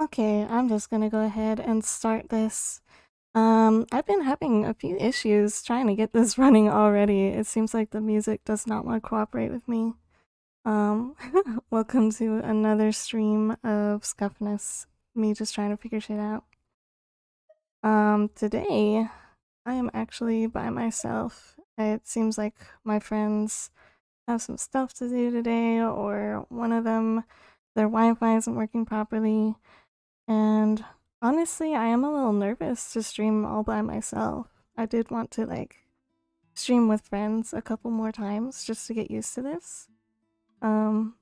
Okay, I'm just gonna go ahead and start this. I've been having a few issues trying to get this running already. It seems like the music does not want to cooperate with me. Um, Welcome to another stream of Scuffness. Me just trying to figure shit out. Today I am actually by myself. It seems like my friends have some stuff to do today, or one of them, their Wi-Fi isn't working properly. And honestly, I am a little nervous to stream all by myself. I did want to stream with friends a couple more times just to get used to this. Um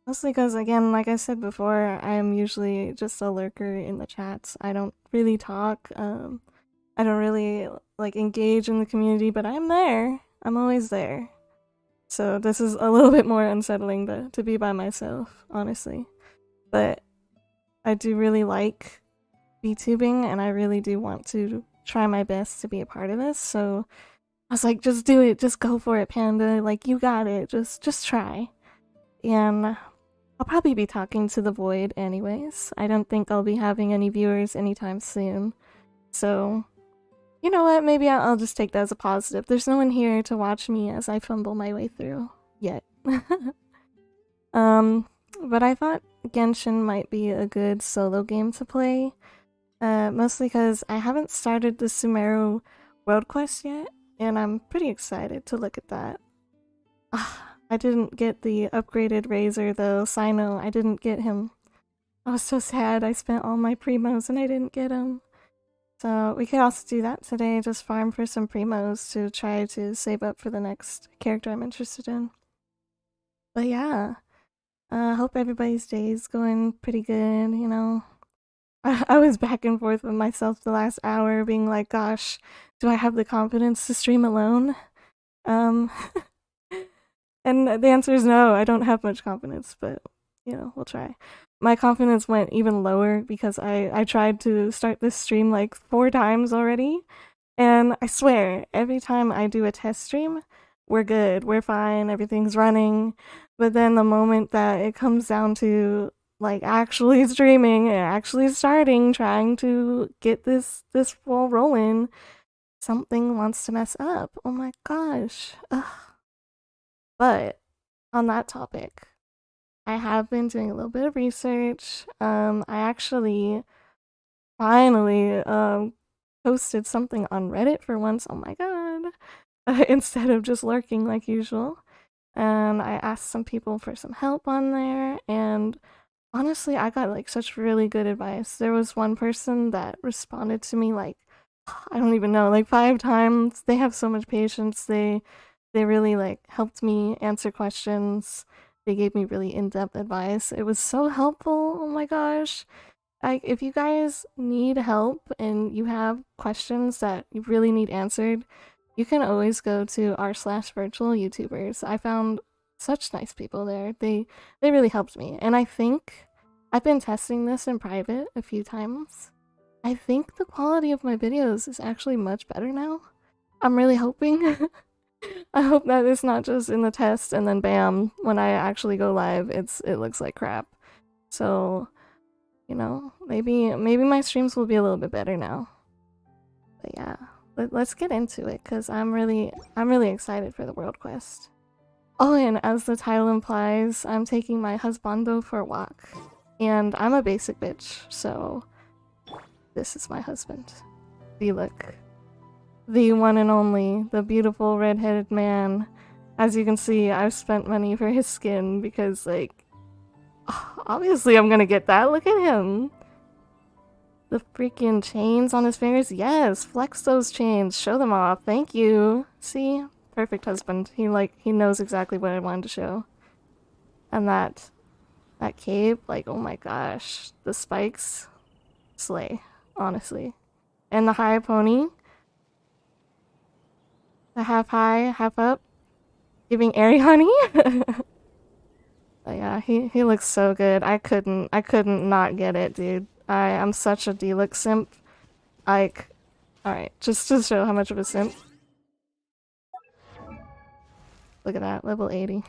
Mostly because, again, like I said before, I am usually just a lurker in the chats. I don't really talk. I don't really engage in the community, but I'm there. I'm always there. So this is a little bit more unsettling to be by myself, honestly. But I do really like VTubing, and I really do want to try my best to be a part of this. So I was like, just do it, just go for it, Panda. Like, you got it. Just try. And I'll probably be talking to the void anyways. I don't think I'll be having any viewers anytime soon. So, you know what? Maybe I'll just take that as a positive. There's no one here to watch me as I fumble my way through yet. um, but I thought Genshin might be a good solo game to play. Mostly because I haven't started the Sumeru world quest yet, and I'm pretty excited to look at that. I didn't get the upgraded Razor though, Sino. I didn't get him. I was so sad. I spent all my primos and I didn't get him. So we could also do that today, just farm for some primos to try to save up for the next character I'm interested in. But yeah, hope everybody's day is going pretty good, you know. I was back and forth with myself the last hour, being like, gosh, do I have the confidence to stream alone? Um, and the answer is no, I don't have much confidence, but, you know, we'll try. My confidence went even lower because I tried to start this stream like 4 times already, and I swear, every time I do a test stream, we're good, we're fine, everything's running. But then the moment that it comes down to actually streaming and actually starting, trying to get this ball rolling, something wants to mess up. Oh my gosh. Ugh. But on that topic, I have been doing a little bit of research. I actually finally posted something on Reddit for once. Oh my god. Instead of just lurking like usual. And I asked some people for some help on there, and honestly, I got such really good advice. There was one person that responded to me I don't even know, 5 times. They have so much patience. They really helped me answer questions. They gave me really in-depth advice. It was so helpful. Oh my gosh. If you guys need help and you have questions that you really need answered, you can always go to r/virtual YouTubers. I found such nice people there. They really helped me. And I think I've been testing this in private a few times. I think the quality of my videos is actually much better now. I'm really hoping. I hope that it's not just in the test and then bam, when I actually go live, it looks like crap. So, you know, maybe my streams will be a little bit better now. But yeah, let's get into it because I'm really excited for the world quest. Oh, and as the title implies, I'm taking my husbando for a walk, and I'm a basic bitch, so this is my husband. The look, the one and only, the beautiful red-headed man. As you can see, I've spent money for his skin because, obviously I'm gonna get that. Look at him. The freaking chains on his fingers. Yes, flex those chains. Show them off. Thank you. See? Perfect husband. He knows exactly what I wanted to show. And that cape, oh my gosh. The spikes. Slay. Honestly. And the high pony. The half high, half up. Giving airy honey. But yeah, he looks so good. I couldn't not get it, dude. I'm such a deluxe simp. Alright, just to show how much of a simp. Look at that, level 80.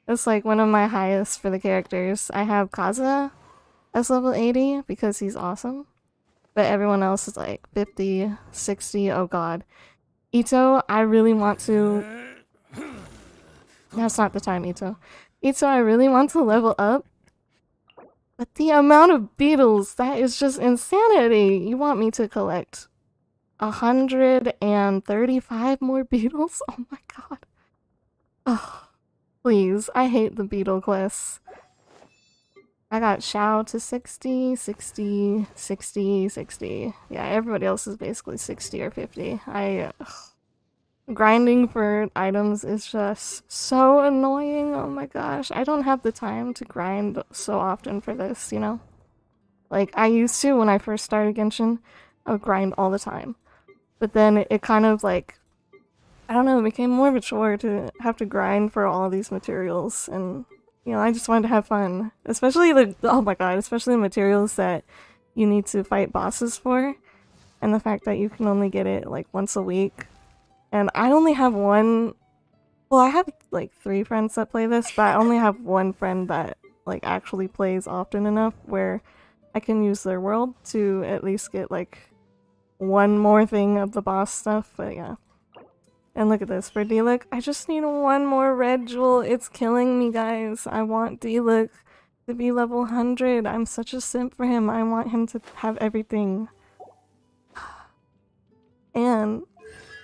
It's one of my highest for the characters. I have Kaza, as level 80 because he's awesome. But everyone else is like 50, 60. Oh god. Ito, I really want to... That's not the time, Ito. Ito, I really want to level up. But the amount of beetles, that is just insanity. You want me to collect 135 more beetles? Oh my god. Oh, please. I hate the beetle quests. I got Xiao to 60, 60, 60, 60. Yeah, everybody else is basically 60 or 50. Grinding for items is just so annoying. Oh my gosh. I don't have the time to grind so often for this, you know? Like, I used to when I first started Genshin. I would grind all the time. But then it kind of like, I don't know, it became more of a chore to have to grind for all these materials. And, you know, I just wanted to have fun. Especially the, oh my god, especially the materials that you need to fight bosses for. And the fact that you can only get it like once a week. And I only have one, well, I have like 3 friends that play this, but I only have one friend that like actually plays often enough where I can use their world to at least get like one more thing of the boss stuff, but yeah. And look at this, for D-Look, I just need one more red jewel. It's killing me, guys. I want D-Look to be level 100. I'm such a simp for him. I want him to have everything. And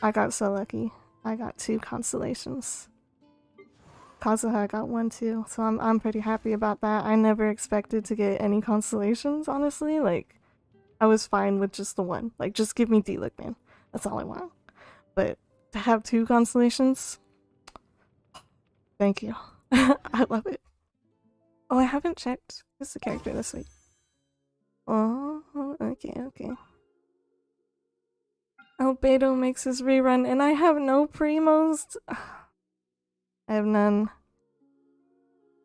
I got so lucky. I got 2 constellations. Kazuha got 1 too, so I'm pretty happy about that. I never expected to get any constellations, honestly. Like, I was fine with just the 1. Like, just give me D-Look, man. That's all I want. But to have 2 constellations, thank you. I love it. Oh, I haven't checked who's the character this week. Oh, okay. Albedo makes his rerun, and I have no primos. I have none.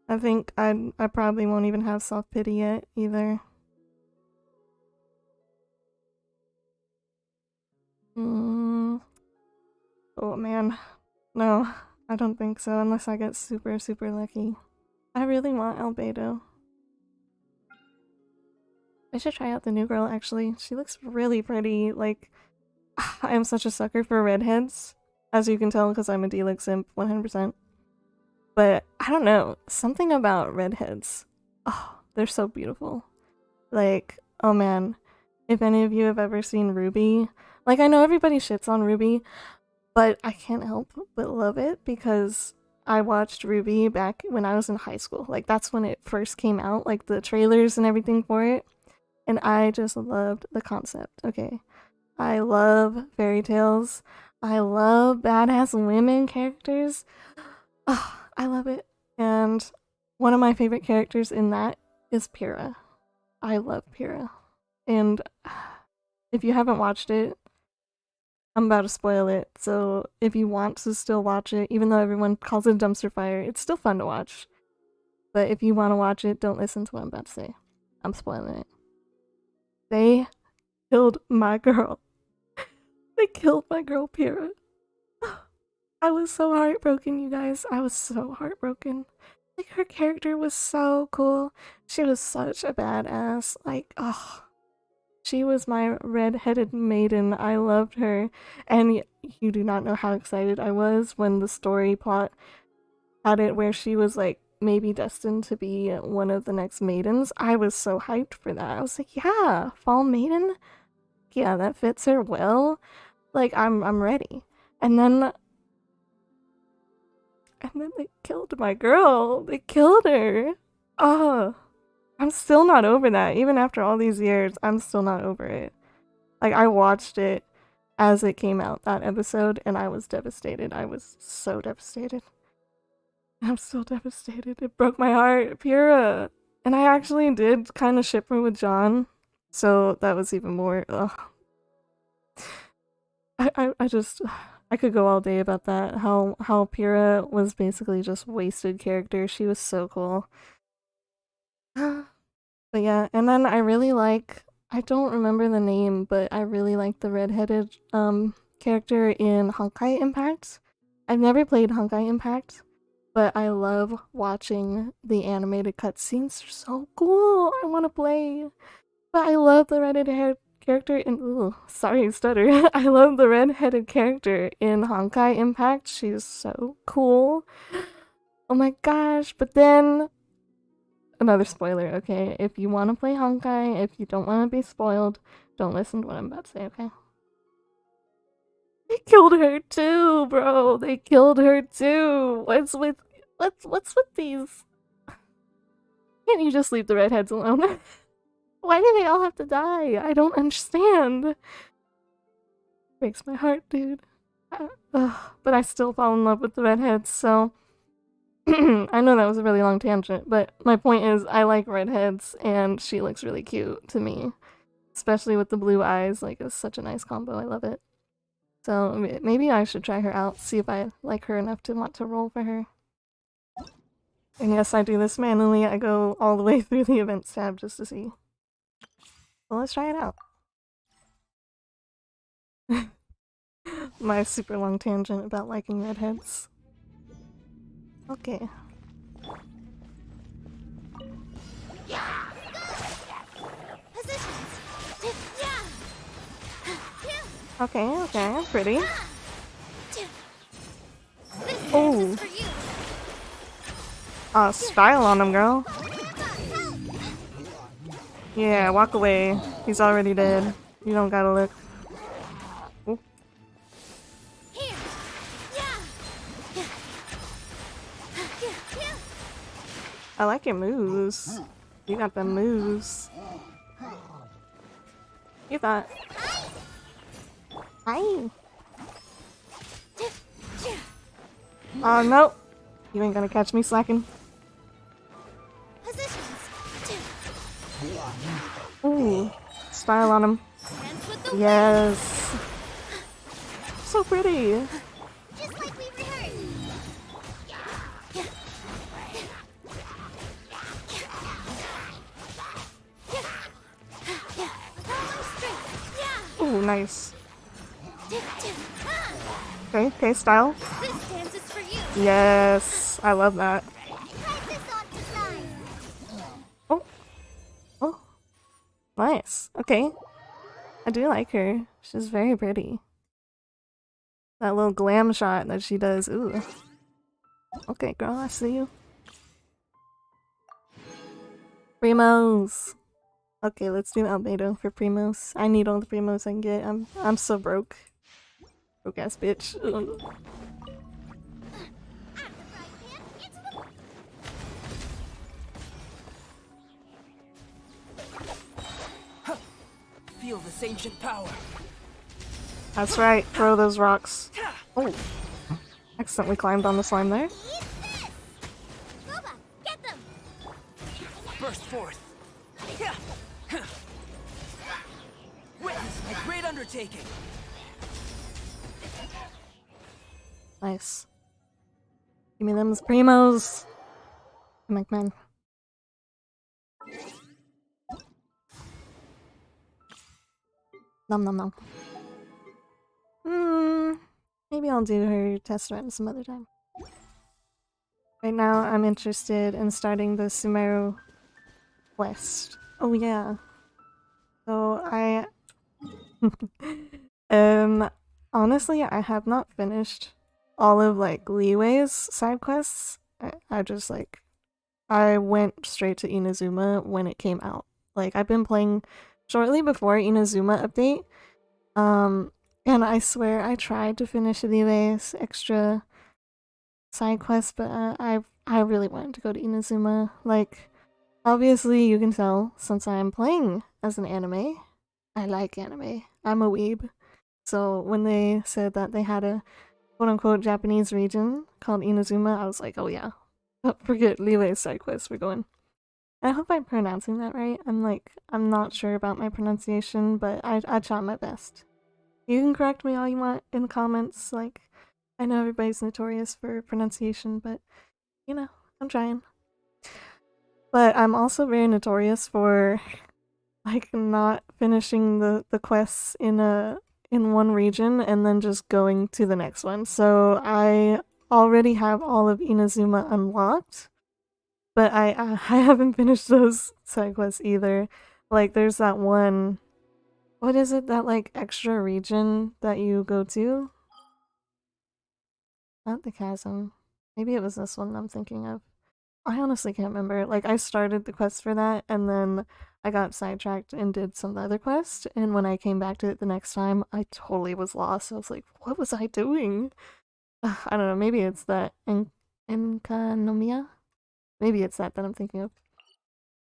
I think I probably won't even have soft pity yet either. Oh man, no, I don't think so unless I get super lucky. I really want Albedo. I should try out the new girl actually. She looks really pretty. Like, I am such a sucker for redheads, as you can tell because I'm a D-Look simp 100%. But I don't know, something about redheads. Oh, they're so beautiful. Like, oh man, if any of you have ever seen Ruby, like I know everybody shits on Ruby, but I can't help but love it because I watched Ruby back when I was in high school. Like that's when it first came out, like the trailers and everything for it. And I just loved the concept, okay? I love fairy tales. I love badass women characters. Oh, I love it. And one of my favorite characters in that is Pyrrha. I love Pyrrha. And if you haven't watched it, I'm about to spoil it. So if you want to still watch it, even though everyone calls it a dumpster fire, it's still fun to watch. But if you want to watch it, don't listen to what I'm about to say. I'm spoiling it. They killed my girl. They killed my girl, Pyrrha. I was so heartbroken, you guys. I was so heartbroken. Like, her character was so cool. She was such a badass. Like, oh, she was my red-headed maiden. I loved her. And you do not know how excited I was when the story plot had it where she was, like, maybe destined to be one of the next maidens. I was so hyped for that. I was like, yeah, Fall Maiden? Yeah, that fits her well. Like, I'm ready. And then they killed my girl. They killed her. Oh, I'm still not over that. Even after all these years, I'm still not over it. Like, I watched it as it came out, that episode, and I was devastated. I was so devastated. I'm still devastated. It broke my heart. Pyrrha. And I actually did kind of ship her with John. So that was even more... Ugh. I could go all day about that. How Pyrrha was basically just wasted character. She was so cool. But yeah, and then I really like... I don't remember the name, but I really like the redheaded character in Honkai Impact. I've never played Honkai Impact, but I love watching the animated cutscenes. They're so cool. I want to play. But I love the red-headed character in. Ooh, sorry, stutter. I love the red-headed character in Honkai Impact. She's so cool. Oh my gosh! But then another spoiler. Okay, if you want to play Honkai, if you don't want to be spoiled, don't listen to what I'm about to say. Okay. They killed her too, bro. They killed her too. What's with these? Can't you just leave the redheads alone? Why do they all have to die? I don't understand. Breaks my heart, dude. But I still fall in love with the redheads, so I know that was a really long tangent, but my point is I like redheads and she looks really cute to me. Especially with the blue eyes, like it's such a nice combo. I love it. So maybe I should try her out, see if I like her enough to want to roll for her. And yes, I do this manually. I go all the way through the events tab just to see. Well, let's try it out. My super long tangent about liking redheads. Okay. Okay, pretty. Oh. Style on him, girl. Yeah, walk away. He's already dead. You don't gotta look. Ooh. I like your moves. You got the moves. You thought. Hi. Oh, no. You ain't gonna catch me slacking. Ooh. Style on him. Yes. So pretty. Ooh, nice. Okay, style. Yes, I love that. Oh, nice. Okay, I do like her. She's very pretty. That little glam shot that she does. Ooh. Okay, girl, I see you. Primos. Okay, let's do Albedo for Primos. I need all the Primos I can get. I'm so broke. Broke ass bitch. Ugh. Feel this ancient power. That's right, throw those rocks. Oh. Accidentally climbed on the slime there. Burst forth. Witness my great undertaking. Nice. Give me them primos. McMahon. Nom nom nom. Maybe I'll do her test run some other time. Right now, I'm interested in starting the Sumeru quest. Oh yeah. So I honestly, I have not finished all of like Liwei's side quests. I just like I went straight to Inazuma when it came out. Like I've been playing shortly before Inazuma update. And I swear I tried to finish Liwei's extra side quest, but I really wanted to go to Inazuma. Like obviously you can tell since I'm playing as an anime. I like anime. I'm a weeb. So when they said that they had a quote-unquote Japanese region called Inazuma, I was like, oh yeah. Forget Liwei's side quest, we're going. I hope I'm pronouncing that right. I'm not sure about my pronunciation, but I tried my best. You can correct me all you want in the comments. Like, I know everybody's notorious for pronunciation, but, you know, I'm trying. But I'm also very notorious for like not finishing the quests in one region and then just going to the next one. So I already have all of Inazuma unlocked, but I haven't finished those side quests either. Like, there's that one. What is it? That like extra region that you go to? Not the chasm. Maybe it was this one I'm thinking of. I honestly can't remember. Like, I started the quest for that, and then I got sidetracked and did some other quest, and when I came back to it the next time, I totally was lost. I was like, what was I doing? I don't know, maybe it's that Enkanomiya? Maybe it's that I'm thinking of.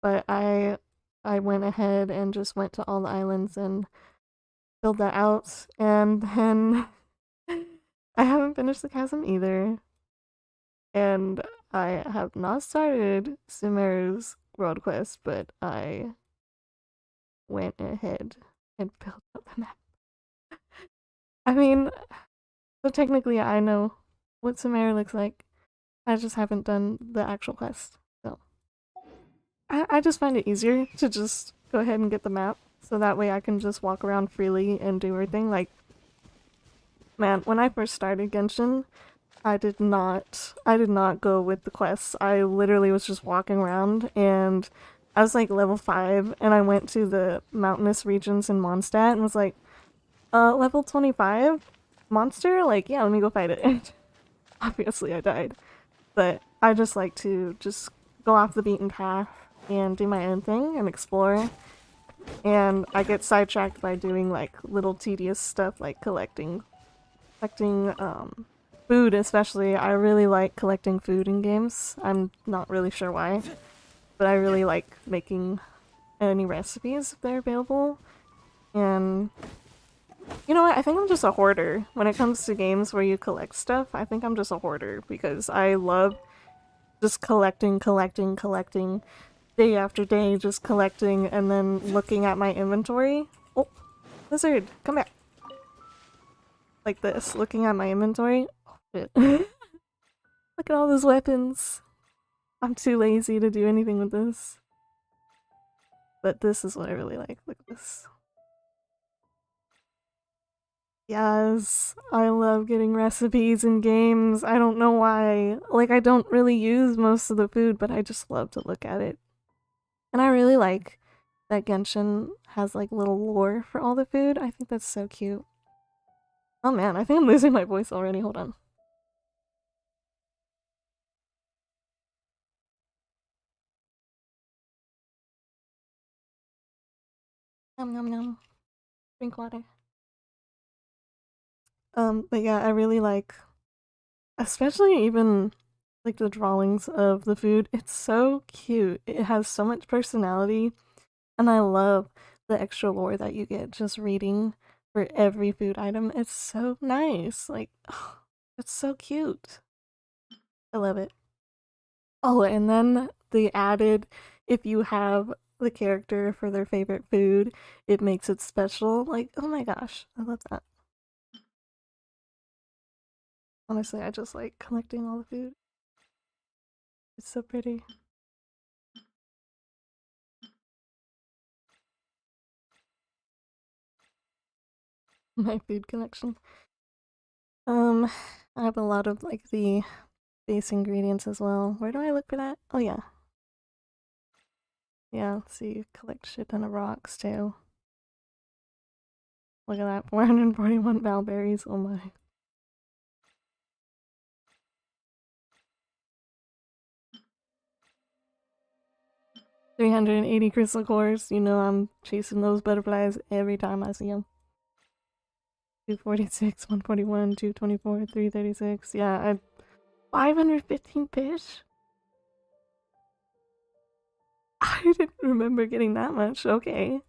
But I went ahead and just went to all the islands and filled that out, and then I haven't finished the chasm either. And I have not started Sumeru's world quest, but I went ahead and filled out the map. I mean, so technically I know what Sumeru looks like. I just haven't done the actual quest. So I just find it easier to just go ahead and get the map. So that way I can just walk around freely and do everything. Like, man, when I first started Genshin, I did not go with the quests. I literally was just walking around, and I was like level 5, and I went to the mountainous regions in Mondstadt and was like, level 25? Monster? Like, yeah, let me go fight it. Obviously I died. But I just like to just go off the beaten path and do my own thing and explore. And I get sidetracked by doing like little tedious stuff like collecting food especially. I really like collecting food in games. I'm not really sure why, but I really like making any recipes if they're available. And you know what? I think I'm just a hoarder. When it comes to games where you collect stuff, I think I'm just a hoarder because I love just collecting, day after day, just collecting, and then looking at my inventory. Oh, lizard, come back. Like this, looking at my inventory. Oh, shit. Look at all those weapons. I'm too lazy to do anything with this. But this is what I really like. Look at this. Yes, I love getting recipes in games. I don't know why. Like, I don't really use most of the food, but I just love to look at it. And I really like that Genshin has like little lore for all the food. I think that's so cute. Oh man, I think I'm losing my voice already. Hold on. Nom nom nom. Drink water. But yeah, I really like, especially even like the drawings of the food. It's so cute. It has so much personality, and I love the extra lore that you get just reading for every food item. It's so nice. Like, oh, it's so cute. I love it. Oh, and then the added, if you have the character for their favorite food, it makes it special. Like, oh my gosh, I love that. Honestly, I just like collecting all the food. It's so pretty. My food collection. I have a lot of like the base ingredients as well. Where do I look for that? Oh yeah. Yeah, let's see, collect shit ton of rocks too. Look at that, 441 balberries, oh my. 380 crystal cores, you know I'm chasing those butterflies every time I see them. 246, 141, 224, 336, yeah, 515 fish? I didn't remember getting that much, okay.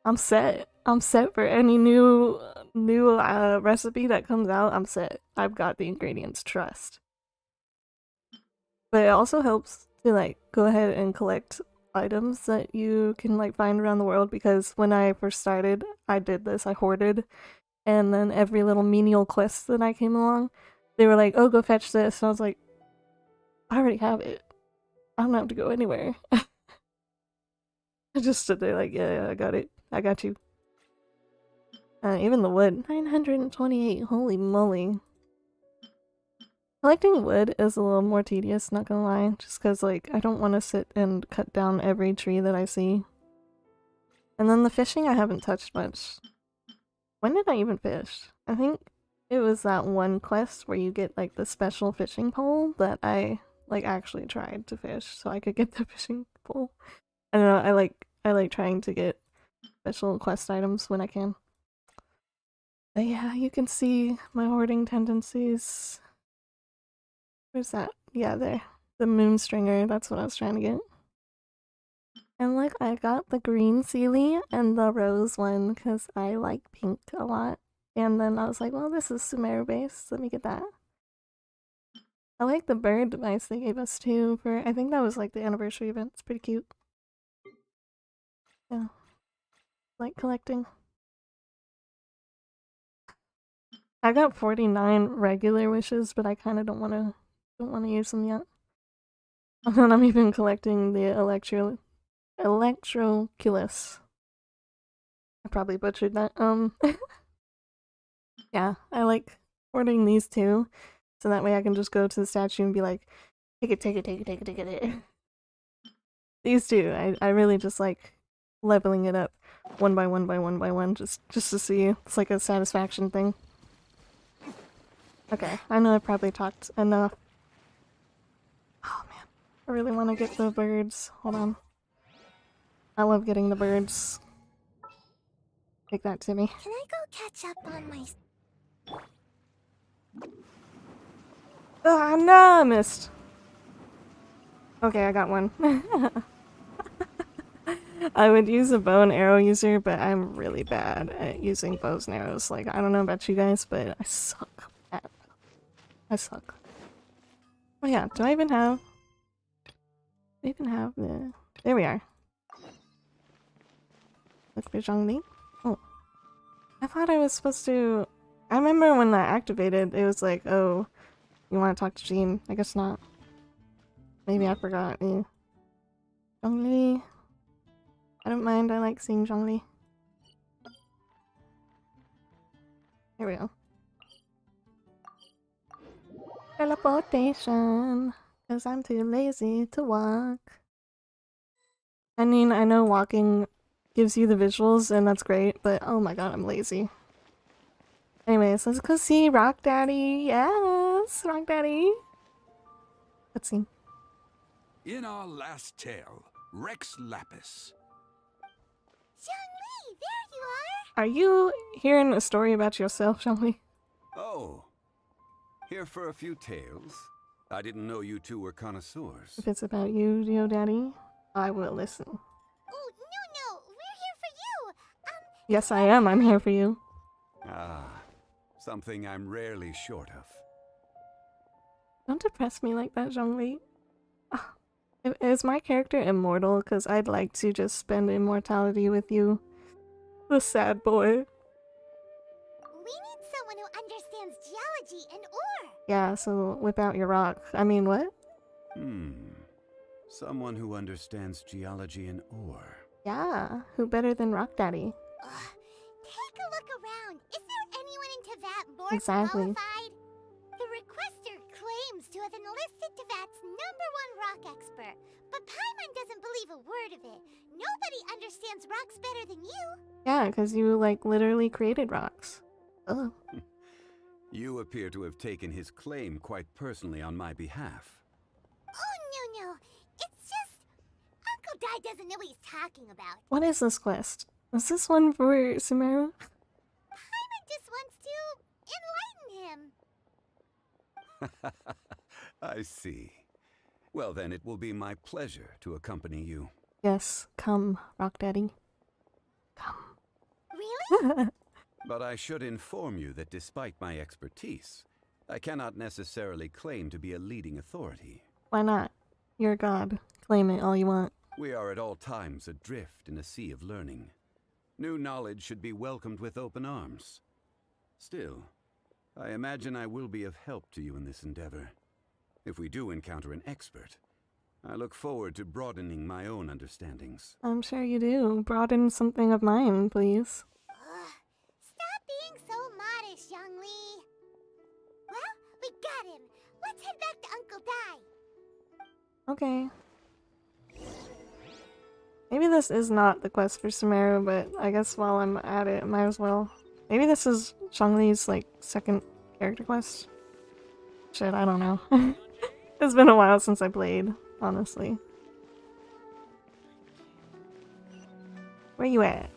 I'm set. I'm set for any new recipe that comes out. I'm set. I've got the ingredients. Trust. But it also helps to like go ahead and collect items that you can like find around the world, because when I first started, I did this. I hoarded, and then every little menial quest that I came along, they were like, "Oh, go fetch this," and I was like, "I already have it. I don't have to go anywhere." I just stood there like, "Yeah, I got it. I got you." Even the wood, 928. Holy moly. Collecting wood is a little more tedious, not gonna lie, just because, like, I don't want to sit and cut down every tree that I see. And then the fishing I haven't touched much. When did I even fish? I think it was that one quest where you get, like, the special fishing pole that I, like, actually tried to fish so I could get the fishing pole. I don't know, I like trying to get special quest items when I can. But yeah, you can see my hoarding tendencies. Where's that? Yeah, there. The moonstringer, that's what I was trying to get. And look, I got the green Sealy and the rose one because I like pink a lot. And then I was like, well, this is Sumeru based, let me get that. I like the bird device they gave us too for, I think that was like the anniversary event. It's pretty cute. Yeah. Like collecting. I got 49 regular wishes, but I kind of don't want to use them yet. And then I'm even collecting the Electroculus. I probably butchered that. Yeah, I like ordering these two, so that way I can just go to the statue and be like, take it, take it, take it, take it, take it. These two, I really just like leveling it up one by one by one by one, just to see. It's like a satisfaction thing. Okay, I know I probably talked enough. Oh man, I really want to get the birds. Hold on. I love getting the birds. Take that to me. Can I go catch up on my... Ah, no, I missed. Okay, I got one. I would use a bow and arrow user, but I'm really bad at using bows and arrows. Like, I don't know about you guys, but I suck at it. I suck. Oh yeah, do I even have the... There we are. Look for Zhongli. Oh. I thought I was supposed to... I remember when that activated, it was like, oh, you want to talk to Jean? I guess not. Maybe I forgot. Yeah. Zhongli. I don't mind, I like seeing Zhongli. Here we go. Teleportation! Because I'm too lazy to walk. I mean, I know walking gives you the visuals, and that's great, but oh my god, I'm lazy. Anyways, let's go see Rock Daddy. Yes, Rock Daddy. Let's see. In our last tale, Rex Lapis. Zhongli, there you are! Are you hearing a story about yourself, Zhongli? Oh, here for a few tales. I didn't know you two were connoisseurs. If it's about you, Geo Daddy, I will listen. Oh, no, we're here for you! Yes, I am. I'm here for you. Ah, something I'm rarely short of. Don't depress me like that, Zhongli. Is my character immortal? Because I'd like to just spend immortality with you. The sad boy. We need someone who understands geology and ore! Yeah, so whip out your rock. I mean, what? Someone who understands geology and ore. Yeah, who better than Rock Daddy? Ugh. Take a look around. Is there anyone in Teyvat more Exactly. qualified? The requester claims to have enlisted Teyvat's #1 rock expert, but Paimon doesn't believe a word of it. Nobody understands rocks better than you. Yeah, because you, like, literally created rocks. Ugh. You appear to have taken his claim quite personally on my behalf. Oh, no. It's just... Uncle Dai doesn't know what he's talking about. What is this quest? Is this one for Sumeru? Paimon just wants to enlighten him. I see. Well then, it will be my pleasure to accompany you. Yes, come, Rock Daddy. Come. Really? But I should inform you that despite my expertise, I cannot necessarily claim to be a leading authority. Why not? You're a god. Claim it all you want. We are at all times adrift in a sea of learning. New knowledge should be welcomed with open arms. Still, I imagine I will be of help to you in this endeavor. If we do encounter an expert, I look forward to broadening my own understandings. I'm sure you do. Broaden something of mine, please. Stop being so modest, Zhongli. Well, we got him. Let's head back to Uncle Dai. Okay. Maybe this is not the quest for Sumeru, but I guess while I'm at it, might as well. Maybe this is Zhongli's, like, second character quest? Shit, I don't know. It's been a while since I played, honestly. Where you at?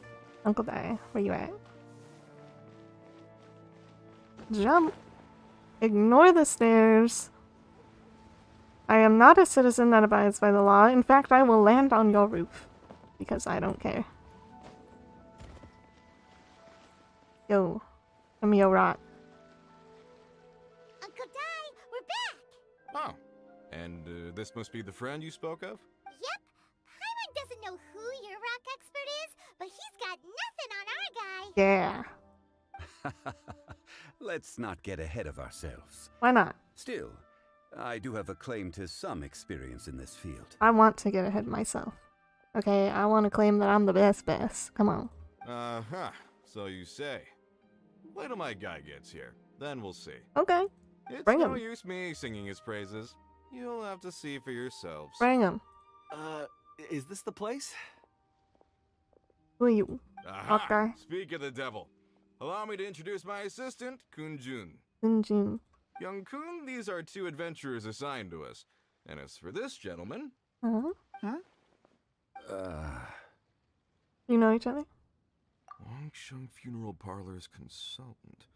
Uncle Dai, where you at? Jump! Ignore the stairs. I am not a citizen that abides by the law. In fact, I will land on your roof. Because I don't care. Yo. Give me a rock. Uncle Dai, we're back! Oh, and this must be the friend you spoke of? Yep. Paimon doesn't know who your rock expert is, but he's got nothing on our guy. Yeah. Let's not get ahead of ourselves. Why not? Still, I do have a claim to some experience in this field. I want to get ahead myself. Okay, I want to claim that I'm the best. Come on. Uh-huh, so you say. Wait till my guy gets here, then we'll see. Okay. It's Bring no him. use me singing his praises. You'll have to see for yourselves. Bring him. Is this the place? Who are you? Aha! Okay. Speak of the devil. Allow me to introduce my assistant, Kunjun. Kunjun. Young Kun, these are 2 adventurers assigned to us. And as for this gentleman... Huh? You know each other? Wangsheng Funeral Parlor's consultant.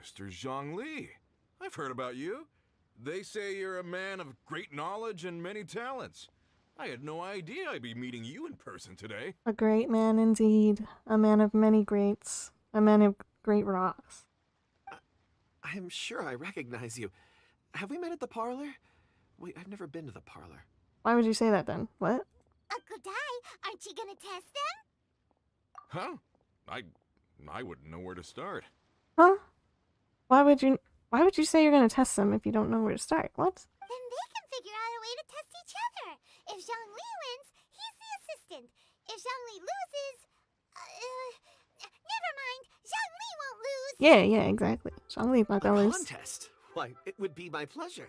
Mr. Zhongli. I've heard about you. They say you're a man of great knowledge and many talents. I had no idea I'd be meeting you in person today. A great man indeed. A man of many greats. A man of great rocks. I'm sure I recognize you. Have we met at the parlor? Wait, I've never been to the parlor. Why would you say that then? What? Uncle Dai, aren't you gonna test them? Huh? I wouldn't know where to start. Huh? Why would you say you're gonna test them if you don't know where to start? What? Then they can figure out a way to test each other. If Zhongli wins, he's the assistant. If Zhongli loses... never mind. Zhongli won't lose. Yeah, exactly. Zhongli not A gonna lose. contest? Why, it would be my pleasure.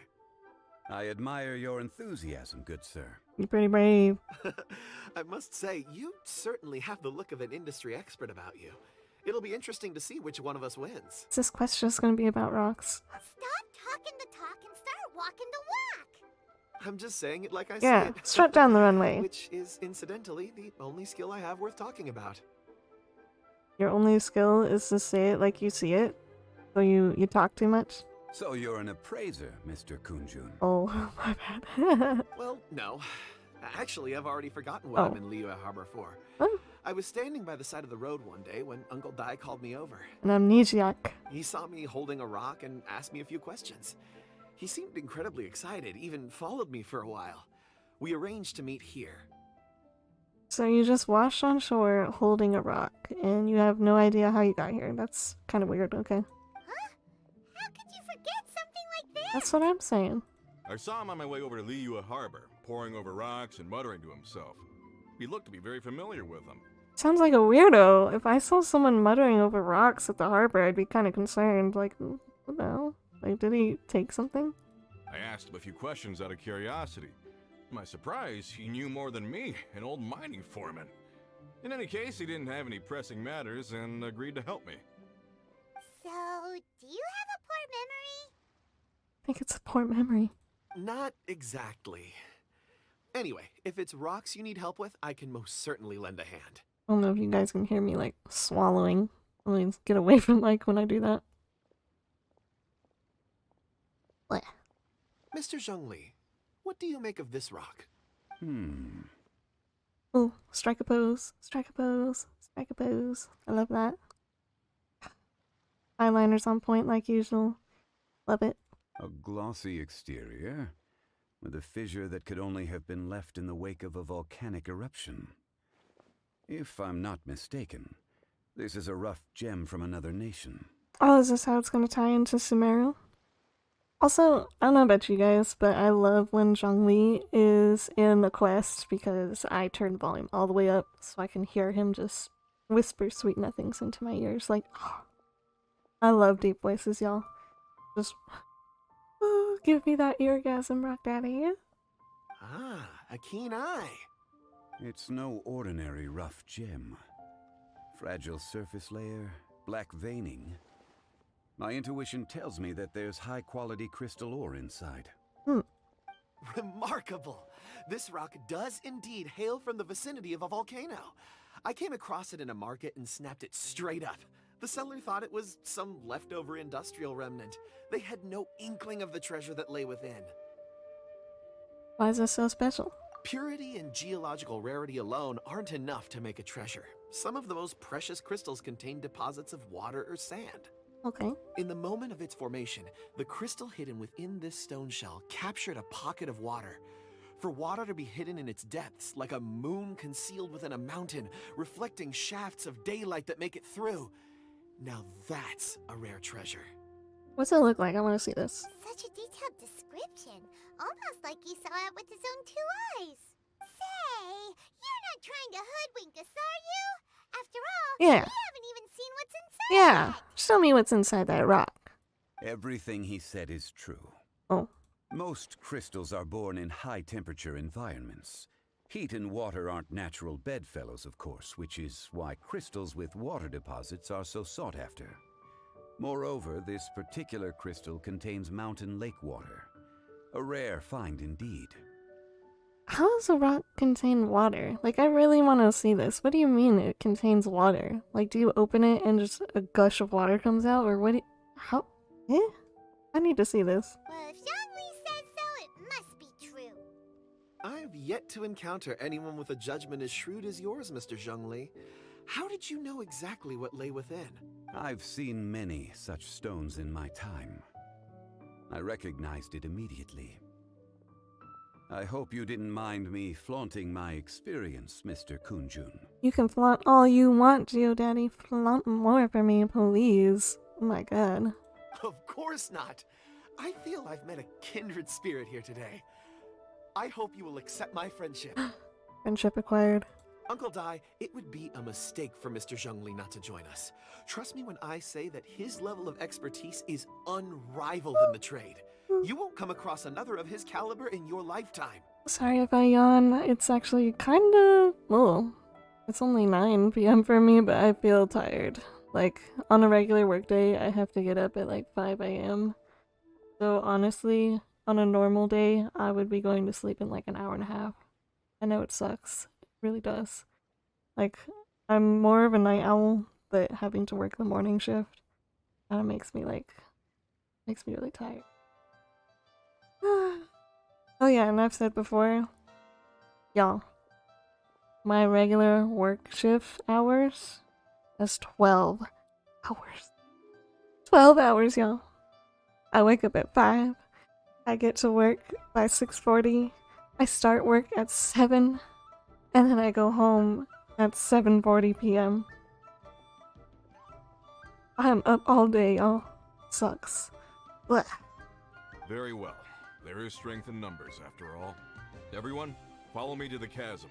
I admire your enthusiasm, good sir. You're pretty brave. I must say, you certainly have the look of an industry expert about you. It'll be interesting to see which one of us wins. Is this quest just gonna be about rocks? Stop talking the talk and start walking the walk. I'm just saying it like I Yeah, say it. strut down the runway. Which is, incidentally, the only skill I have worth talking about. Your only skill is to say it like you see it? So you talk too much? So you're an appraiser, Mr. Kunjun. Oh, my bad. Well, no. Actually, I've already forgotten what I'm Oh. in Liyue Harbor for. Oh. I was standing by the side of the road one day when Uncle Dai called me over. An amnesiac. He saw me holding a rock and asked me a few questions. He seemed incredibly excited, even followed me for a while. We arranged to meet here. So you just washed on shore holding a rock, and you have no idea how you got here. That's kind of weird, okay. Huh? How could you forget something like that? That's what I'm saying. I saw him on my way over to Liyue Harbor, poring over rocks and muttering to himself. He looked to be very familiar with them. Sounds like a weirdo. If I saw someone muttering over rocks at the harbor, I'd be kind of concerned. Like, what the hell? Like, did he take something? I asked him a few questions out of curiosity. To my surprise, he knew more than me, an old mining foreman. In any case, he didn't have any pressing matters and agreed to help me. So, do you have a poor memory? I think it's a poor memory. Not exactly. Anyway, if it's rocks you need help with, I can most certainly lend a hand. I don't know if you guys can hear me, like, swallowing. Let me get away from the mic when I do that. Blech. Mr. Zhongli, what do you make of this rock? Oh, strike a pose, strike a pose, strike a pose. I love that. Eyeliner's on point like usual. Love it. A glossy exterior, with a fissure that could only have been left in the wake of a volcanic eruption. If I'm not mistaken, this is a rough gem from another nation. Oh, is this how it's gonna tie into Sumeru? Also, I don't know about you guys, but I love when Zhongli is in a quest because I turn the volume all the way up so I can hear him just whisper sweet nothings into my ears. Like, oh, I love deep voices, y'all. Just, oh, Give me that eargasm, Rock Daddy. Ah, a keen eye. It's no ordinary rough gem. Fragile surface layer, black veining. My intuition tells me that there's high-quality crystal ore inside. Remarkable! This rock does indeed hail from the vicinity of a volcano. I came across it in a market and snapped it straight up. The seller thought it was some leftover industrial remnant. They had no inkling of the treasure that lay within. Why is this so special? Purity and geological rarity alone aren't enough to make a treasure. Some of the most precious crystals contain deposits of water or sand. Okay. In the moment of its formation, the crystal hidden within this stone shell captured a pocket of water. For water to be hidden in its depths, like a moon concealed within a mountain, reflecting shafts of daylight that make it through. Now that's a rare treasure. What's it look like? I want to see this. Such a detailed description. Almost like he saw it with his own 2 eyes. Say, you're not trying to hoodwink us, are you? After all, Yeah. we haven't even seen what's inside Yeah. yet. Show me what's inside that rock. Everything he said is true. Oh. Most crystals are born in high-temperature environments. Heat and water aren't natural bedfellows, of course, which is why crystals with water deposits are so sought after. Moreover, this particular crystal contains mountain lake water. A rare find indeed. How does a rock contain water? Like, I really want to see this. What do you mean it contains water? Like, do you open it and just a gush of water comes out? Or what? How? Eh? I need to see this. Well, if Zhongli says so, it must be true. I've yet to encounter anyone with a judgment as shrewd as yours, Mr. Zhongli. How did you know exactly what lay within? I've seen many such stones in my time. I recognized it immediately. I hope you didn't mind me flaunting my experience, Mr. Kunjun. You can flaunt all you want, Geodaddy. Flaunt more for me, please. Oh my god. Of course not. I feel I've met a kindred spirit here today. I hope you will accept my friendship. Friendship acquired. Uncle Dai, it would be a mistake for Mr. Zhongli not to join us. Trust me when I say that his level of expertise is unrivaled in the trade. You won't come across another of his caliber in your lifetime. Sorry if I yawn. It's actually kind of... well, it's only 9 p.m. for me, but I feel tired. Like, on a regular workday, I have to get up at like 5 a.m. So honestly, on a normal day, I would be going to sleep in like an hour and a half. I know it sucks. It really does. Like, I'm more of a night owl, but having to work the morning shift kind of makes me really tired. Oh yeah, and I've said before, y'all, my regular work shift hours is 12 hours. 12 hours, y'all. I wake up at 5. I get to work by 6:40. I start work at 7. And then I go home at 7:40 p.m. I'm up all day, y'all. Sucks. Blech. Very well. There is strength in numbers, after all. Everyone, follow me to the chasm.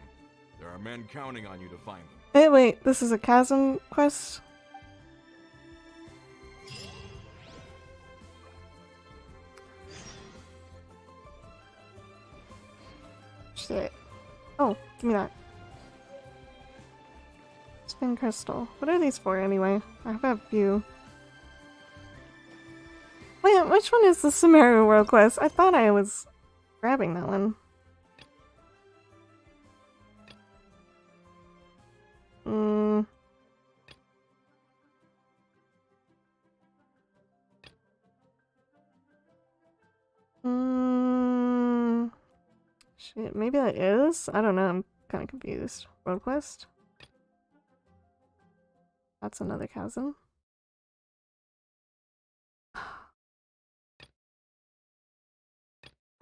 There are men counting on you to find them. Hey, wait, this is a chasm quest? Shit. Oh, give me that. Spin crystal. What are these for anyway? I have a few. Wait, which one is the Sumeru World Quest? I thought I was grabbing that one. Shit, maybe that is? I don't know, I'm kind of confused. World Quest? That's another chasm.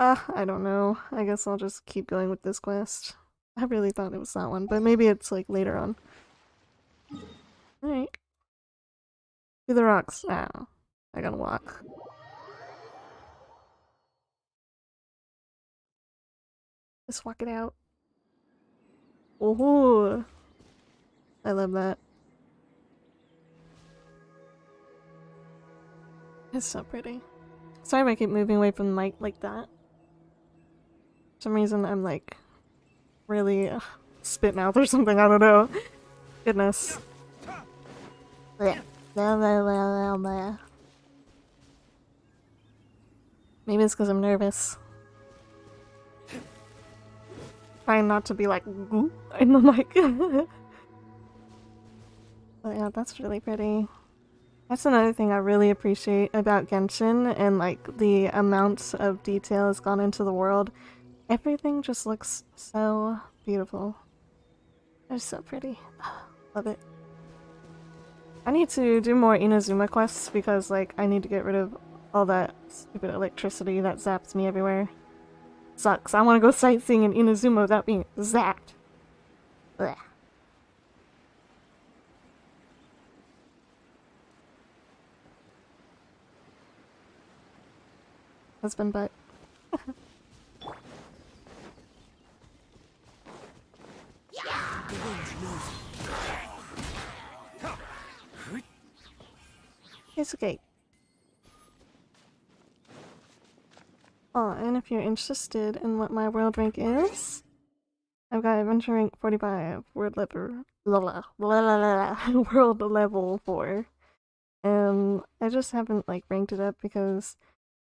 I don't know. I guess I'll just keep going with this quest. I really thought it was that one, but maybe it's like later on. Alright. To the rocks now. I gotta walk. Just walk it out. Oh, I love that. It's so pretty. Sorry if I keep moving away from the mic like that. For some reason I'm like really spit mouth or something, I don't know. Goodness. Blech. Blah, blah, blah, blah, blah. Maybe it's because I'm nervous. Trying not to be like in the mic. But yeah, that's really pretty. That's another thing I really appreciate about Genshin, and like the amount of detail has gone into the world. Everything just looks so beautiful. It's so pretty. Love it. I need to do more Inazuma quests because like I need to get rid of all that stupid electricity that zaps me everywhere. Sucks. I want to go sightseeing in Inazuma without being zapped. Blech. Husband butt. The wind knows. It's okay. Oh, and if you're interested in what my world rank is, I've got adventure rank 45, world level, world level 4. I just haven't like ranked it up because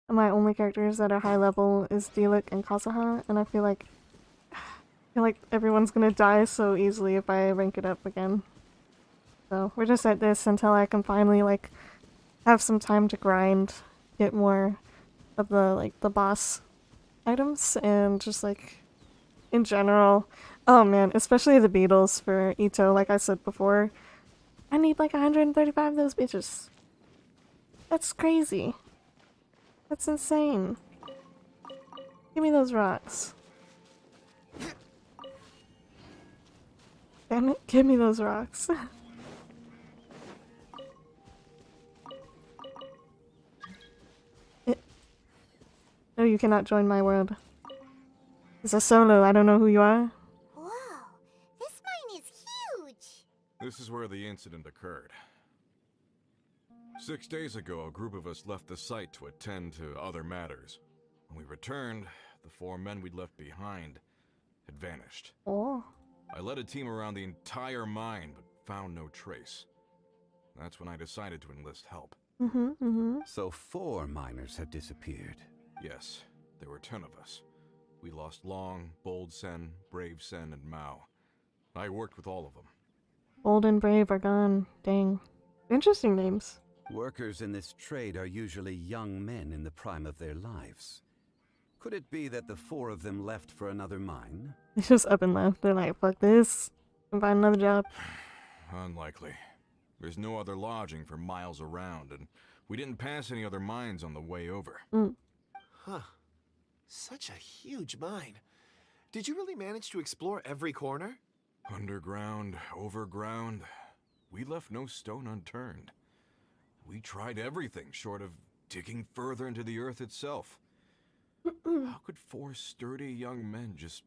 my only characters that are high level is Diluc and Kazuha, and I feel like everyone's gonna die so easily if I rank it up again. So we're just at this until I can finally like have some time to grind, get more of the boss items, and just like in general. Oh man, especially the beetles for Ito, like I said before. I need like 135 of those bitches. That's crazy. That's insane. Give me those rocks. Damn it, give me those rocks. No, you cannot join my world. It's a solo, I don't know who you are. Whoa, this mine is huge! This is where the incident occurred. 6 days ago, a group of us left the site to attend to other matters. When we returned, the 4 men we'd left behind had vanished. Oh. I led a team around the entire mine, but found no trace. That's when I decided to enlist help. So 4 miners have disappeared. Yes, there were 10 of us. We lost Long, Bold Sen, Brave Sen, and Mao. I worked with all of them. Bold and Brave are gone. Dang. Interesting names. Workers in this trade are usually young men in the prime of their lives. Could it be that the 4 of them left for another mine? They just up and left. They're like, fuck this. Can find another job. Unlikely. There's no other lodging for miles around, and we didn't pass any other mines on the way over. Huh. Such a huge mine. Did you really manage to explore every corner? Underground, overground, we left no stone unturned. We tried everything short of digging further into the earth itself. How could 4 sturdy young men just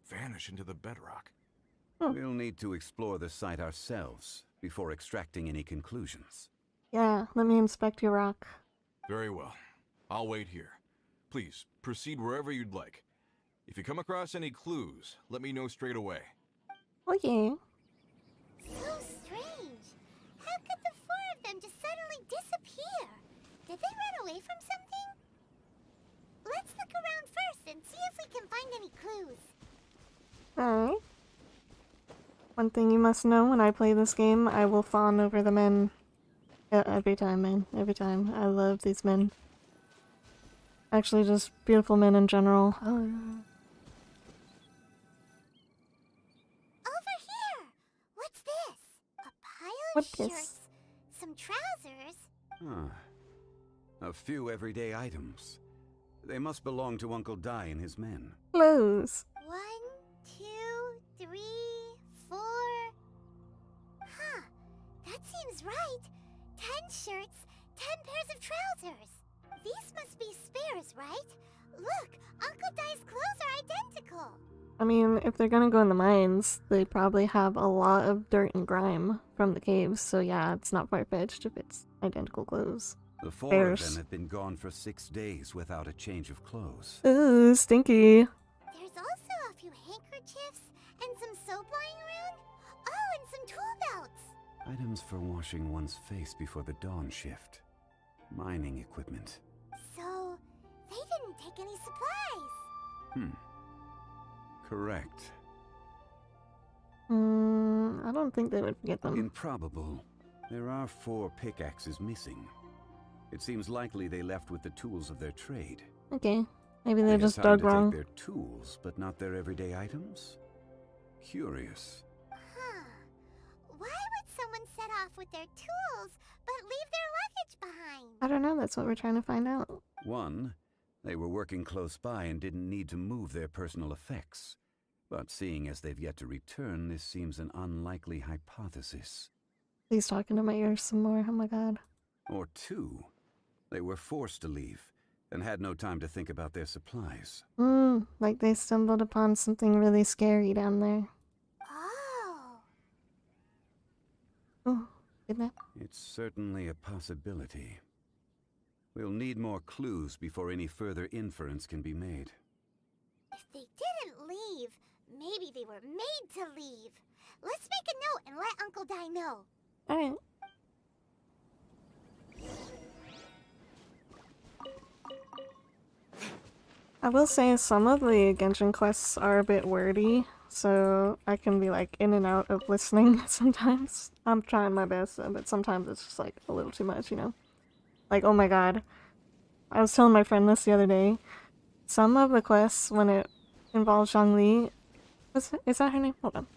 vanish into the bedrock? We'll need to explore the site ourselves before extracting any conclusions. Yeah, let me inspect your rock. Very well. I'll wait here. Please, proceed wherever you'd like. If you come across any clues, let me know straight away. Okay. So strange. How could the 4 of them just suddenly disappear? Did they run away from something? Let's look around first and see if we can find any clues. Alright. One thing you must know, when I play this game, I will fawn over the men. Every time, man. Every time. I love these men. Actually, just beautiful men in general. Over here! What's this? A pile of What shirts, this? some trousers. A few everyday items. They must belong to Uncle Dai and his men. Clothes. 1, 2, 3, 4. Huh, that seems right. 10 shirts, 10 pairs of trousers. These must be spares, right? Look, Uncle Dai's clothes are identical. I mean, if they're gonna go in the mines, they probably have a lot of dirt and grime from the caves, so yeah, it's not far-fetched if it's identical clothes. The four Bears. of them have been gone for 6 days without a change of clothes. Ooh, stinky. There's also a few handkerchiefs and some soap lying around. Oh, and some tool belts. Items for washing one's face before the dawn shift. Mining equipment. So, they didn't take any supplies. Correct. I don't think they would get them. Improbable. There are 4 pickaxes missing. It seems likely they left with the tools of their trade. Okay, maybe they They had just time dug to wrong. take their tools, but not their everyday items? Curious. Huh. Why would someone set off with their tools, but leave their luggage behind? I don't know, that's what we're trying to find out. 1. They were working close by and didn't need to move their personal effects. But seeing as they've yet to return, this seems an unlikely hypothesis. Please talk into my ears some more, oh my god. Or 2. They were forced to leave and had no time to think about their supplies. Like they stumbled upon something really scary down there. Oh. Oh, good nap. It's certainly a possibility. We'll need more clues before any further inference can be made. If they didn't leave, maybe they were made to leave. Let's make a note and let Uncle Dai know. Alright. I will say some of the Genshin quests are a bit wordy, so I can be like in and out of listening sometimes. I'm trying my best, but sometimes it's just like a little too much, you know? Like, oh my god. I was telling my friend this the other day. Some of the quests, when it involves Zhongli... Is that her name? Hold on.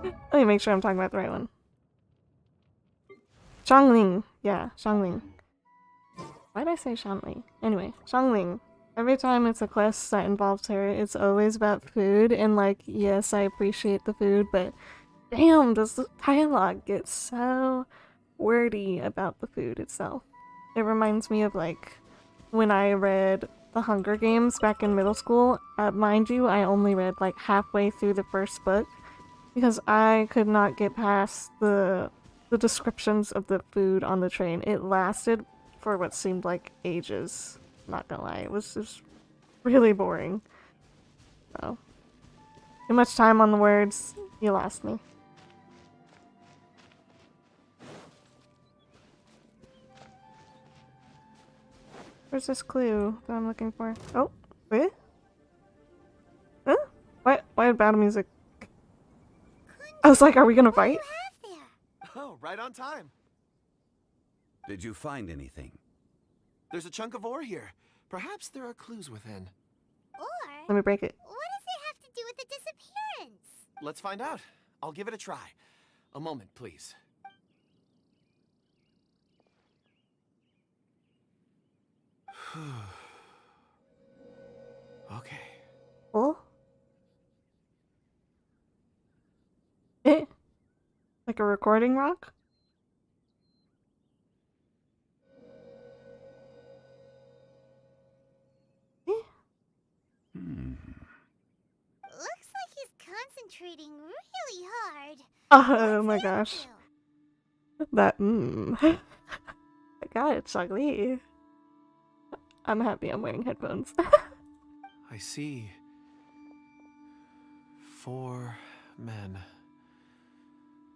Let me make sure I'm talking about the right one. Zhongling. Yeah, Zhongling. Why did I say Shanli? Anyway, Zhongling. Every time it's a quest that involves her, it's always about food, and like, yes, I appreciate the food, but damn, does the dialogue get so wordy about the food itself. It reminds me of like when I read The Hunger Games back in middle school. Mind you, I only read like halfway through the first book because I could not get past the descriptions of the food on the train. It lasted for what seemed like ages. Not gonna lie, it was just really boring. So, too much time on the words, you lost me. Where's this clue that I'm looking for? Oh, wait. Huh? Why battle music? I was like, are we gonna fight? What do you have there? Oh, right on time. Did you find anything? There's a chunk of ore here. Perhaps there are clues within. Or, Let me break it. what does it have to do with the disappearance? Let's find out. I'll give it a try. A moment, please. Okay. Oh? Eh? Like a recording rock? Looks like he's concentrating really hard. Oh my What's he up gosh. to? That, I got it, Chagli. I'm happy I'm wearing headphones. I see 4 men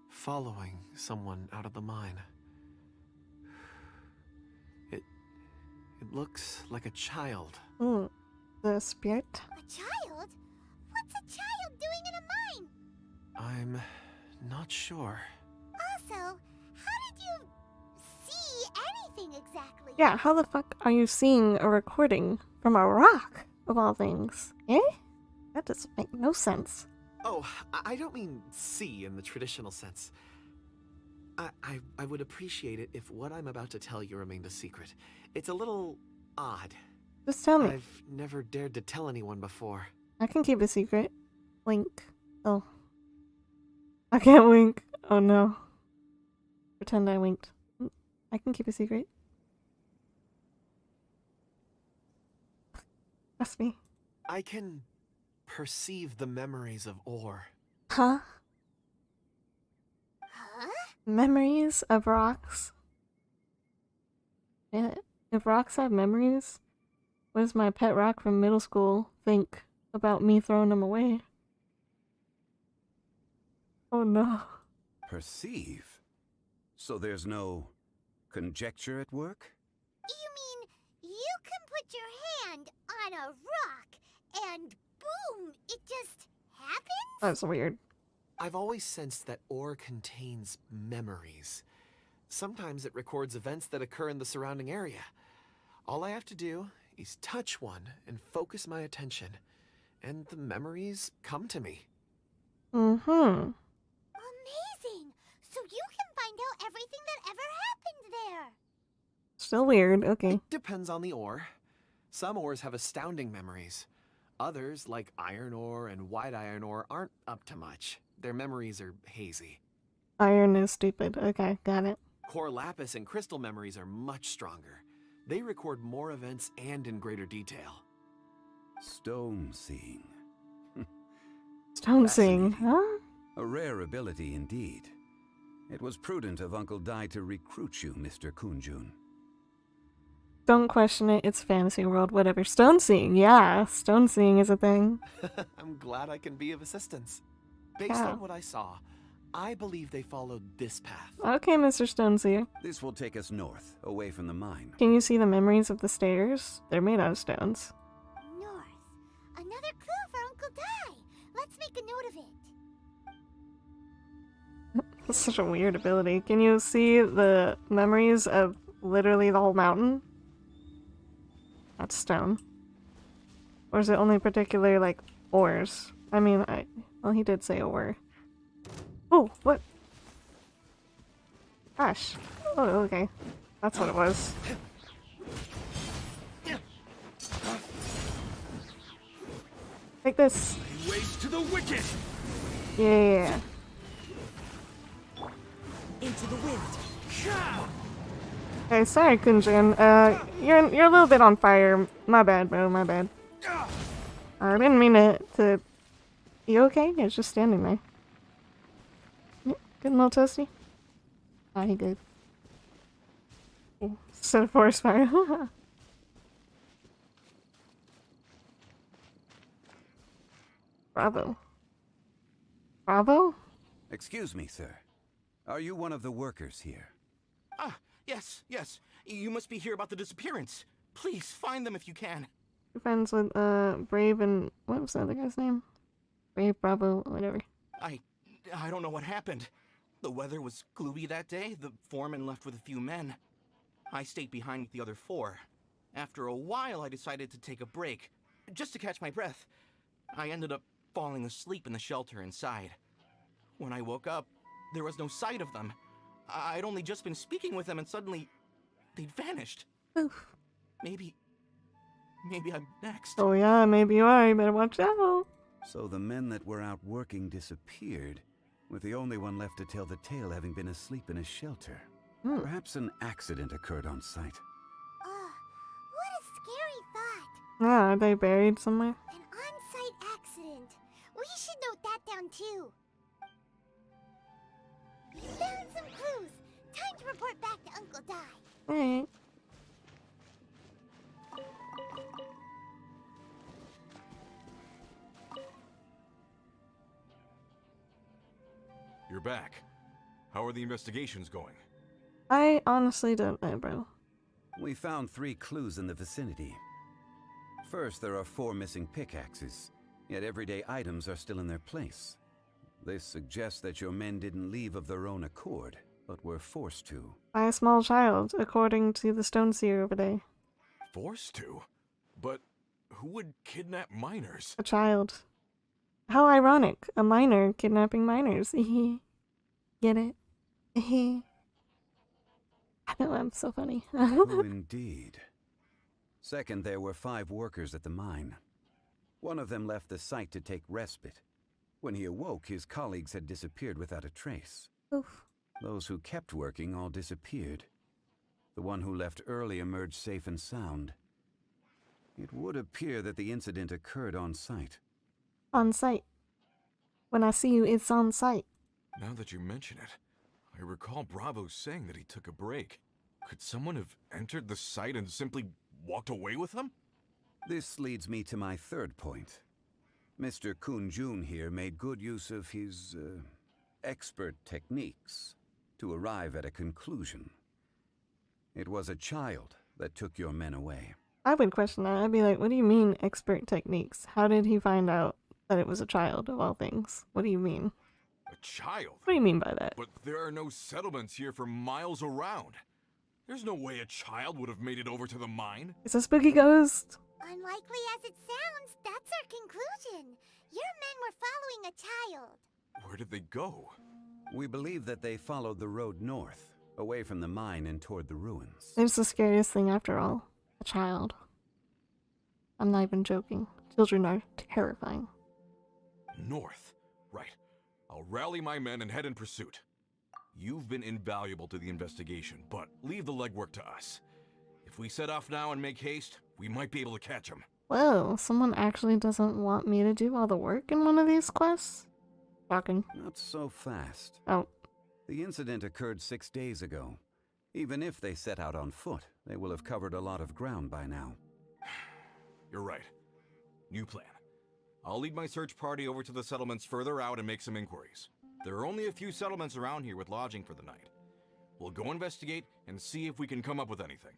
following someone out of the mine. It looks like a child. The spirit? A child? What's a child doing in a mine? I'm not sure. Also, how did you see anything exactly? Yeah, how the fuck are you seeing a recording from a rock, of all things? Eh? That doesn't make no sense. Oh, I don't mean see in the traditional sense. I would appreciate it if what I'm about to tell you remained a secret. It's a little odd. Just tell me. I've never dared to tell anyone before. I can keep a secret. Wink. Oh. I can't wink. Oh no. Pretend I winked. I can keep a secret. Trust me. I can perceive the memories of ore. Huh? Huh? Memories of rocks? Yeah. If rocks have memories, what does my pet rock from middle school think about me throwing them away? Oh no. Perceive? So there's no conjecture at work? You mean you can put your hand on a rock and boom, it just happens? That's weird. I've always sensed that ore contains memories. Sometimes it records events that occur in the surrounding area. All I have to do is touch one and focus my attention, and the memories come to me. Mm-hmm. Amazing! So you can find out everything that ever happened there. Still weird. Okay. It depends on the ore. Some ores have astounding memories. Others, like iron ore and white iron ore, aren't up to much. Their memories are hazy. Iron is stupid. Okay, got it. Core lapis and crystal memories are much stronger. They record more events and in greater detail. Stone seeing. Stone seeing, Fascinating. huh? A rare ability indeed. It was prudent of Uncle Dai to recruit you, Mr. Kunjun. Don't question it. It's fantasy world. Whatever. Stone seeing. Yeah, stone seeing is a thing. I'm glad I can be of assistance. Based Yeah. on what I saw, I believe they followed this path. Okay, Mr. Stone seer. This will take us north, away from the mine. Can you see the memories of the stairs? They're made out of stones. North. Another clue for Uncle Dai. Let's make a note of it. That's such a weird ability. Can you see the memories of literally the whole mountain? That's stone. Or is it only particular, like, ores? I mean, well, he did say ore. Oh, what? Gosh. Oh, okay. That's what it was. Take this. Ways to the wicked! Yeah. Into the wind. Hey, sorry, Kunjin. You're a little bit on fire. My bad, bro. My bad. I didn't mean to. You okay? You're just standing there. Yeah, getting a little toasty. Ah, he good. So forest fire. Bravo. Bravo? Excuse me, sir. Are you one of the workers here? Ah, yes. You must be here about the disappearance. Please, find them if you can. You're friends with, Brave and... What was the other guy's name? Brave, Bravo, whatever. I don't know what happened. The weather was gloomy that day. The foreman left with a few men. I stayed behind with the other 4. After a while, I decided to take a break, just to catch my breath. I ended up falling asleep in the shelter inside. When I woke up, there was no sight of them. I'd only just been speaking with them and suddenly they'd vanished. Oof. Maybe I'm next. Oh yeah, maybe you are. You better watch out. So the men that were out working disappeared, with the only one left to tell the tale having been asleep in a shelter. Hmm. Perhaps an accident occurred on site. What a scary thought. Ah, are they buried somewhere? An on-site accident. We should note that down too. We found some clues. Time to report back to Uncle Dai. Alright. You're back. How are the investigations going? I honestly don't know, bro. We found 3 clues in the vicinity. First, there are 4 missing pickaxes, yet everyday items are still in their place. This suggests that your men didn't leave of their own accord, but were forced to. By a small child, according to the Stone Seer over there. Forced to? But who would kidnap miners? A child. How ironic. A miner kidnapping miners. Get it? I know, I'm so funny. Oh, indeed. Second, there were 5 workers at the mine. One of them left the site to take respite. When he awoke, his colleagues had disappeared without a trace. Oof. Those who kept working all disappeared. The one who left early emerged safe and sound. It would appear that the incident occurred on site. On site. When I see you, it's on site. Now that you mention it, I recall Bravo saying that he took a break. Could someone have entered the site and simply walked away with them? This leads me to my third point. Mr. Kun-jun here made good use of his expert techniques to arrive at a conclusion. It was a child that took your men away. I would question that. I'd be like, what do you mean expert techniques? How did he find out that it was a child of all things? What do you mean? A child? What do you mean by that? But there are no settlements here for miles around. There's no way a child would have made it over to the mine. It's a spooky ghost. Unlikely as it sounds, that's our conclusion. Your men were following a child. Where did they go? We believe that they followed the road north, away from the mine and toward the ruins. It's the scariest thing after all. A child. I'm not even joking. Children are terrifying. North. Right. I'll rally my men and head in pursuit. You've been invaluable to the investigation, but leave the legwork to us. If we set off now and make haste, we might be able to catch them. Whoa, someone actually doesn't want me to do all the work in one of these quests? Shocking. Not so fast. Oh, The incident occurred 6 days ago. Even if they set out on foot, they will have covered a lot of ground by now. You're right. New plan. I'll lead my search party over to the settlements further out and make some inquiries. There are only a few settlements around here with lodging for the night. We'll go investigate and see if we can come up with anything.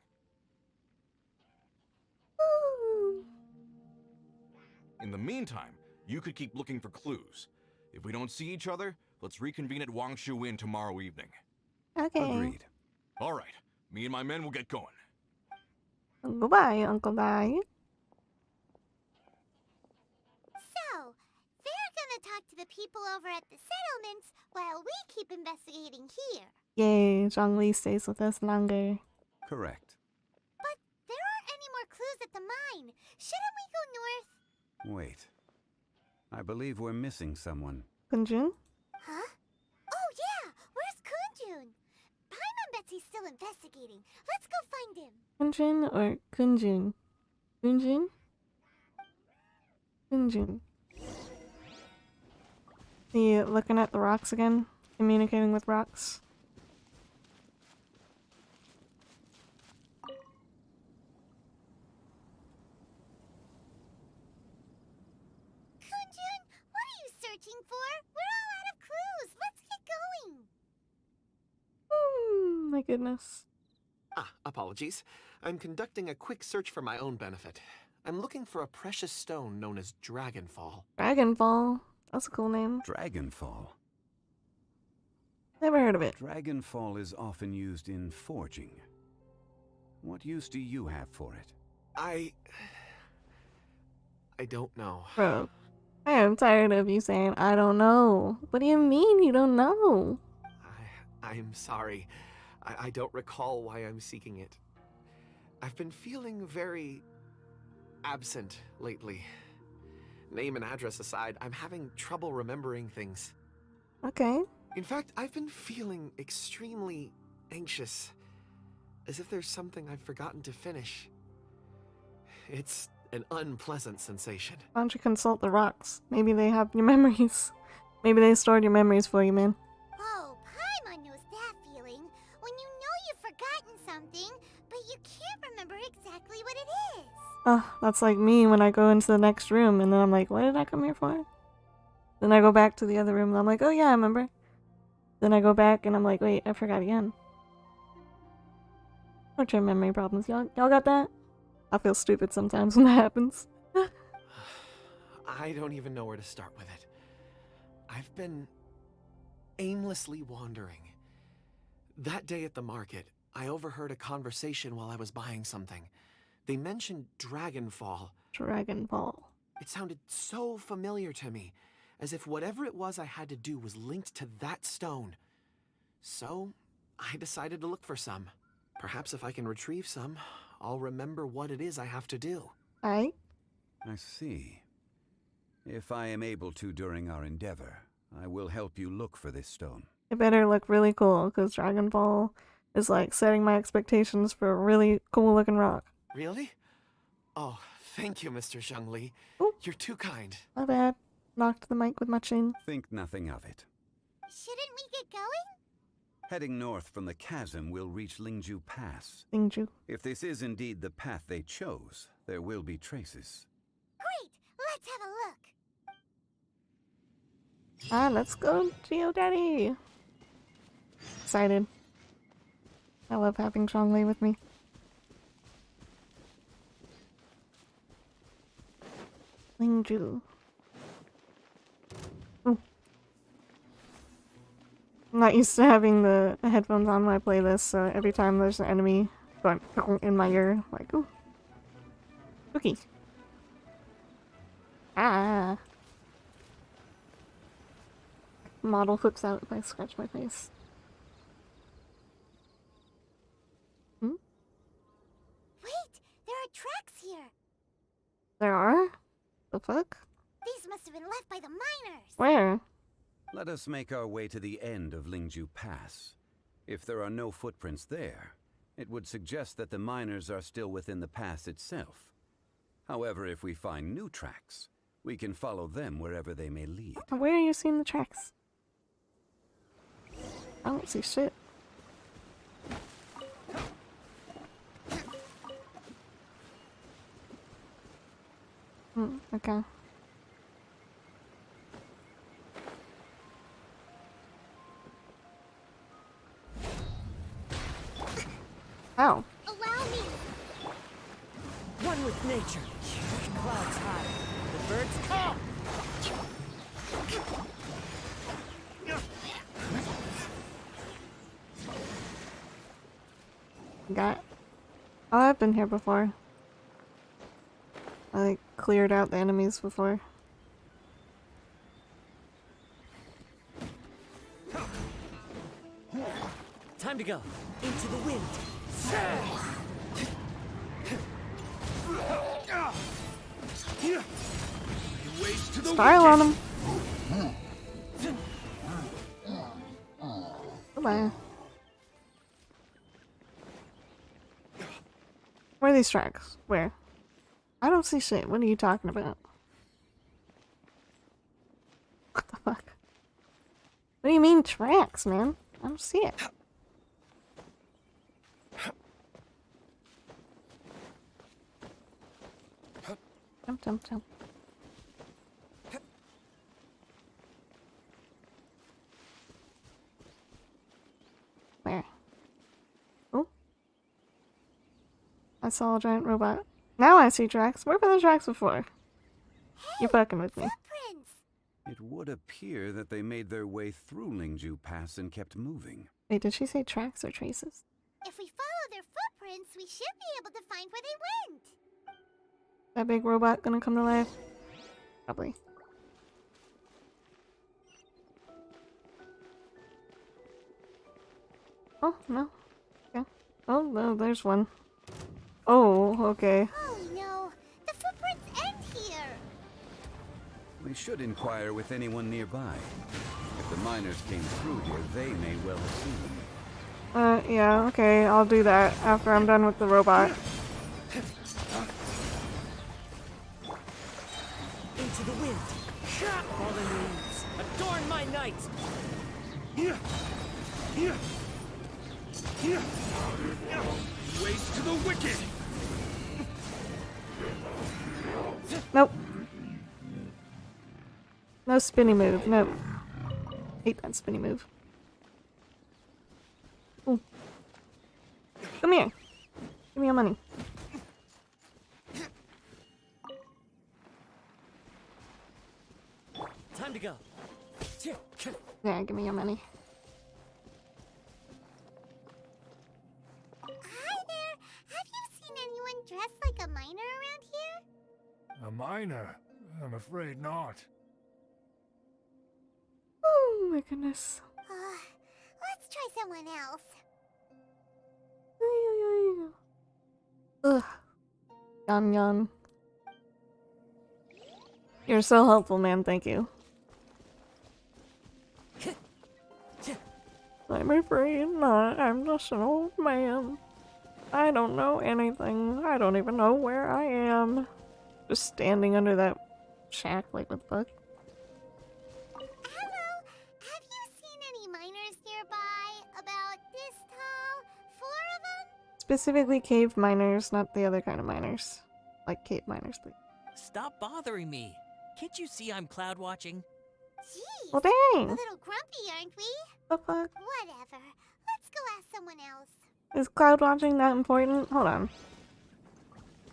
In the meantime, you could keep looking for clues. If we don't see each other, let's reconvene at Wangshu Inn tomorrow evening. okay. Agreed. All right. Me and my men will get going. Goodbye, Uncle Bye. So, they're gonna talk to the people over at the settlements while we keep investigating here. Yay, Zhongli stays with us longer. Correct. But there aren't any more clues at the mine. Shouldn't we go north? Wait. I believe we're missing someone. Kunjun? Huh? Oh yeah! Where's Kunjun? Paimon and Betsy's still investigating. Let's go find him. Kunjun or Kunjun? Kunjun? Kunjun. The looking at the rocks again? Communicating with rocks? Kunjun, what are you searching for? We're all out of clues. Let's get going. My goodness. Ah, apologies. I'm conducting a quick search for my own benefit. I'm looking for a precious stone known as Dragonfall. Dragonfall. That's a cool name. Dragonfall. Never heard of it. Dragonfall is often used in forging. What use do you have for it? I don't know. Bro, I am tired of you saying, I don't know. What do you mean you don't know? I'm sorry. I don't recall why I'm seeking it. I've been feeling very absent lately. Name and address aside, I'm having trouble remembering things. Okay. In fact, I've been feeling extremely anxious, as if there's something I've forgotten to finish. It's an unpleasant sensation. Why don't you consult the rocks? Maybe they have your memories. Maybe they stored your memories for you, man. Oh, Paimon knows that feeling. When you know you've forgotten something, but you can't remember exactly what it is. Oh, that's like me when I go into the next room and then I'm like, what did I come here for? Then I go back to the other room and I'm like, oh yeah, I remember. Then I go back and I'm like, wait, I forgot again. Short-term memory problems. Y'all got that? I feel stupid sometimes when that happens. I don't even know where to start with it. I've been aimlessly wandering. That day at the market, I overheard a conversation while I was buying something. They mentioned Dragonfall. Dragonfall. It sounded so familiar to me, as if whatever it was I had to do was linked to that stone. So, I decided to look for some. Perhaps if I can retrieve some, I'll remember what it is I have to do. Alright. I see. If I am able to during our endeavor, I will help you look for this stone. It better look really cool, because Dragonfall is like setting my expectations for a really cool looking rock. Really? Oh, thank you, Mr. Zhongli. Ooh. You're too kind. My bad. Knocked the mic with my chin. Think nothing of it. Shouldn't we get going? Heading north from the chasm, we'll reach Lingju Pass. Lingju. If this is indeed the path they chose, there will be traces. Great! Let's have a look. Ah, let's go, Geo Daddy. Excited. I love having Zhongli with me. Lingju. Ooh. I'm not used to having the headphones on my playlist, so every time there's an enemy going in my ear, like, ooh. Spooky. Ah. Model flips out if I scratch my face. Hmm? Wait! There are tracks here! There are? The fuck? These must have been left by the miners! Where? Let us make our way to the end of Lingju Pass. If there are no footprints there, it would suggest that the miners are still within the pass itself. However, if we find new tracks, we can follow them wherever they may lead. Where are you seeing the tracks? I don't see shit. Okay. Ow. Allow me! One with nature. Clouds high. The birds come. Got. Oh, I've been here before. I like, cleared out the enemies before. Time to go. Into the wind. Style on him. Goodbye. Where are these tracks? Where? I don't see shit. What are you talking about? What the fuck? What do you mean tracks, man? I don't see it. Jump, jump, jump. Where? Oh. I saw a giant robot. Now I see tracks. Where were the tracks before? You're fucking with me. Footprints! It would appear that they made their way through Lingju Pass and kept moving. Wait, did she say tracks or traces? If we follow their footprints, we should be able to find where they went! That big robot gonna come to life? Probably. Oh, no. Yeah. Oh, no, there's one. Oh, okay. Oh no! The footprints end here! We should inquire with anyone nearby. If the miners came through here, they may well have seen them. Yeah, okay, I'll do that after I'm done with the robot. Into the wind. Fallen leaves. Adorn my night. Waste to the wicked! Nope. No spinny move, nope. Hate that spinny move. Ooh. Come here. Give me your money. Time to go. Yeah, give me your money. Hi there! Have you seen anyone dressed like a miner around here? A miner? I'm afraid not. Oh my goodness. Let's try someone else. Ugh. Yon yon. You're so helpful, man. Thank you. I'm afraid not. I'm just an old man. I don't know anything. I don't even know where I am. Just standing under that shack like what the fuck? Hello! Have you seen any miners nearby? About Specifically cave miners, not the other kind of miners. Like cave miners. Stop bothering me. Can't you see I'm cloud watching? Jeez. Well, A dang! little grumpy, aren't we? The fuck? Whatever. Let's go ask someone else. Is cloud watching that important? Hold on.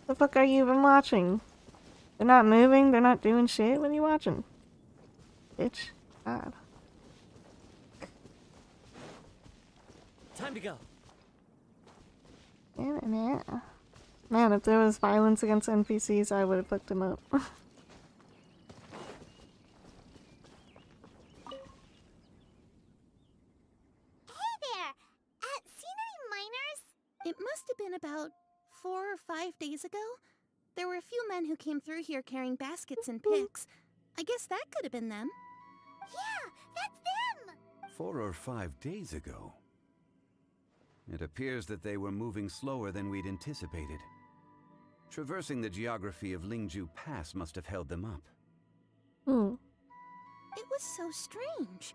The fuck are you even watching? They're not moving, they're not doing shit. What are you watching? Bitch. God. Time to go. Damn it, man. Man, if there was violence against NPCs, I would have fucked him up. Hey there! Seen any miners? It must have been about 4 or 5 days ago. There were a few men who came through here carrying baskets and picks. I guess that could have been them. Yeah, that's them! 4 or 5 days ago. It appears that they were moving slower than we'd anticipated. Traversing the geography of Lingju Pass must have held them up. Hmm. It was so strange.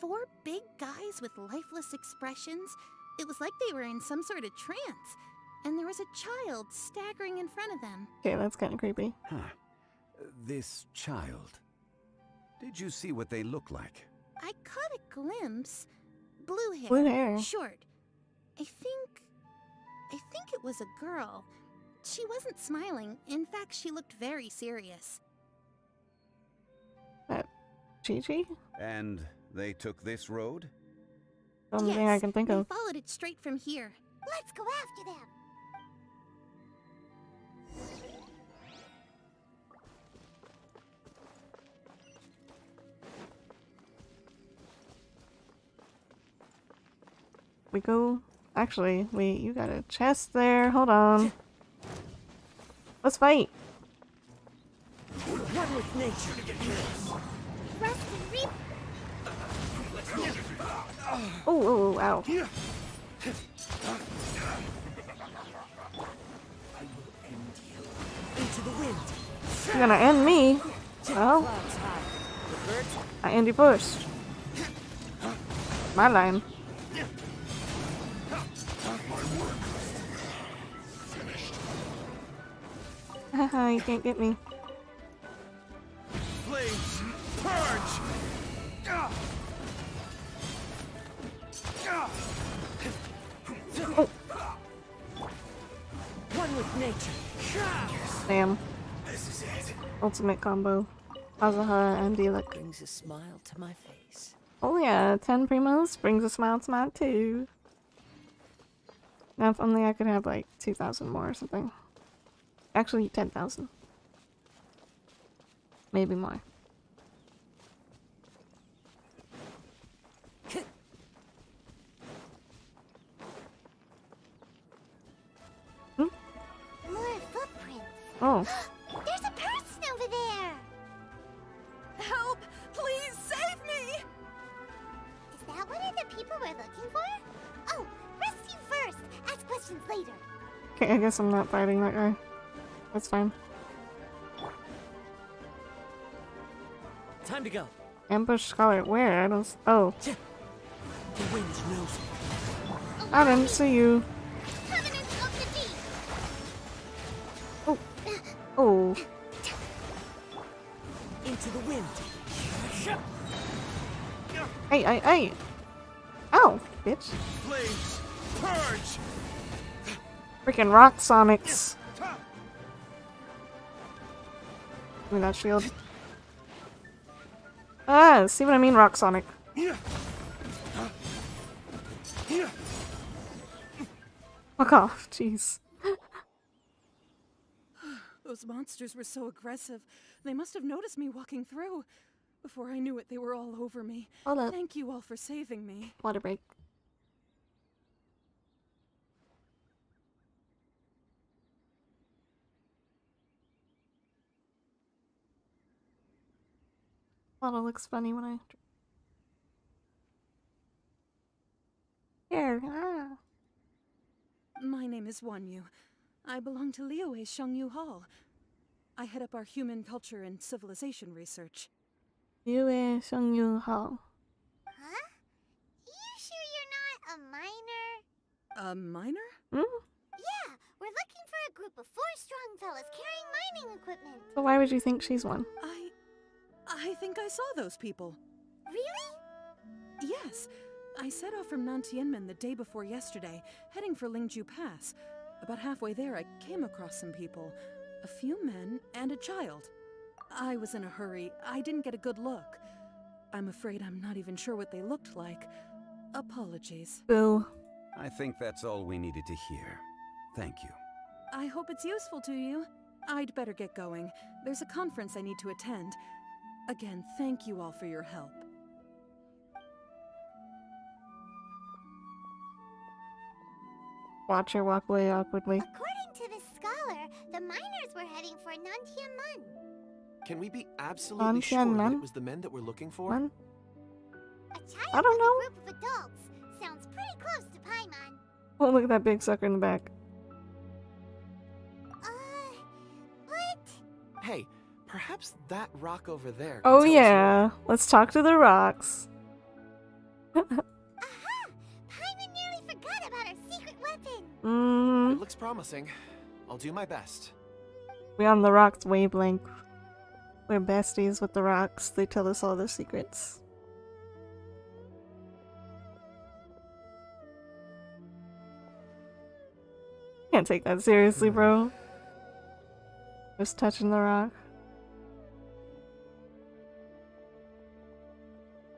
4 big guys with lifeless expressions. It was like they were in some sort of trance. And there was a child staggering in front of them. Okay, that's kind of creepy. Huh. This child. Did you see what they look like? I caught a glimpse. Blue hair. Blue hair. Short. I think it was a girl. She wasn't smiling. In fact, she looked very serious. Chi-Chi? And they took this road? Only thing I can think they of. followed it straight from here. Let's go after them! We go. Actually, wait, you got a chest there. Hold on. Let's fight. One with nature. Rust and reap! Oh, ow. Into the wind. You're gonna end me. Well, Clouds high. The birds I end you first. My line. Haha, you can't get me. Flames, purge! one with nature. Damn. This is it. Ultimate combo. Azaha and Delik. Brings a smile to my face. Oh yeah, 10 primos brings a smile to mine too. Now if only I could have like 2,000 more or something. Actually 10,000. Maybe more. More footprints. Oh. There's a person over there! Help! Please save me! Is that one of the people we're looking for? Oh, rescue first! Ask questions later. Okay, I guess I'm not fighting that guy. That's fine. Time to go. Ambush Scholar, where? I don't oh. The wind knows me. I didn't see you. Covenant of the Deep! Oh. Oh. Into the wind. Hey. Ow, bitch. Flames, purge! Freaking rock sonics. Give me that shield. Ah, see what I mean, rock sonic. Fuck off, jeez. Those monsters were so aggressive. They must have noticed me walking through. Before I knew it, they were all over me. Hold up. Thank you all for saving me. Water break. Bottle looks funny when I... Here, ah. My name is Wanyu. I belong to Liyue Shangyu Hall. I head up our human culture and civilization research. Yue Shengyu Hao. Huh? You sure you're not a miner? A miner? Hmm? group of 4 strong fellas carrying mining equipment. So why would you think she's one? I think I saw those people. Really? Yes. I set off from Nantianmen the day before yesterday, heading for Lingju Pass. About halfway there, I came across some people. A few men and a child. I was in a hurry. I didn't get a good look. I'm afraid I'm not even sure what they looked like. Apologies. Boo. I think that's all we needed to hear. Thank you. I hope it's useful to you. I'd better get going. There's a conference I need to attend. Again, thank you all for your help. Watch her walk away awkwardly. According to this scholar, the miners were heading for Nantianmen. Can we be absolutely sure that Nantianmen? it was the men that we're looking for? One? A child I don't with know. a group of adults. Sounds pretty close to Paimon. Oh, look at that big sucker in the back. What? Hey, perhaps that rock over there. Oh can tell us yeah, let's talk to the rocks. Aha! Paimon nearly forgot about our secret weapon. more. It looks promising. I'll do my best. We on the rocks wavelength. We're besties with the rocks. They tell us all their secrets. Can't take that seriously, bro. Just touching the rock.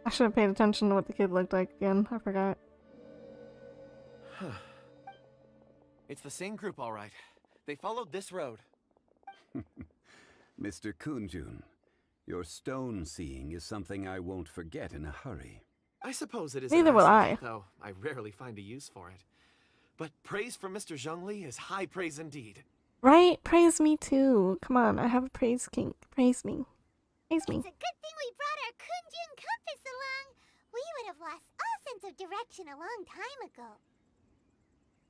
I should have paid attention to what the kid looked like again. I forgot. It's the same group, all right. They followed this road. Mr. Kunjun, your stone seeing is something I won't forget in a hurry. I suppose it is. Neither an will asset, I. Though I rarely find a use for it. But praise from Mr. Zhongli is high praise indeed. Right? Praise me too. Come on, I have a praise kink. Praise me. Praise me. It's a good thing we brought our Kunjun compass along. We would have lost all sense of direction a long time ago.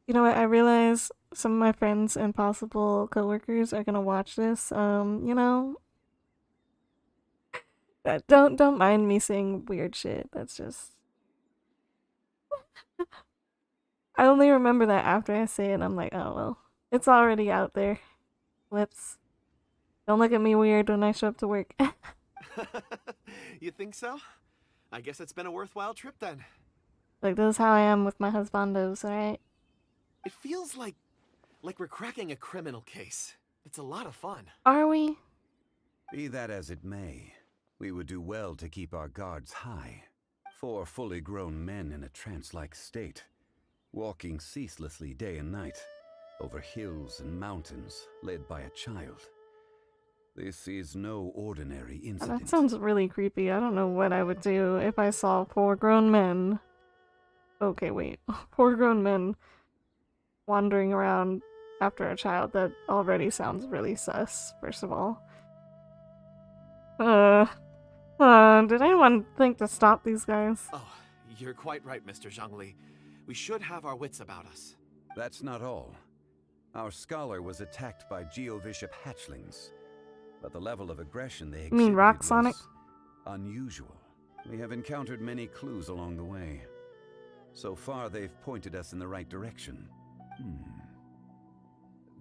You know what? I realize some of my friends and possible coworkers are gonna watch this. You know, don't mind me saying weird shit. That's just. I only remember that after I say it. I'm like, oh well, it's already out there. Whoops. Don't look at me weird when I show up to work. You think so? I guess it's been a worthwhile trip then. Like this is how I am with my husbandos, alright? It feels like we're cracking a criminal case. It's a lot of fun. Are we? Be that as it may, we would do well to keep our guards high. 4 fully grown men in a trance-like state, walking ceaselessly day and night, over hills and mountains, led by a child. This is no ordinary incident. That sounds really creepy. I don't know what I would do if I saw 4 grown men. Okay, wait. 4 grown men wandering around after a child. That already sounds really sus, first of all. Did anyone think to stop these guys? Oh, you're quite right, Mr. Zhongli. We should have our wits about us. That's not all. Our scholar was attacked by Geovishap hatchlings, but the level of aggression they exhibited mean Rock Sonic? was unusual. We have encountered many clues along the way. So far, they've pointed us in the right direction.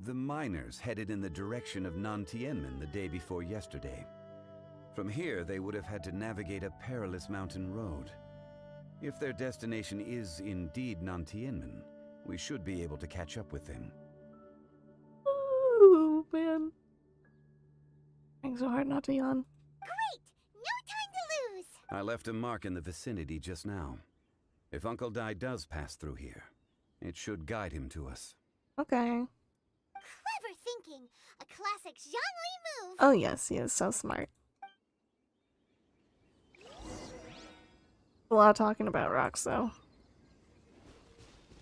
The miners headed in the direction of Nantianmen the day before yesterday. From here, they would have had to navigate a perilous mountain road. If their destination is indeed Nantianmen, we should be able to catch up with them. Ooh, man. Trying so hard not to yawn. Great! No time to lose! I left a mark in the vicinity just now. If Uncle Dai does pass through here, it should guide him to us. Okay. Clever thinking! A classic Zhongli move! Oh yes, he is so smart. A lot of talking about rocks, though.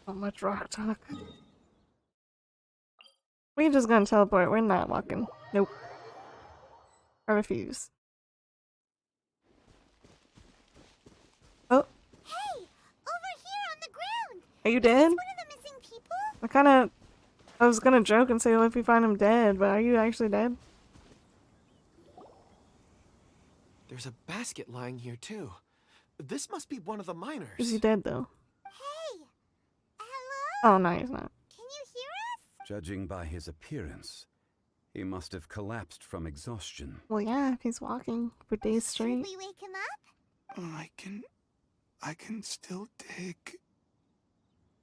Not much rock talk. We're just gonna teleport. We're not walking. Nope. I refuse. Oh. Hey! Over here on the ground! Are you Is this dead? one of the missing people? I was gonna joke and say, well, if you find him dead, but are you actually dead? There's a basket lying here, too. This must be one of the miners. Is he dead, though? Hey! Hello? Oh, no, he's not. Can you hear us? Judging by his appearance, he must have collapsed from exhaustion. Well, yeah, if he's walking for days Should straight. we wake him up? I can still dig.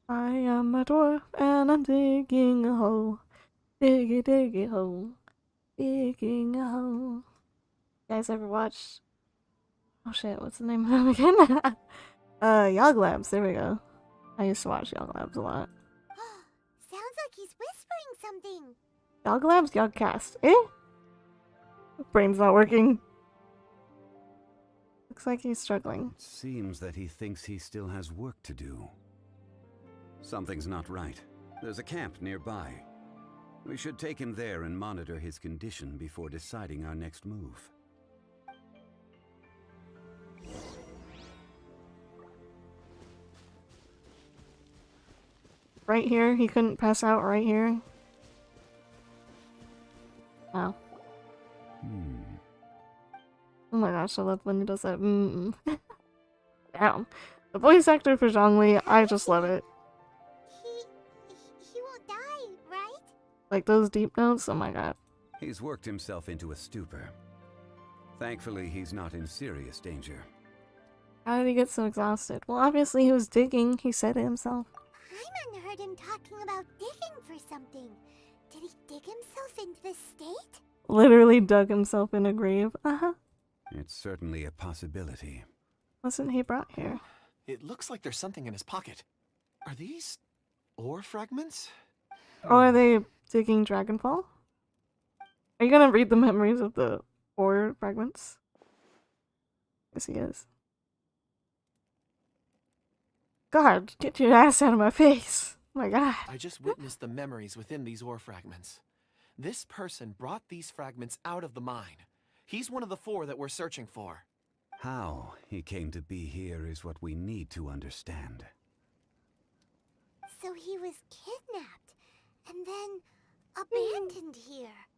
I am a dwarf and I'm digging a hole. Diggy diggy hole. Digging a hole. You guys ever watched? Oh shit, what's the name of them again? Yog Labs, there we go. I used to watch Yog Labs a lot. Sounds like he's whispering something. Yog Labs, Yogcast. Eh? Brain's not working. Looks like he's struggling. It seems that he thinks he still has work to do. Something's not right. There's a camp nearby. We should take him there and monitor his condition before deciding our next move. Right here? He couldn't pass out right here? Oh. Oh my gosh, I love when he does that. Damn. The voice actor for Zhongli, I just love it. He won't die, right? Like those deep notes, oh my god. He's worked himself into a stupor. Thankfully, he's not in serious danger. How did he get so exhausted? Well, obviously he was digging, he said it himself. Paimon heard him talking about digging for something. Did he dig himself into this state? Literally dug himself in a grave. Uh-huh. It's certainly a possibility. Wasn't he brought here? It looks like there's something in his pocket. Are these ore fragments? Or are they digging Dragonfall? Are you gonna read the memories of the ore fragments? Yes, he is. God, get your ass out of my face. Oh my god. I just witnessed the memories within these ore fragments. This person brought these fragments out of the mine. He's one of the 4 that we're searching for. How he came to be here is what we need to understand. So he was kidnapped and then abandoned here.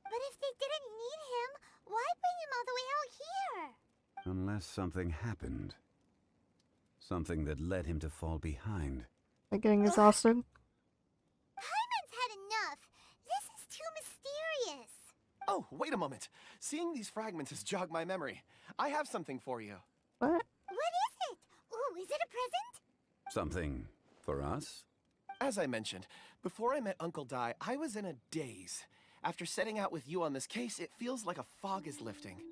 But if they didn't need him, why bring him all the way out here? Unless something happened. Something that led him to fall behind. Like getting exhausted? Paimon's had enough. This is too mysterious. Oh, wait a moment. Seeing these fragments has jogged my memory. I have something for you. What? What is it? Ooh, is it a present? Something for us? As I mentioned, before I met Uncle Dai, I was in a daze. After setting out with you on this case, it feels like a fog is lifting.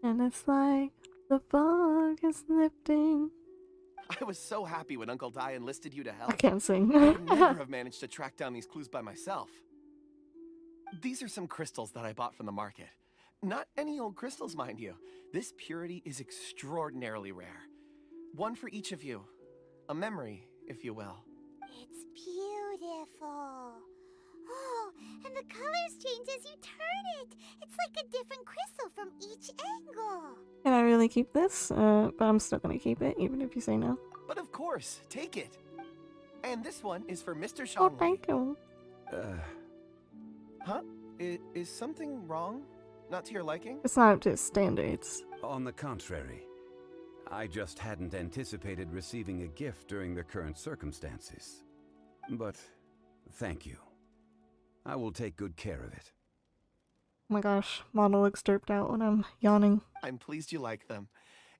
And it's like the fog is lifting. I was so happy when Uncle Dai enlisted you to help. I can't sing. I would never have managed to track down these clues by myself. These are some crystals that I bought from the market. Not any old crystals, mind you. This purity is extraordinarily rare. One for each of you. A memory, if you will. It's beautiful. Oh, and the colors change as you turn it. It's like a different crystal from each angle. Can I really keep this? But I'm still gonna keep it, even if you say no. But of course, take it. And this one is for Mr. Oh, Zhongli. thank you. Huh? Is something wrong? Not to your liking? It's not up to his standards. On the contrary, I just hadn't anticipated receiving a gift during the current circumstances. But thank you. I will take good care of it. Oh my gosh, model looks derped out when I'm yawning. I'm pleased you like them.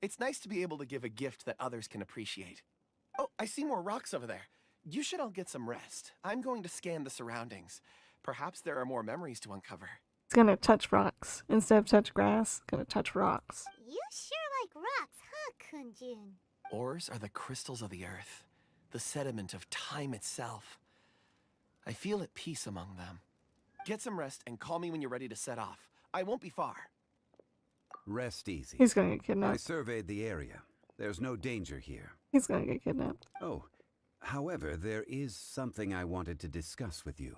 It's nice to be able to give a gift that others can appreciate. Oh, I see more rocks over there. You should all get some rest. I'm going to scan the surroundings. Perhaps there are more memories to uncover. It's gonna touch rocks. Instead of touch grass, gonna touch rocks. You sure like rocks, huh, Kunjun? Ores are the crystals of the earth, the sediment of time itself. I feel at peace among them. Get some rest and call me when you're ready to set off. I won't be far. Rest easy. He's gonna get I kidnapped. surveyed the area. There's no danger here. He's gonna get kidnapped. Oh, however, there is something I wanted to discuss with you.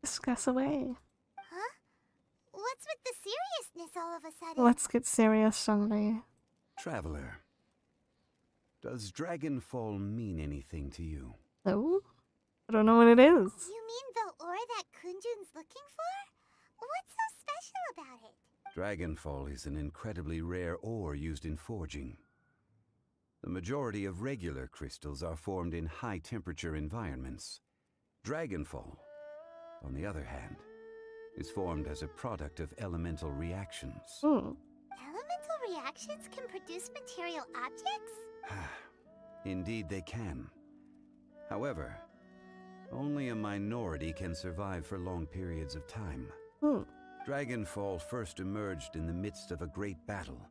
Discuss away. Huh? What's with the seriousness all of a sudden? Let's get serious, Shangli. Traveler, does Dragonfall mean anything to you? No? I don't know what it is. You mean the ore that Kunjun's looking for? What's so special about it? Dragonfall is an incredibly rare ore used in forging. The majority of regular crystals are formed in high-temperature environments. Dragonfall, on the other hand, is formed as a product of elemental reactions. Hmm. Elemental reactions can produce material objects? Indeed they can. However, only a minority can survive for long periods of time. Hmm. Dragonfall first emerged in the midst of a great battle,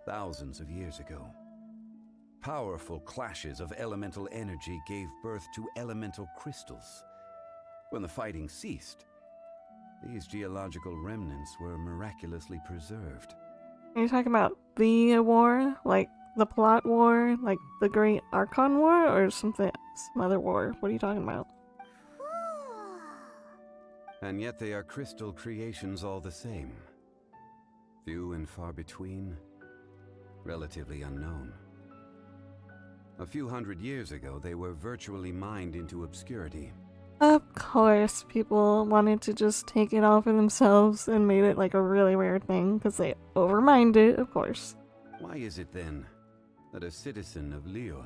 thousands of years ago. Powerful clashes of elemental energy gave birth to elemental crystals. When the fighting ceased, these geological remnants were miraculously preserved. Are you talking about the war? Like the plot war? Like the Great Archon War? Or something, some other war? What are you talking about? Cool. And yet they are crystal creations all the same. Few and far between, relatively unknown. A few hundred years ago, they were virtually mined into obscurity. Of course, people wanted to just take it all for themselves and made it like a really weird thing because they overmined it, of course. Why is it then that a citizen of Liyue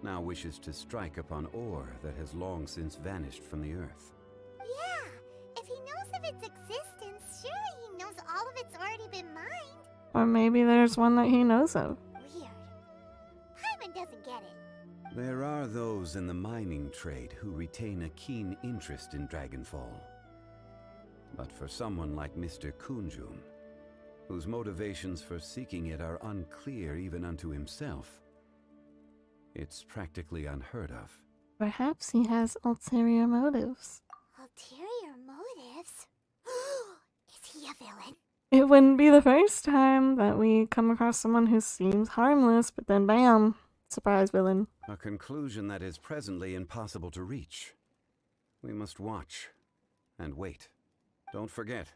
now wishes to strike upon ore that has long since vanished from the earth? Yeah, if he knows of its existence, surely he knows all of it's already been mined. Or maybe there's one that he knows of. Weird. Paimon doesn't get it. There are those in the mining trade who retain a keen interest in Dragonfall. But for someone like Mr. Kunjun, whose motivations for seeking it are unclear even unto himself, it's practically unheard of. Perhaps he has ulterior motives. Ulterior motives? Is he a villain? It wouldn't be the first time that we come across someone who seems harmless, but then bam, surprise villain. A conclusion that is presently impossible to reach. We must watch and wait. Don't forget,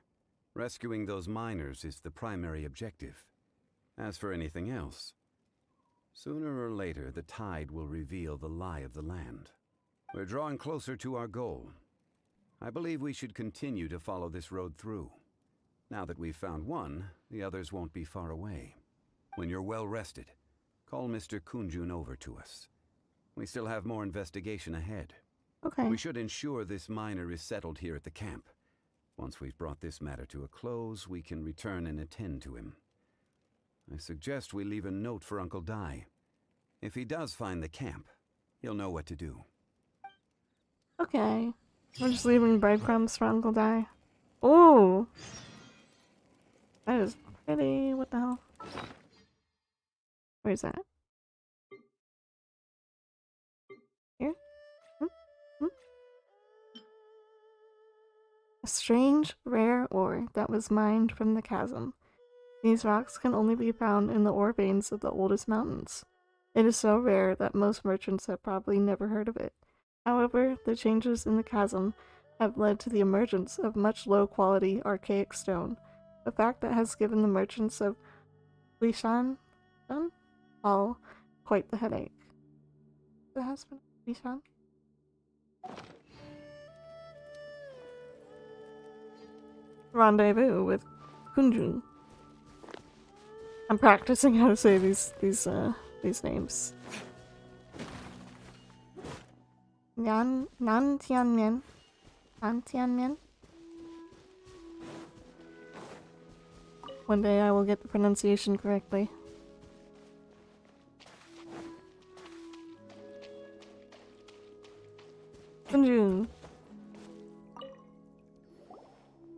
rescuing those miners is the primary objective. As for anything else, sooner or later the tide will reveal the lie of the land. We're drawing closer to our goal. I believe we should continue to follow this road through. Now that we've found one, the others won't be far away. When you're well rested, call Mr. Kunjun over to us. We still have more investigation ahead. Okay. We should ensure this miner is settled here at the camp. Once we've brought this matter to a close, we can return and attend to him. I suggest we leave a note for Uncle Dai. If he does find the camp, he'll know what to do. Okay. We're just leaving breadcrumbs for Uncle Dai. Ooh! That is pretty. What the hell? Where's that? Here? A strange, rare ore that was mined from the chasm. These rocks can only be found in the ore veins of the oldest mountains. It is so rare that most merchants have probably never heard of it. However, the changes in the chasm have led to the emergence of much low-quality archaic stone, a fact that has given the merchants of Lishan all quite the headache. The husband of Lishan? Rendezvous with Kunjun. I'm practicing how to say these names. Nan Tianmian. Nan Tianmian. One day I will get the pronunciation correctly. Kunjun.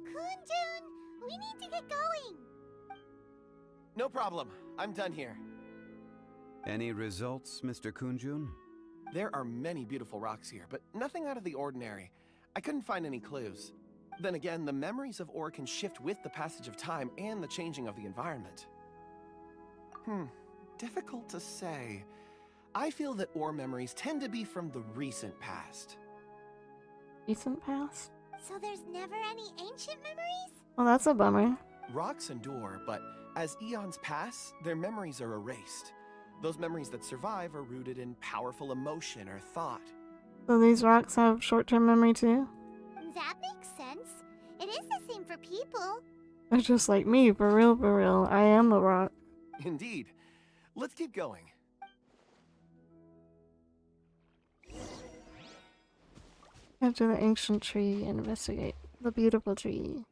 Kunjun, we need to get going. No problem. I'm done here. Any results, Mr. Kunjun? There are many beautiful rocks here, but nothing out of the ordinary. I couldn't find any clues. Then again, the memories of ore can shift with the passage of time and the changing of the environment. Difficult to say. I feel that ore memories tend to be from the recent past. Recent past? So there's never any ancient memories? Well, that's a bummer. Rocks endure, but as eons pass, their memories are erased. Those memories that survive are rooted in powerful emotion or thought. So these rocks have short-term memory too? That makes sense. It is the same for people. They're just like me, for real, for real. I am a rock. Indeed. Let's keep going. Enter the ancient tree and investigate the beautiful tree.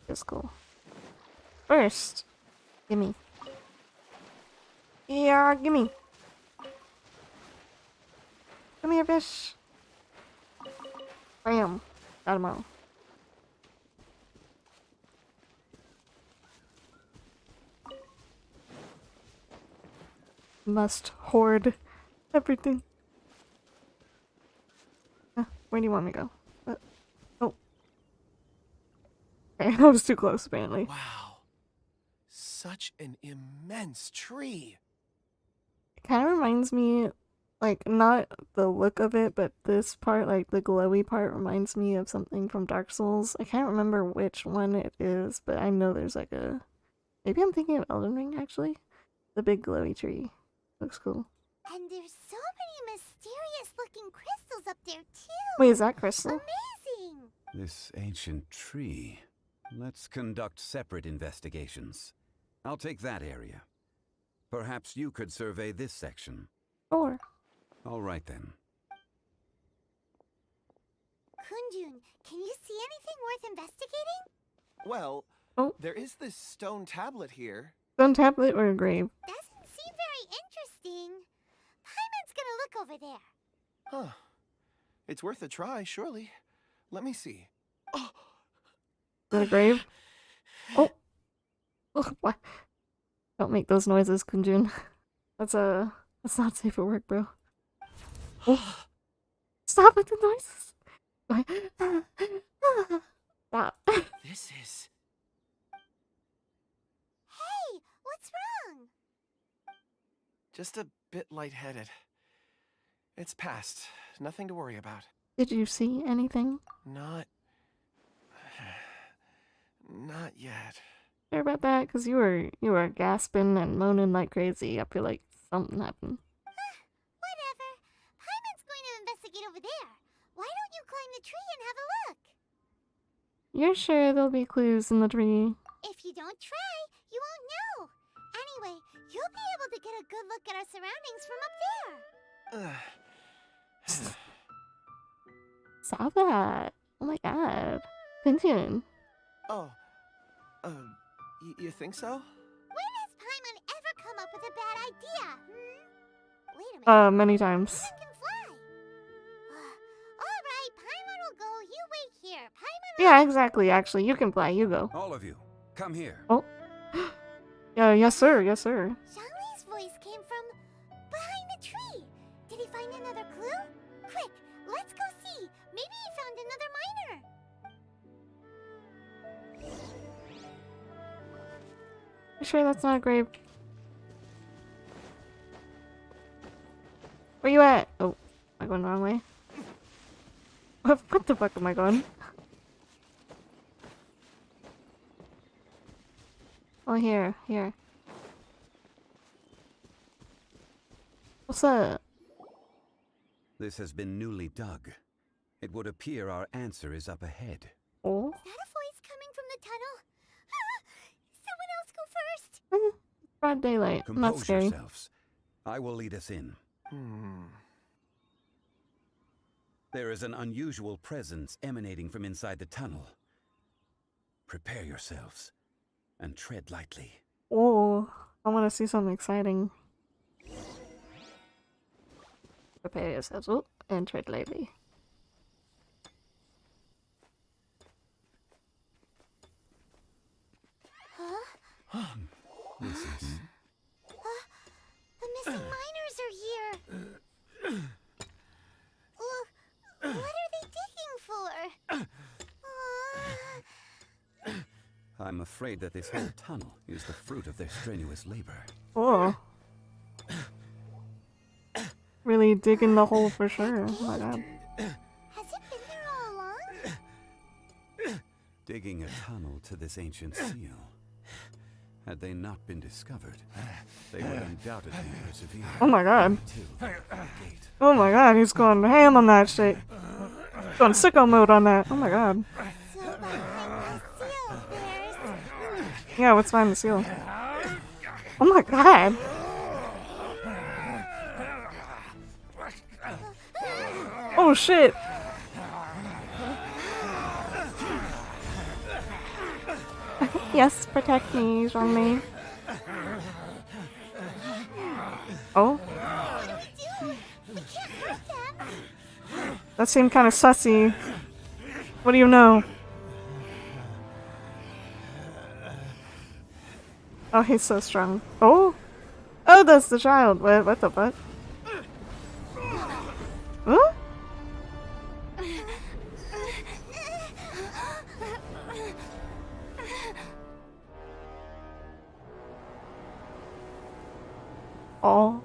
It's cool. First, gimme. Yeah, gimme. Come here, fish. Bam. Got him all. Must hoard everything. Where do you want me to go? Oh. Okay, I was too close, apparently. Wow. Such an immense tree. It kind of reminds me, like, not the look of it, but this part, like, the glowy part reminds me of something from Dark Souls. I can't remember which one it is, but I know there's, like, a... Maybe I'm thinking of Elden Ring, actually. The big glowy tree. Looks cool. And there's so many mysterious-looking crystals up there, too. Wait, is that crystal? Amazing. This ancient tree. Let's conduct separate investigations. I'll take that area. Perhaps you could survey this section. Or... All right, then. Kunjun, can you see anything worth investigating? Well, Oh. there is this stone tablet here. Stone tablet or a grave? Doesn't seem very interesting. Paimon's gonna look over there. Huh. It's worth a try, surely. Let me see. Oh! Is that a grave? Oh! Ugh, what? Don't make those noises, Kunjun. That's not safe for work, bro. Oh. Stop with the noises! Stop. This is... Hey, what's wrong? just a bit lightheaded. It's past. Nothing to worry about. Did you see anything? Not yet. Sure about that? Because you were gasping and moaning like crazy. I feel like something happened. Whatever. Paimon's going to investigate over there. Why don't you climb the tree and have a look? You're sure there'll be clues in the tree? If you don't try, you won't know. Anyway, you'll be able to get a good look at our surroundings from up there. Stop that. Oh my god. Continue. Oh. You think so? When has Paimon ever come up with a bad idea? Wait a minute. Many times. Paimon can fly. All right, Paimon will go. You wait here. Paimon. Yeah, exactly. Actually, you can fly. You go. All of you, come here. Oh. Yeah, yes sir. Yes sir. Zhongli's voice came from behind the tree. Did he find another clue? Quick, let's go see. Maybe he found another miner. You sure that's not a grave? Where you at? Oh, am I going the wrong way? What the fuck am I going? Oh, here. What's up? This has been newly dug. It would appear our answer is up ahead. Oh? Is that a voice coming from the tunnel? Someone else go first. Broad daylight. Not Compose scary. yourselves. I will lead us in. There is an unusual presence emanating from inside the tunnel. Prepare yourselves and tread lightly. Oh, I want to see something exciting. Prepare yourselves and tread lightly. This is... The missing miners are here. What are they digging for? I'm afraid that this whole tunnel is the fruit of their strenuous labor. Oh. Really digging the hole for sure. Oh my god. Has it been there all along? Digging a tunnel to this ancient seal. Had they not been discovered, they would undoubtedly persevere. Oh my god. Until the gate. Oh my god, he's going ham on that shit. Going sicko mode on that. Oh my god. So behind the seal, there's... Yeah, what's behind the seal? Oh my god. Oh shit! Yes, protect me, Zhongli. Oh? That seemed kind of sussy. What do you know? Oh, he's so strong. Oh? Oh, that's the child. What the fuck? Huh? Oh.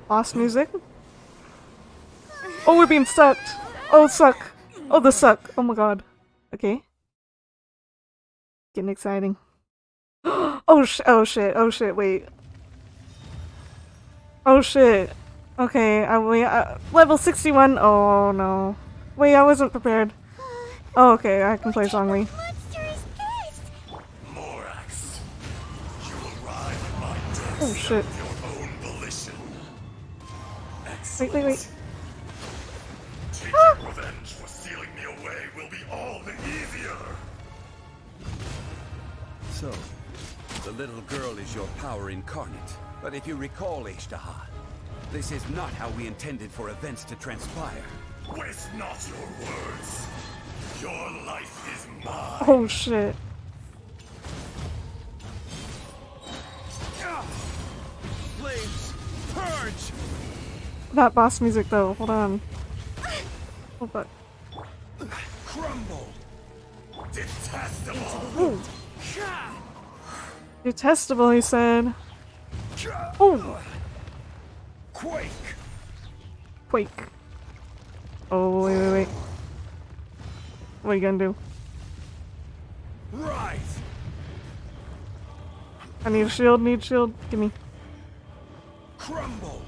Boss music? Oh, we're being sucked! Oh, suck! Oh, the suck! Oh my god. Okay. Getting exciting. Oh shit, oh shit, wait. Oh shit. Okay, level 61. Oh no. Wait, I wasn't prepared. Oh, okay, I can play Zhongli. Oh shit. Wait. Taking revenge for sealing me away will be all the easier. So, the little girl is your power incarnate. But if you recall, Ishtaha, this is not how we intended for events to transpire. Waste not your words. Your life is mine. Oh shit. Flames, purge! That boss music though, hold on. Oh fuck. Crumble! Detestable! Ooh. Detestable, he said. Oh! Quake! Quake. Oh, wait. What are you gonna do? Rise! I need a shield, Gimme. Crumble!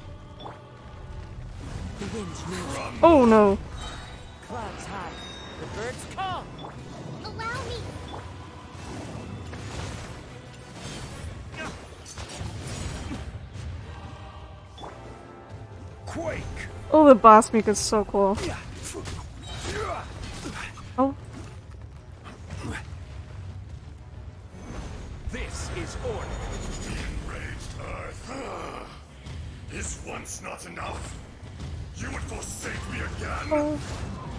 The wind's moving. Oh no! Clouds high. The birds come. Allow me. Quake! Oh, the boss music is so cool. Oh. This is order. Enraged earth. Is once not enough? You would forsake me again?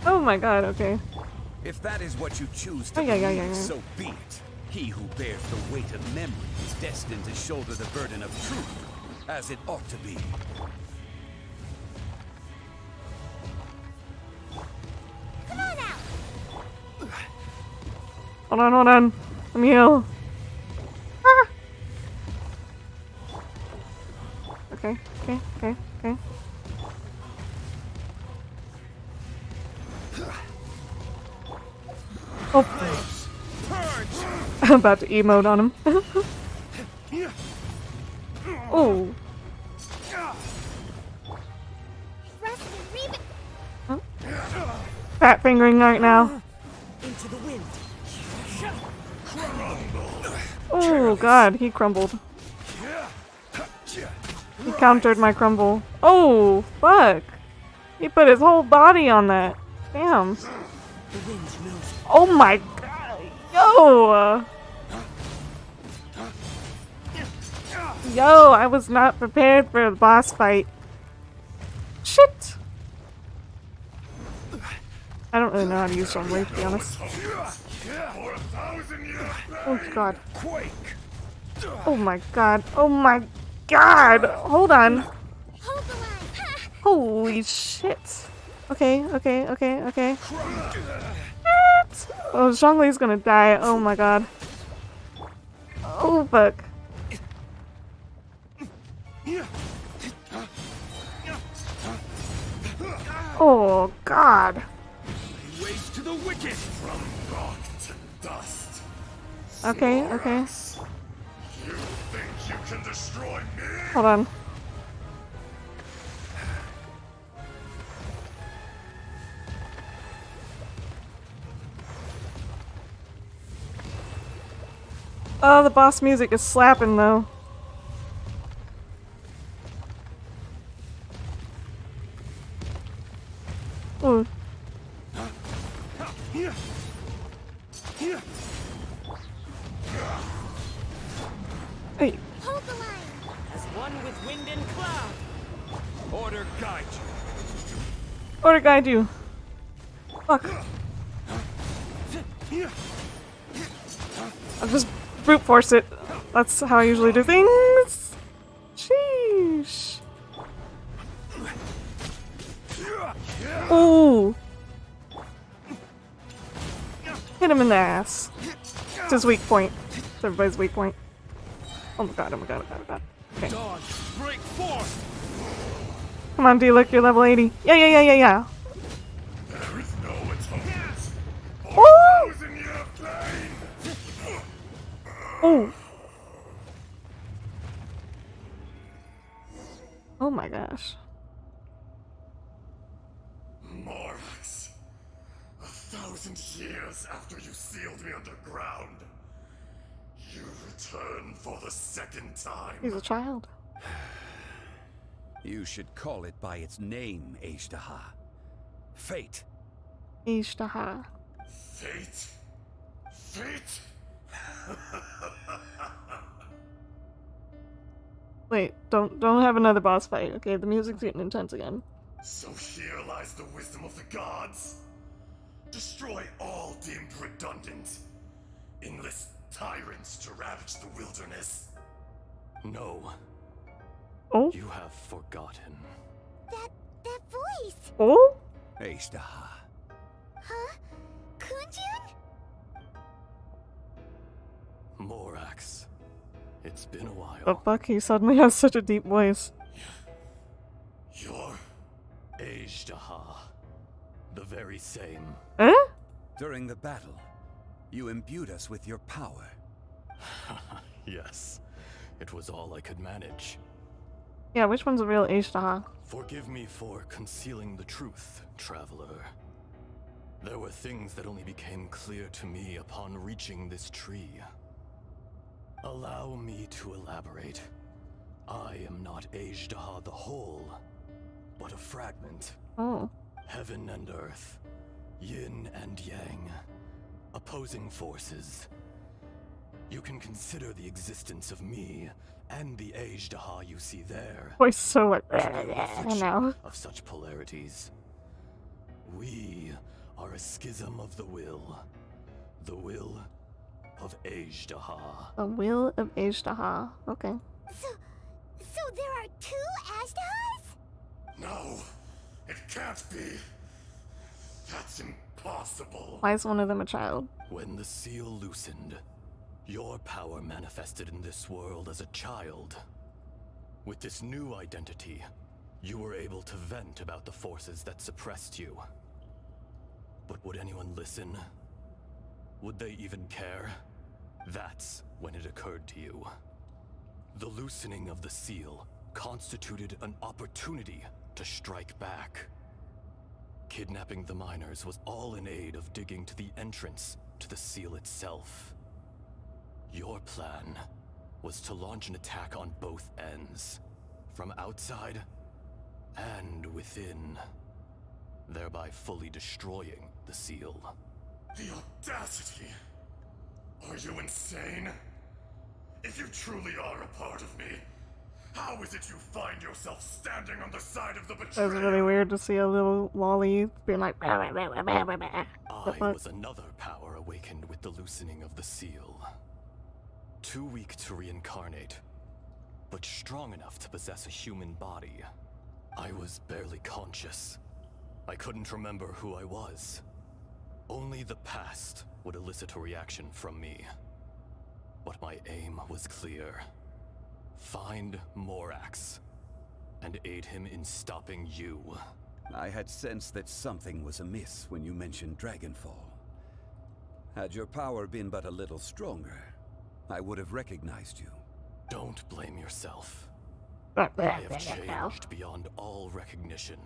Oh my god, okay. If that is what you choose to Yeah. so be it. He who bears the weight of memory is destined to shoulder the burden of truth, as it ought to be. Come on out. Hold on. Let me heal. Ah! Okay. Oh. I'm about to emote on him. Oh. Fat fingering right now. Into the wind. Oh god, he crumbled. He countered my crumble. Oh, fuck. He put his whole body on that. Damn. The wind's moving. Oh my god. Yo! Yo, I was not prepared for the boss fight. Shit! I don't really know how to use Zhongli, to be honest. Oh god. Oh my god. Oh my god! Hold on. Hold the line. Holy shit. Okay. What? Oh, Zhongli's gonna die. Oh my god. Oh fuck. Oh god. Ways to the wicked! From rock to dust. Okay. You think you can destroy me? Hold on. Oh, the boss music is slapping though. Ooh. Hey. Hold the line. As one with wind and cloud. Order guide you. Order guide you. Fuck. I'll just brute force it. That's how I usually do things. Sheesh. Ooh. Hit him in the ass. It's his weak point. It's everybody's weak point. Oh my god, oh my god, oh my god, oh my god. Okay. Dodge, break forth. Come on, D-Lick, you're level 80. Yeah. There is no atonement for Ooh. 1,000-year pain. Oh. Oh my gosh. Morax, 1,000 years after you sealed me underground, you return for the second time. He's a child. You should call it by its name, Ashtaha. Fate. Ishtaha. Fate? Fate? Wait, don't have another boss fight. Okay, the music's getting intense again. So here lies the wisdom of the gods. Destroy all deemed redundant. Enlist tyrants to ravage the wilderness. No, Oh? you have forgotten. That voice. Oh? Ashtaha. Huh? Kunjun? Morax, it's been a while. The fuck? He suddenly has such a deep voice. You're... Ashtaha, the very same. Eh? During the battle, you imbued us with your power. Yes, it was all I could manage. Yeah, which one's a real Ishtaha? Forgive me for concealing the truth, traveler. There were things that only became clear to me upon reaching this tree. Allow me to elaborate. I am not Ashtaha the whole, but a fragment. Oh. Heaven and earth, yin and yang, opposing forces. You can consider the existence of me and the Ashtaha you see there Voice so like to be a reflection now. of such polarities. We are a schism of the will of Ashtaha. The will of Ishtaha. Okay. So there are two Ashtahas? No, it can't be. That's impossible. Why is one of them a child? When the seal loosened, your power manifested in this world as a child. With this new identity, you were able to vent about the forces that suppressed you. But would anyone listen? Would they even care? That's when it occurred to you. The loosening of the seal constituted an opportunity to strike back. Kidnapping the miners was all in aid of digging to the entrance to the seal itself. Your plan was to launch an attack on both ends, from outside and within, thereby fully destroying the seal. The audacity! Are you insane? If you truly are a part of me, how is it you find yourself standing on the side of the That was betrayer? really weird to see a little lolly being like. I was another power awakened with the loosening of the seal. Too weak to reincarnate, but strong enough to possess a human body. I was barely conscious. I couldn't remember who I was. Only the past would elicit a reaction from me. But my aim was clear. Find Morax, and aid him in stopping you. I had sensed that something was amiss when you mentioned Dragonfall. Had your power been but a little stronger, I would have recognized you. Don't blame yourself. I have changed beyond all recognition.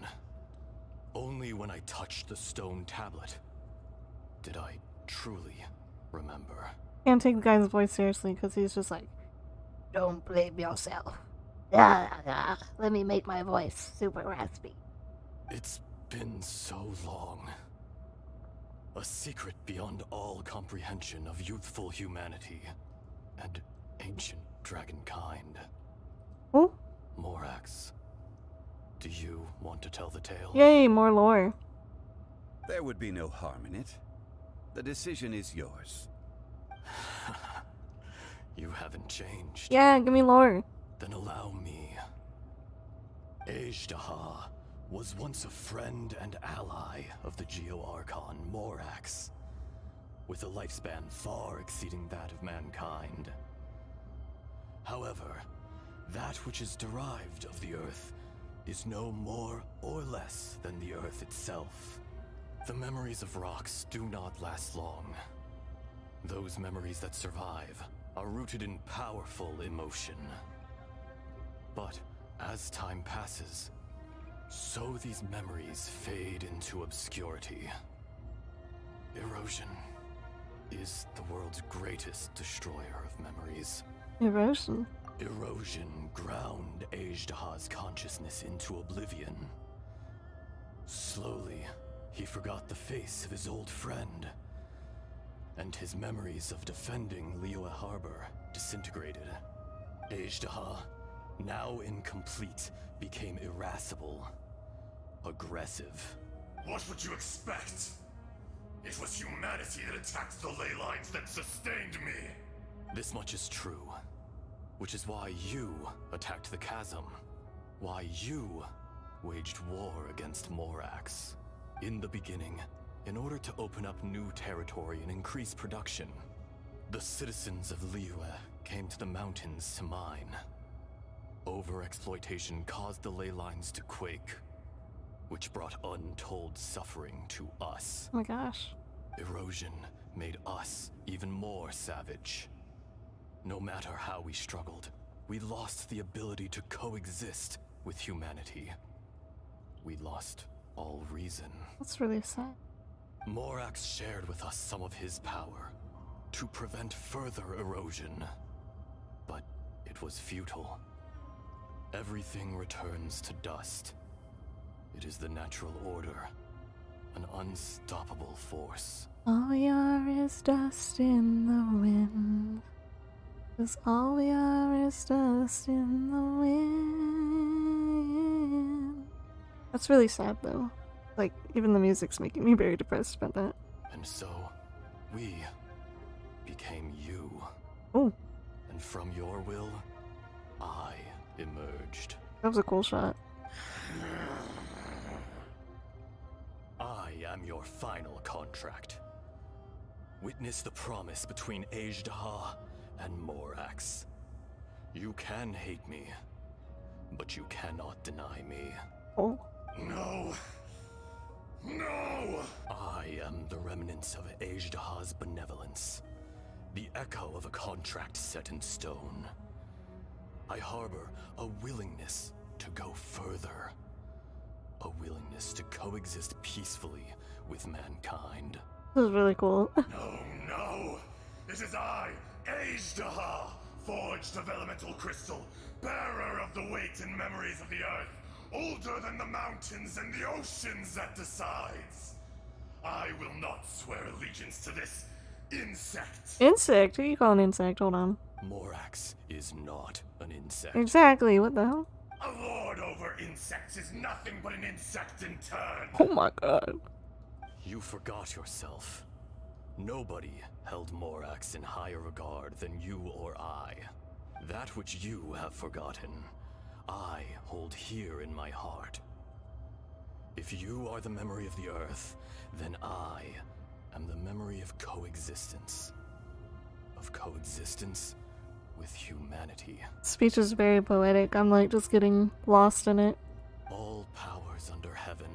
Only when I touched the stone tablet did I truly remember. Can't take the guy's voice seriously because he's just like, don't blame yourself. Let me make my voice super raspy. It's been so long. A secret beyond all comprehension of youthful humanity and ancient dragonkind. Oh, Morax, do you want to tell the tale? yay, more lore. There would be no harm in it. The decision is yours. You haven't changed. Yeah, give me lore. Then allow me. Ejdaha was once a friend and ally of the Geo-Archon Morax, with a lifespan far exceeding that of mankind. However, that which is derived of the Earth is no more or less than the Earth itself. The memories of rocks do not last long. Those memories that survive are rooted in powerful emotion. But as time passes, so these memories fade into obscurity. Erosion is the world's greatest destroyer of memories. Erosion. Erosion ground Ejdaha's consciousness into oblivion. Slowly, he forgot the face of his old friend, and his memories of defending Liyue Harbor disintegrated. Ejdaha, now incomplete, became irascible, aggressive. What would you expect? It was humanity that attacked the ley lines that sustained me. This much is true, which is why you attacked the chasm, why you waged war against Morax. In the beginning, in order to open up new territory and increase production, the citizens of Liyue came to the mountains to mine. Overexploitation caused the ley lines to quake, which brought untold suffering to us. Oh my gosh. Erosion made us even more savage. No matter how we struggled, we lost the ability to coexist with humanity. We lost all reason. That's really sad. Morax shared with us some of his power to prevent further erosion, but it was futile. Everything returns to dust. It is the natural order, an unstoppable force. All we are is dust in the wind. 'Cause all we are is dust in the wind. That's really sad though. Like, even the music's making me very depressed about that. And so, we became you. Oh, And from your will, I emerged. that was a cool shot. I am your final contract. Witness the promise between Ejdaha and Morax. You can hate me, but you cannot deny me. Oh. No. No! I am the remnants of Ejdaha's benevolence, the echo of a contract set in stone. I harbor a willingness to go further, a willingness to coexist peacefully with mankind. This is really cool. No, no! It is I, Ejdaha, forged of elemental crystal, bearer of the weight and memories of the earth, older than the mountains and the oceans that decides. I will not swear allegiance to this insect. Insect? Who you call an insect? Hold on. Morax is not an insect. Exactly, what the hell? A lord over insects is nothing but an insect in turn. Oh my god. You forgot yourself. Nobody held Morax in higher regard than you or I. That which you have forgotten, I hold here in my heart. If you are the memory of the Earth, then I am the memory of coexistence. Of coexistence with humanity. Speech is very poetic. I'm like just getting lost in it. All powers under heaven,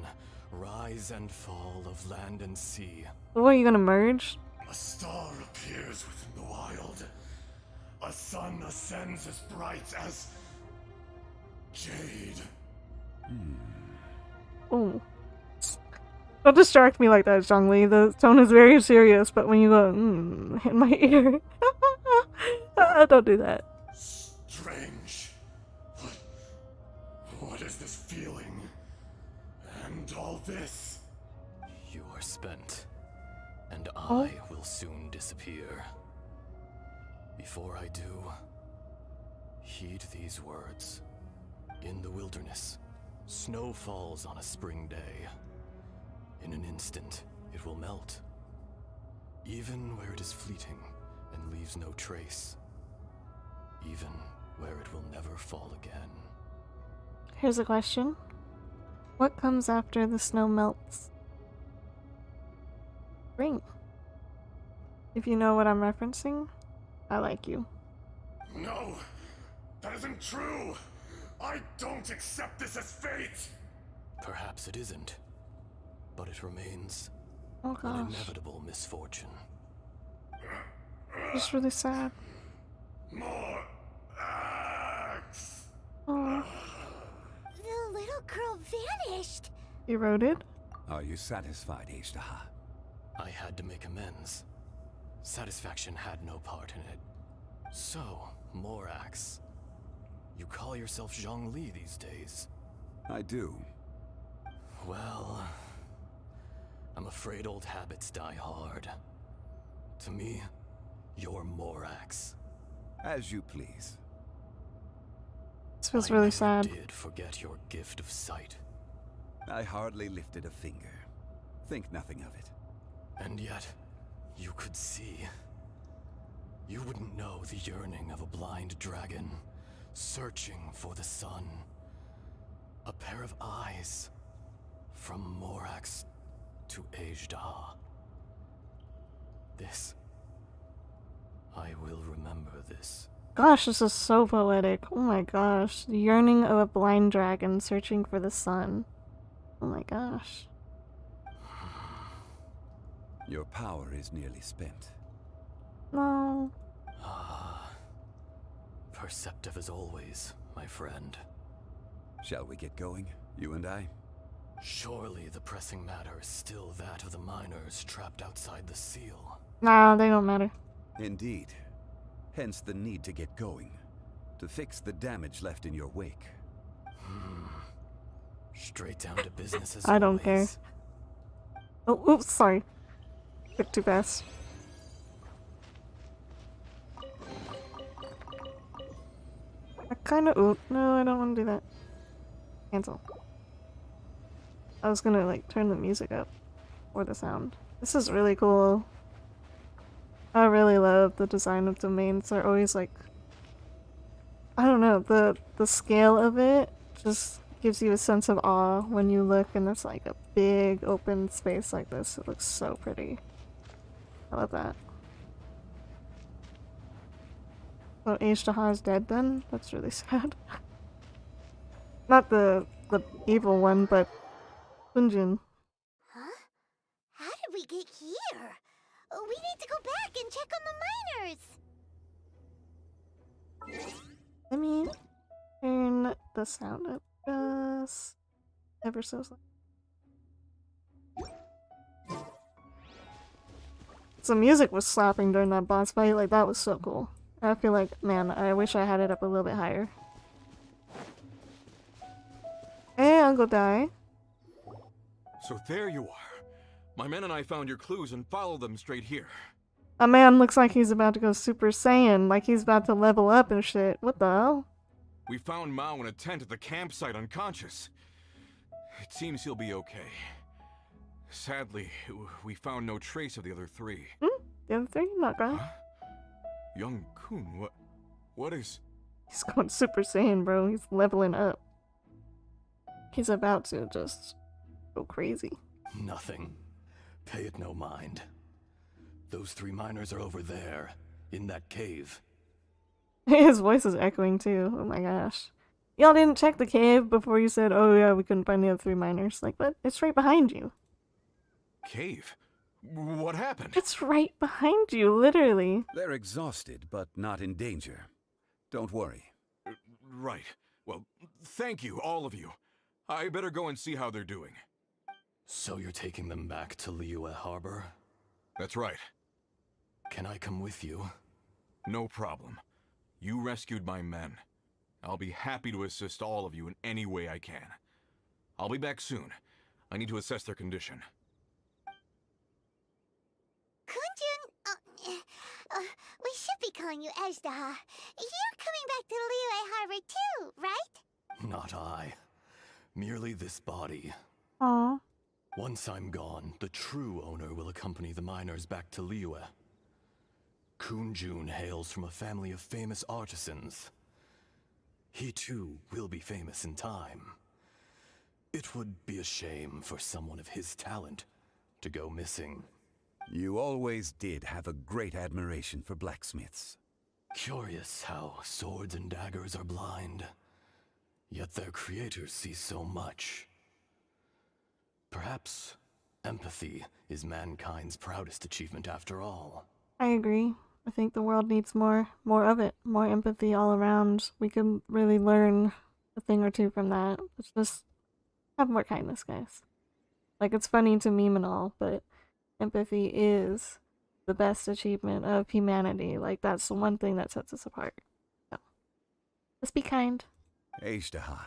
rise and fall of land and sea. What, are you gonna merge? A star appears within the wild. A sun ascends as bright as jade. Oh. Don't distract me like that, Zhongli. The tone is very serious, but when you go, in my ear. Don't do that. Strange. What is this feeling? And all of this? You are spent, and Oh. I will soon disappear. Before I do, heed these words. In the wilderness, snow falls on a spring day. In an instant, it will melt. Even where it is fleeting and leaves no trace. Even where it will never fall again. Here's a question. What comes after the snow melts? Spring. If you know what I'm referencing, I like you. No, that isn't true. I don't accept this as fate. Perhaps it isn't, but it remains Oh an gosh. inevitable misfortune. It's really sad. More axe. Oh, The little girl vanished. eroded? Are you satisfied, Ishtaha? I had to make amends. Satisfaction had no part in it. So, Morax, you call yourself Zhongli these days? I do. Well, I'm afraid old habits die hard. To me, you're Morax. As you please. This feels I really never sad. did forget your gift of sight. I hardly lifted a finger. Think nothing of it. And yet, you could see. You wouldn't know the yearning of a blind dragon, searching for the sun. A pair of eyes, from Morax to Ejdah. This. I will remember this. Gosh, this is so poetic. Oh my gosh. The yearning of a blind dragon searching for the sun. Oh my gosh. Your power is nearly spent. No. Ah. Perceptive as always, my friend. Shall we get going, you and I? Surely the pressing matter is still that of the miners trapped outside the seal. Nah, they don't matter. Indeed. Hence the need to get going. To fix the damage left in your wake. Straight down to business as I don't care. always. Oh, oops, sorry. Click too fast. I kinda. Oop. No, I don't want to do that. Cancel. I was gonna, like, turn the music up. Or the sound. This is really cool. I really love the design of domains. They're always, like. I don't know. The scale of it just gives you a sense of awe when you look and there's, like, a big open space like this. It looks so pretty. I love that. So Ejdah is dead then? That's really sad. Not the evil one, but Kunjin. Huh? How did we get here? We need to go back and check on the miners. Let me turn the sound up just ever so slightly. So music was slapping during that boss fight, like that was so cool. I feel like, man, I wish I had it up a little bit higher. Hey, Uncle Dai. So there you are. My men and I found your clues and followed them straight here. A man looks like he's about to go Super Saiyan, like he's about to level up and shit. What the hell? We found Mao in a tent at the campsite unconscious. It seems he'll be okay. Sadly, we found no trace of the other three. The other three? Not gone. Huh? Young Kun, what is... He's going Super Saiyan, bro. He's leveling up. He's about to just go crazy. Nothing. Pay it no mind. Those three miners are over there, in that cave. His voice is echoing too. Oh my gosh. Y'all didn't check the cave before you said, oh yeah, we couldn't find the other three miners. Like, what? It's right behind you. Cave? What happened? It's right behind you, literally. They're exhausted, but not in danger. Don't worry. Right. Well, thank you, all of you. I better go and see how they're doing. So you're taking them back to Liyue Harbor? That's right. Can I come with you? No problem. You rescued my men. I'll be happy to assist all of you in any way I can. I'll be back soon. I need to assess their condition. Kunjun, we should be calling you Ezdaha. You're coming back to Liyue Harbor too, right? Not I. Merely this body. Aw. Once I'm gone, the true owner will accompany the miners back to Liyue. Kunjun hails from a family of famous artisans. He too will be famous in time. It would be a shame for someone of his talent to go missing. You always did have a great admiration for blacksmiths. Curious how swords and daggers are blind, yet their creators see so much. Perhaps empathy is mankind's proudest achievement after all. I agree. I think the world needs more of it. More empathy all around. We could really learn a thing or two from that. Let's just have more kindness, guys. Like, it's funny to meme and all, but empathy is the best achievement of humanity. Like, that's the one thing that sets us apart. So, let's be kind. Ezdaha,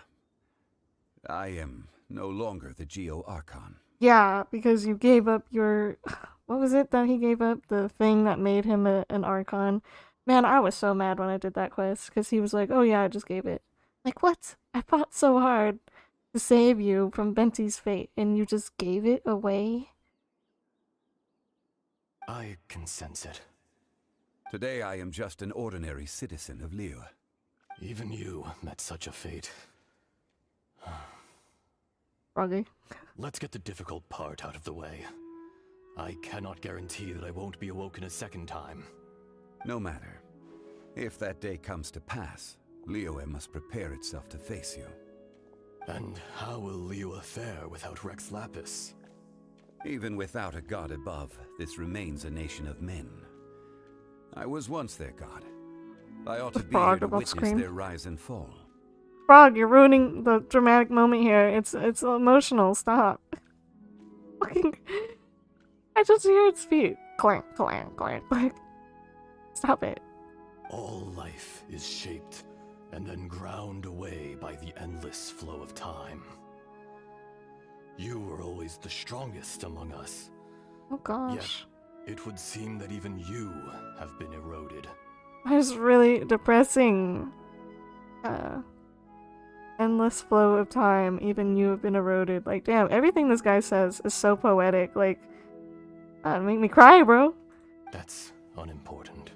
I am no longer the Geo Archon. Yeah, because you gave up your... What was it that he gave up? The thing that made him an Archon? Man, I was so mad when I did that quest, because he was like, oh yeah, I just gave it. Like, what? I fought so hard to save you from Benti's fate, and you just gave it away? I can sense it. Today I am just an ordinary citizen of Liyue. Even you met such a fate. Froggy. Let's get the difficult part out of the way. I cannot guarantee that I won't be awoken a second time. No matter. If that day comes to pass, Liyue must prepare itself to face you. And how will Liyue fare without Rex Lapis? Even without a god above, this remains a nation of men. I was once their god. I ought to be here to witness their rise and fall. Frog, you're ruining the dramatic moment here. It's emotional. Stop. Fucking... I just hear its feet. Clank, clank, clank, clank. Stop it. All life is shaped and then ground away by the endless flow of time. You were always the strongest among us. Oh gosh. Yet, it would seem that even you have been eroded. That's really depressing. Endless flow of time, even you have been eroded. Like, damn, everything this guy says is so poetic. Like, make me cry, bro. That's unimportant.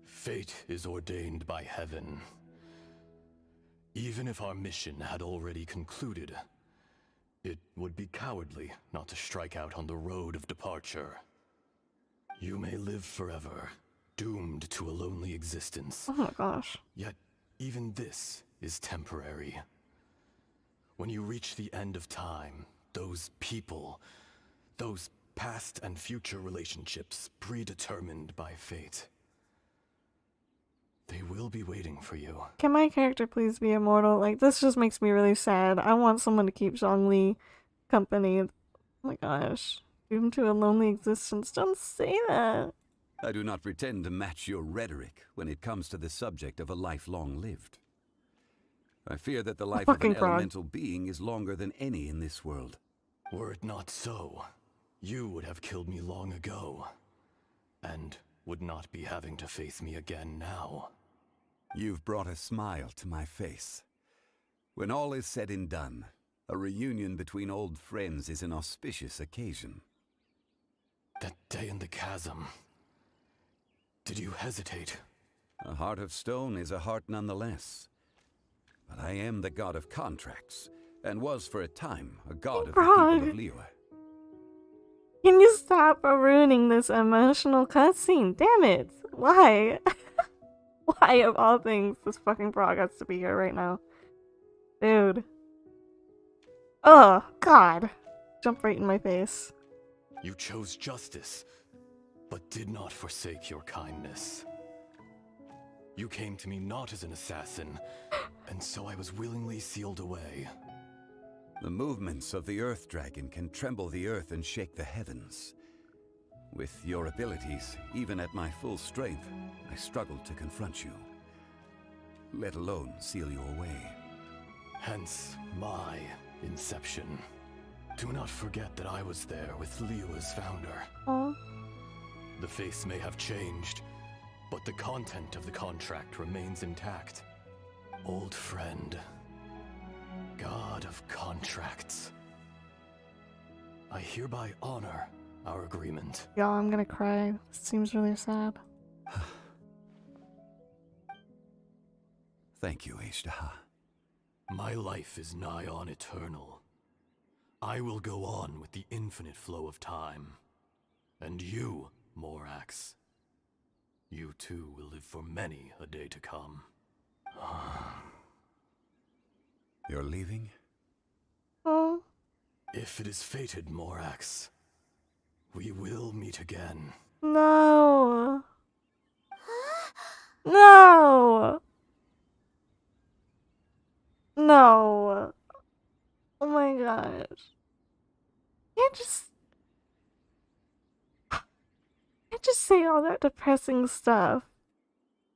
Fate is ordained by heaven. Even if our mission had already concluded, it would be cowardly not to strike out on the road of departure. You may live forever, doomed to a lonely existence. Oh my gosh. Yet, even this is temporary. When you reach the end of time, those people, those past and future relationships predetermined by fate, they will be waiting for you. Can my character please be immortal? Like, this just makes me really sad. I want someone to keep Zhongli company. Oh my gosh. Doomed to a lonely existence. Don't say that. I do not pretend to match your rhetoric when it comes to the subject of a life long lived. I fear that the life of an elemental being is longer than any in this world. Were it not so, you would have killed me long ago, and would not be having to face me again now. You've brought a smile to my face. When all is said and done, a reunion between old friends is an auspicious occasion. That day in the chasm, did you hesitate? A heart of stone is a heart nonetheless. But I am the god of contracts, and was for a time a god of the people of Liyue. Can you stop ruining this emotional cutscene? Damn it! Why? Why, of all things, this fucking frog has to be here right now? Dude. Oh, God. Jump right in my face. You chose justice, but did not forsake your kindness. You came to me not as an assassin, and so I was willingly sealed away. The movements of the Earth Dragon can tremble the earth and shake the heavens. With your abilities, even at my full strength, I struggled to confront you, let alone seal you away. Hence my Inception. Do not forget that I was there with Liyue's founder. Oh. The face may have changed, but the content of the contract remains intact. Old friend. God of contracts. I hereby honor our agreement. Y'all, I'm gonna cry. This seems really sad. Thank you, Ishtaha. My life is nigh on eternal. I will go on with the infinite flow of time. And you, Morax, you too will live for many a day to come. You're leaving? Oh. If it is fated, Morax, we will meet again. No. No. No. Oh my gosh. Can't just say all that depressing stuff.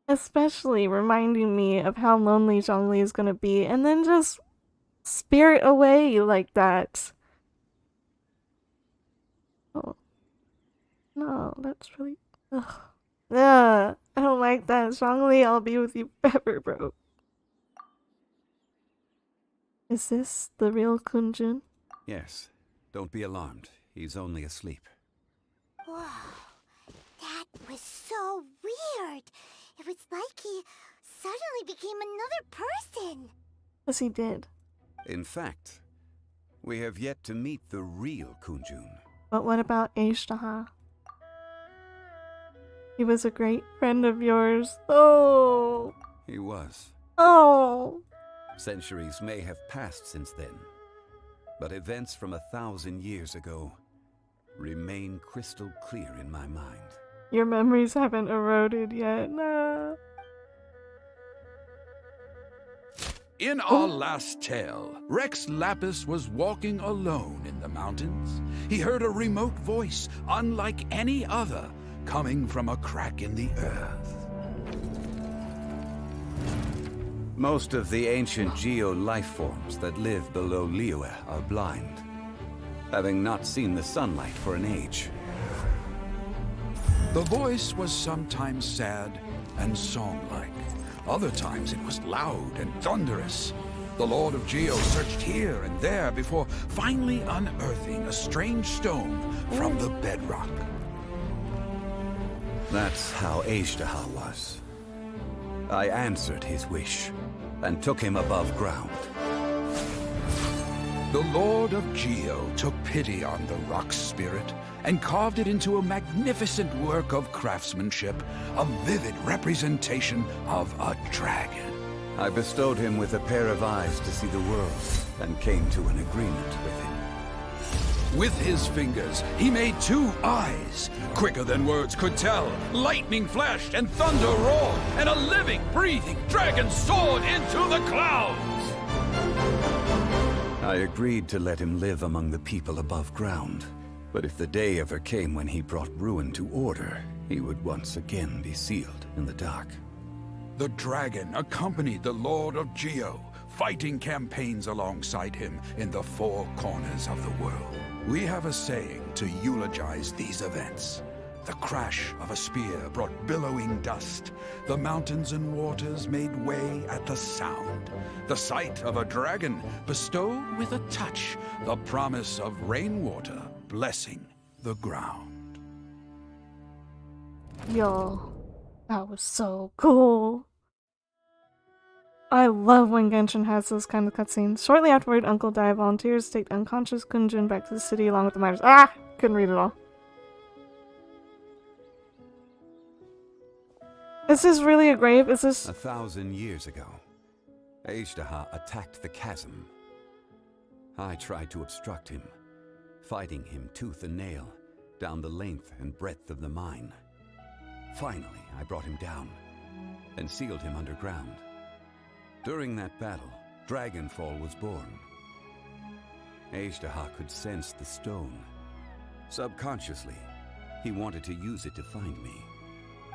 Especially reminding me of how lonely Zhongli is gonna be, and then just spirit away like that. Oh. No, that's really... Ugh. Ugh. I don't like that. Zhongli, I'll be with you forever, bro. Is this the real Kunjun? Yes. Don't be alarmed. He's only asleep. Whoa. That was so weird. It was like he suddenly became another person. Yes, he did. In fact, we have yet to meet the real Kunjun. But what about Ishtaha? He was a great friend of yours. Oh. He was. Oh. Centuries may have passed since then, but events from 1,000 years ago remain crystal clear in my mind. Your memories haven't eroded yet. No. In our last tale, Rex Lapis was walking alone in the mountains. He heard a remote voice, unlike any other, coming from a crack in the earth. Most of the ancient geo-life forms that live below Liyue are blind, having not seen the sunlight for an age. The voice was sometimes sad and song-like. Other times it was loud and thunderous. The Lord of Geo searched here and there before finally unearthing a strange stone from the bedrock. That's how Ishtaha was. I answered his wish and took him above ground. The Lord of Geo took pity on the rock spirit and carved it into a magnificent work of craftsmanship, a vivid representation of a dragon. I bestowed him with a pair of eyes to see the world and came to an agreement with him. With his fingers, he made 2 eyes. Quicker than words could tell, lightning flashed and thunder roared, and a living, breathing dragon soared into the clouds. I agreed to let him live among the people above ground. But if the day ever came when he brought ruin to order, he would once again be sealed in the dark. The dragon accompanied the Lord of Geo, fighting campaigns alongside him in the 4 corners of the world. We have a saying to eulogize these events. The crash of a spear brought billowing dust. The mountains and waters made way at the sound. The sight of a dragon bestowed with a touch the promise of rainwater blessing the ground. Yo, that was so cool. I love when Genshin has those kind of cutscenes. Shortly afterward, Uncle Dai volunteers to take the unconscious Kunjun back to the city along with the miners. Ah! Couldn't read it all. Is this really a grave? Is this... 1,000 years ago, Ishtaha attacked the chasm. I tried to obstruct him, fighting him tooth and nail down the length and breadth of the mine. Finally, I brought him down and sealed him underground. During that battle, Dragonfall was born. Ishtaha could sense the stone. Subconsciously, he wanted to use it to find me.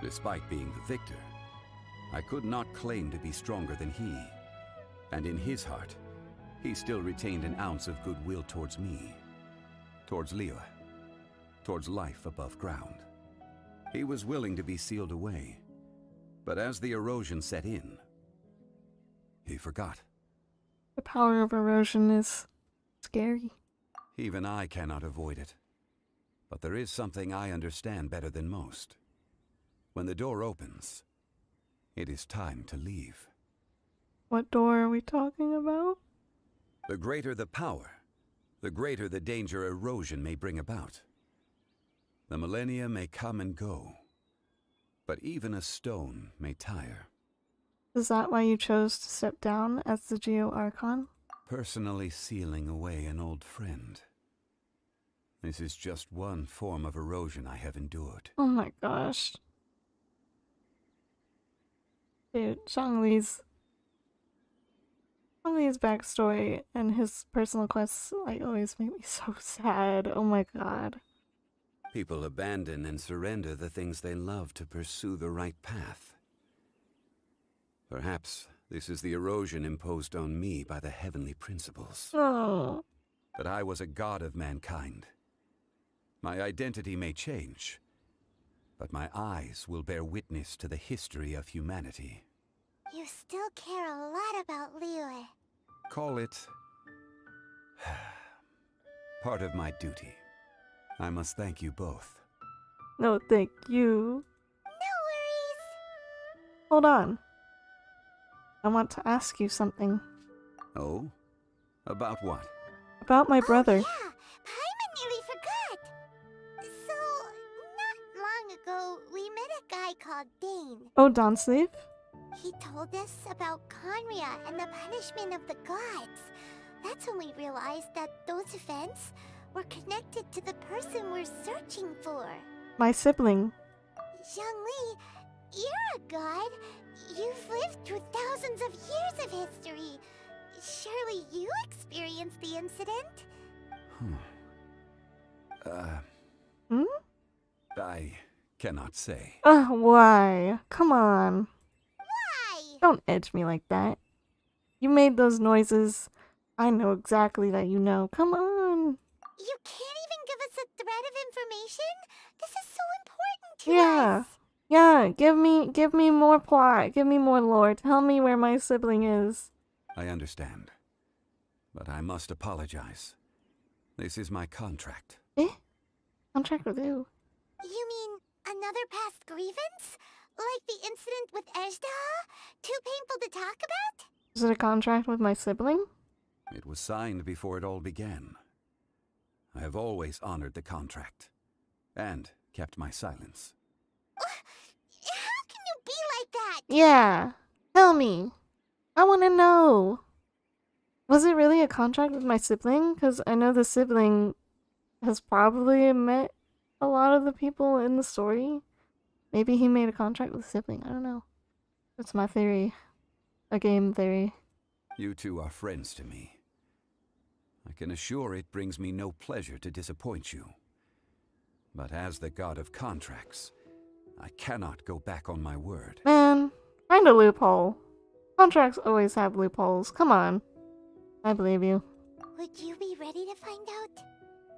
Despite being the victor, I could not claim to be stronger than he. And in his heart, he still retained an ounce of goodwill towards me, towards Liyue, towards life above ground. He was willing to be sealed away, but as the erosion set in, he forgot. The power of erosion is scary. Even I cannot avoid it. But there is something I understand better than most. When the door opens, it is time to leave. What door are we talking about? The greater the power, the greater the danger erosion may bring about. The millennia may come and go, but even a stone may tire. Is that why you chose to step down as the Geo Archon? Personally sealing away an old friend. This is just one form of erosion I have endured. Oh my gosh. Dude, Zhongli's backstory and his personal quests like always make me so sad. Oh my god. People abandon and surrender the things they love to pursue the right path. Perhaps this is the erosion imposed on me by the heavenly principles. Oh. That I was a god of mankind. My identity may change, but my eyes will bear witness to the history of humanity. You still care a lot about Liyue. Call it part of my duty. I must thank you both. No, thank you. No worries. Hold on. I want to ask you something. Oh? About what? About my brother. Oh, yeah. Paimon nearly forgot. So, not long ago, we met a guy called Dane. Oh, Donsleeve? He told us about Conria and the punishment of the gods. That's when we realized that those events were connected to the person we're searching for. My sibling. Zhongli, you're a god. You've lived through thousands of years of history. Surely you experienced the incident? I cannot say. Why? Come on. Why? Don't edge me like that. You made those noises. I know exactly that you know. Come on. You can't even give us a thread of information? This is so important to us. Yeah, give me more plot. Give me more lore. Tell me where my sibling is. I understand. But I must apologize. This is my contract. Eh? Contract with who? You mean another past grievance? Like the incident with Ejda? Too painful to talk about? Is it a contract with my sibling? It was signed before it all began. I have always honored the contract. And kept my silence. How can you be like that? Yeah. Tell me. I want to know. Was it really a contract with my sibling? Because I know the sibling has probably met a lot of the people in the story. Maybe he made a contract with the sibling. I don't know. That's my theory. A game theory. You two are friends to me. I can assure it brings me no pleasure to disappoint you. But as the god of contracts, I cannot go back on my word. Man, find a loophole. Contracts always have loopholes. Come on. I believe you. Would you be ready to find out?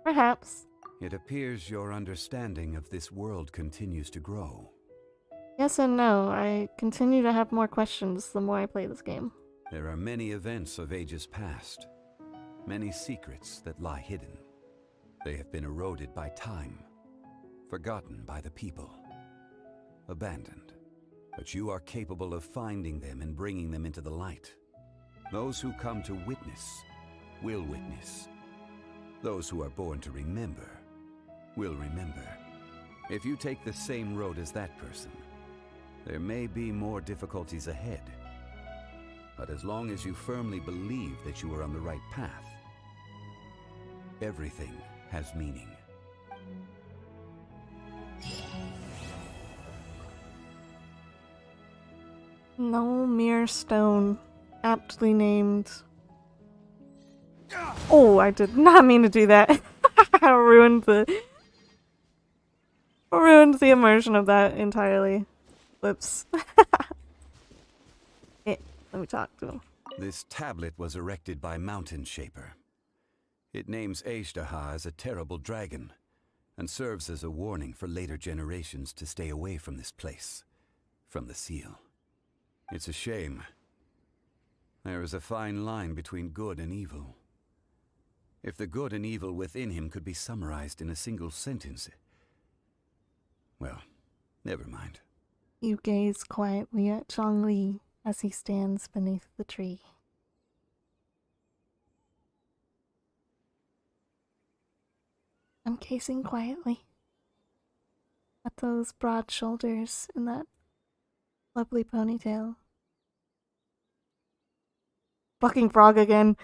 Perhaps. It appears your understanding of this world continues to grow. Yes and no. I continue to have more questions the more I play this game. There are many events of ages past. Many secrets that lie hidden. They have been eroded by time. Forgotten by the people. Abandoned. But you are capable of finding them and bringing them into the light. Those who come to witness will witness. Those who are born to remember will remember. If you take the same road as that person, there may be more difficulties ahead. But as long as you firmly believe that you are on the right path, everything has meaning. No mere stone. Aptly named. Oh, I did not mean to do that. I ruined the immersion of that entirely. Whoops. Let me talk to him. This tablet was erected by Mountain Shaper. It names Eishtaha as a terrible dragon, and serves as a warning for later generations to stay away from this place, from the seal. It's a shame. There is a fine line between good and evil. If the good and evil within him could be summarized in a single sentence... Well, never mind. You gaze quietly at Zhongli as he stands beneath the tree. I'm gazing quietly at those broad shoulders and that lovely ponytail. Fucking frog again.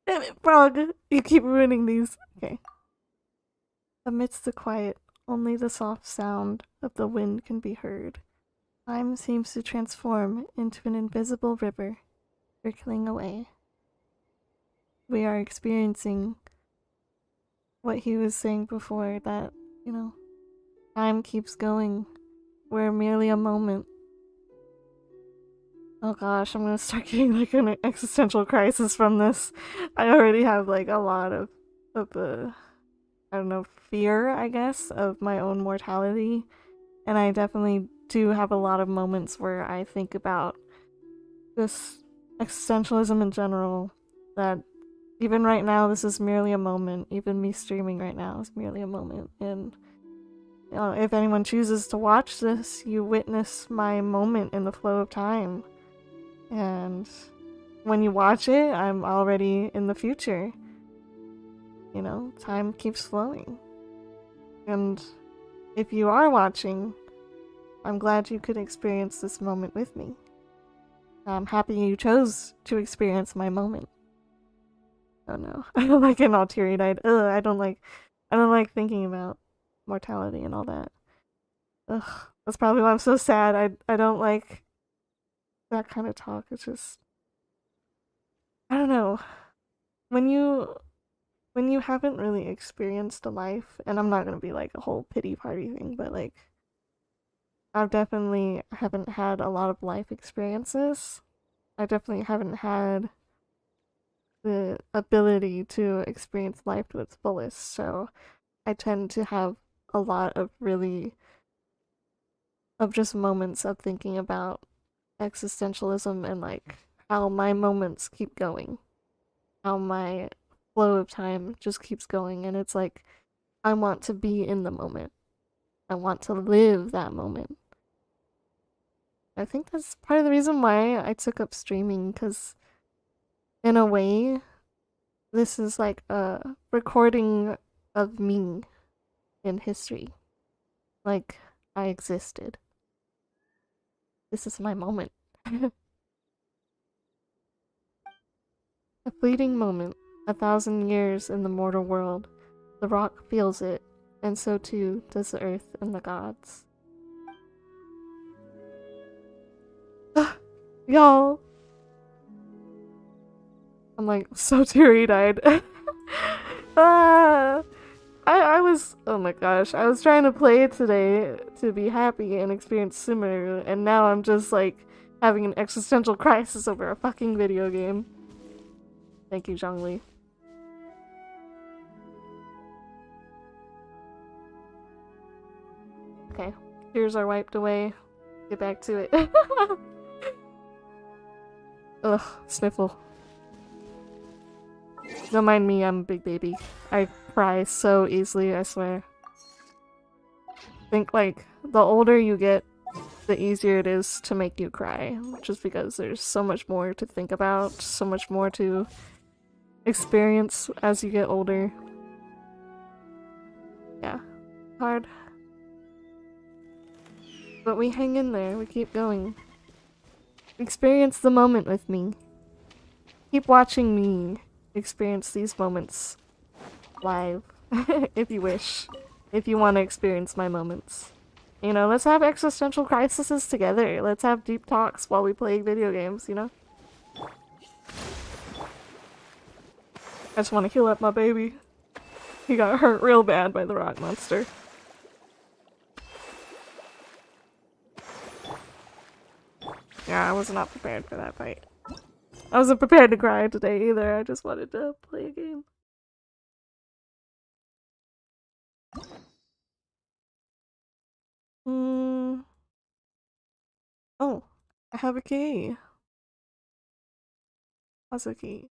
Damn it, frog! You keep ruining these. Okay. Amidst the quiet, only the soft sound of the wind can be heard. Time seems to transform into an invisible river, trickling away. We are experiencing what he was saying before, that, you know, time keeps going. We're merely a moment. Oh gosh, I'm gonna start getting like an existential crisis from this. I already have like a lot of I don't know, fear, I guess, of my own mortality. And I definitely do have a lot of moments where I think about this existentialism in general, that even right now this is merely a moment. Even me streaming right now is merely a moment. And you know, if anyone chooses to watch this, you witness my moment in the flow of time. And when you watch it, I'm already in the future. You know, time keeps flowing. And if you are watching, I'm glad you could experience this moment with me. I'm happy you chose to experience my moment. Oh no, I don't like getting all teary-eyed. Ugh, I don't like thinking about mortality and all that. Ugh, that's probably why I'm so sad. I don't like that kind of talk. It's just, I don't know. When you haven't really experienced a life, and I'm not gonna be like a whole pity party thing, but like, I definitely haven't had a lot of life experiences. I definitely haven't had the ability to experience life to its fullest, so I tend to have a lot of just moments of thinking about existentialism and like how my moments keep going, how my flow of time just keeps going, and it's like I want to be in the moment. I want to live that moment. I think that's part of the reason why I took up streaming, because in a way, this is like a recording of me in history. Like, I existed. This is my moment. A fleeting moment, 1,000 years in the mortal world. The rock feels it, and so too does the earth and the gods. Y'all! I'm like so teary-eyed. I was, oh my gosh, I was trying to play it today to be happy and experience Sumeru, and now I'm just like having an existential crisis over a fucking video game. Thank you, Zhongli. Okay, tears are wiped away. Get back to it. Ugh, sniffle. Don't mind me, I'm a big baby. I cry so easily, I swear. I think, like, the older you get, the easier it is to make you cry. Just because there's so much more to think about, so much more to experience as you get older. Yeah, hard. But we hang in there, we keep going. Experience the moment with me. Keep watching me experience these moments live, if you wish. If you want to experience my moments. You know, let's have existential crises together. Let's have deep talks while we play video games, you know? I just want to heal up my baby. He got hurt real bad by the rock monster. Yeah, I was not prepared for that fight. I wasn't prepared to cry today either. I just wanted to play a game. Oh, I have a key. What's a key?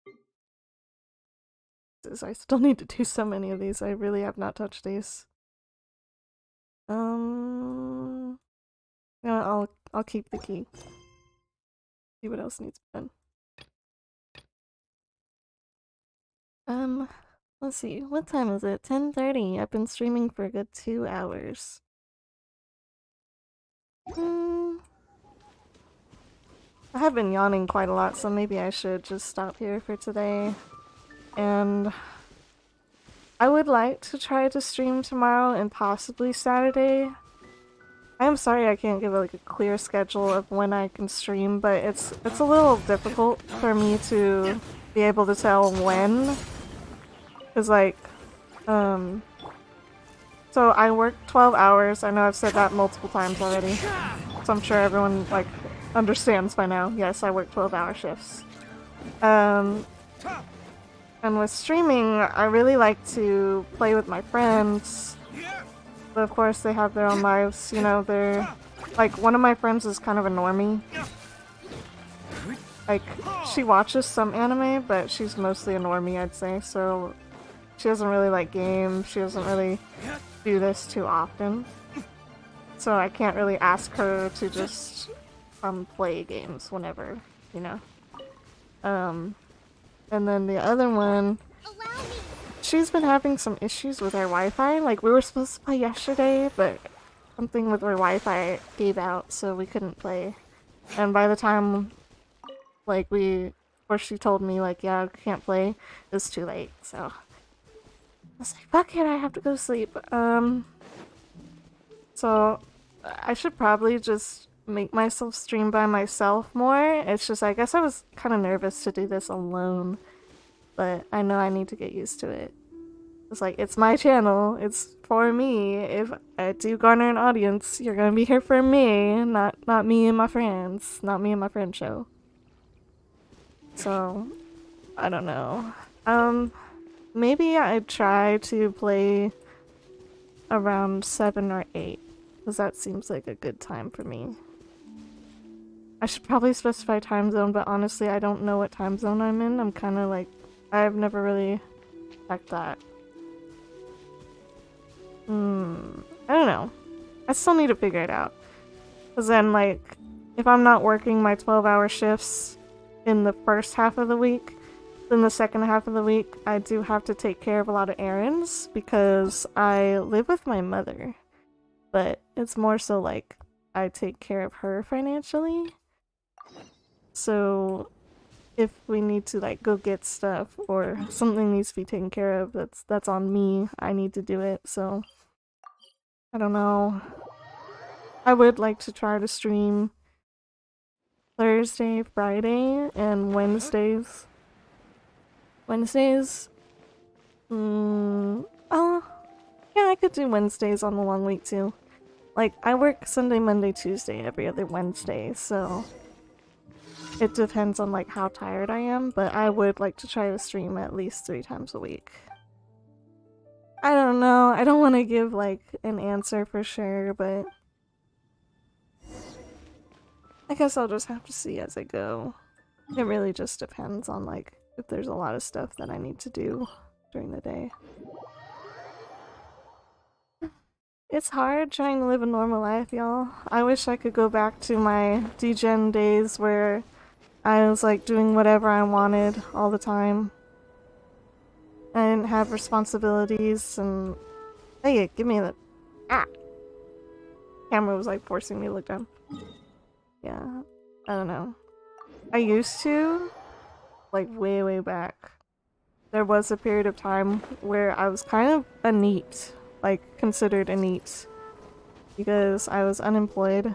I still need to do so many of these. I really have not touched these. Yeah, I'll keep the key. See what else needs to be done. Let's see. What time is it? 10:30. I've been streaming for a good 2 hours. I have been yawning quite a lot, so maybe I should just stop here for today. And I would like to try to stream tomorrow and possibly Saturday. I'm sorry I can't give like a clear schedule of when I can stream, but it's a little difficult for me to be able to tell when. Cause like, so I work 12 hours. I know I've said that multiple times already, so I'm sure everyone like understands by now. Yes, I work 12-hour shifts. And with streaming, I really like to play with my friends. But of course, they have their own lives. You know, they're like, one of my friends is kind of a normie. Like, she watches some anime, but she's mostly a normie, I'd say. So she doesn't really like games. She doesn't really do this too often. So I can't really ask her to just play games whenever, you know. And then the other one, she's been having some issues with our Wi-Fi. Like, we were supposed to play yesterday, but something with our Wi-Fi gave out, so we couldn't play. And by the time, like, she told me, like, yeah, I can't play, it was too late, so I was like, fuck it, I have to go to sleep. So I should probably just make myself stream by myself more. It's just, I guess I was kind of nervous to do this alone, but I know I need to get used to it. It's like, it's my channel, it's for me. If I do garner an audience, you're gonna be here for me, not me and my friends, not me and my friend show. So, I don't know. Maybe I'd try to play around 7 or 8, because that seems like a good time for me. I should probably specify time zone, but honestly, I don't know what time zone I'm in. I'm kind of like, I've never really checked that. I don't know. I still need to figure it out. Because then, like, if I'm not working my 12-hour shifts in the first half of the week, then the second half of the week, I do have to take care of a lot of errands because I live with my mother. But it's more so like I take care of her financially. So if we need to like go get stuff or something needs to be taken care of, that's on me. I need to do it. So I don't know. I would like to try to stream Thursday, Friday, and Wednesdays. Oh, yeah, I could do Wednesdays on the long week too. Like, I work Sunday, Monday, Tuesday every other Wednesday, so it depends on like how tired I am, but I would like to try to stream at least 3 times a week. I don't know, I don't want to give like an answer for sure, but I guess I'll just have to see as I go. It really just depends on like if there's a lot of stuff that I need to do during the day. It's hard trying to live a normal life, y'all. I wish I could go back to my degen days where I was like doing whatever I wanted all the time. I didn't have responsibilities and... Hey, give me the... Ah! Camera was like forcing me to look down. Yeah, I don't know. I used to, like way, way back. There was a period of time where I was kind of a NEET. Like, considered a NEET. Because I was unemployed.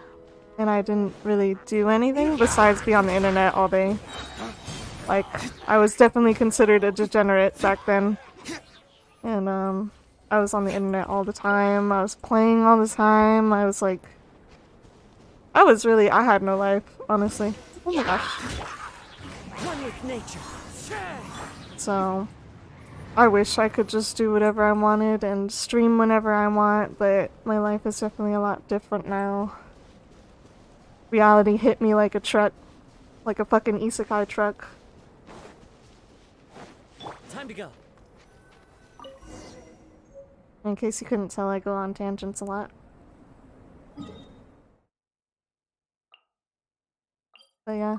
And I didn't really do anything besides be on the internet all day. Like, I was definitely considered a degenerate back then. And, I was on the internet all the time. I was playing all the time. I was like... I had no life, honestly. Oh my gosh. One with nature. So I wish I could just do whatever I wanted and stream whenever I want, but my life is definitely a lot different now. Reality hit me like a truck. Like a fucking isekai truck. Time to go. In case you couldn't tell, I go on tangents a lot. But yeah.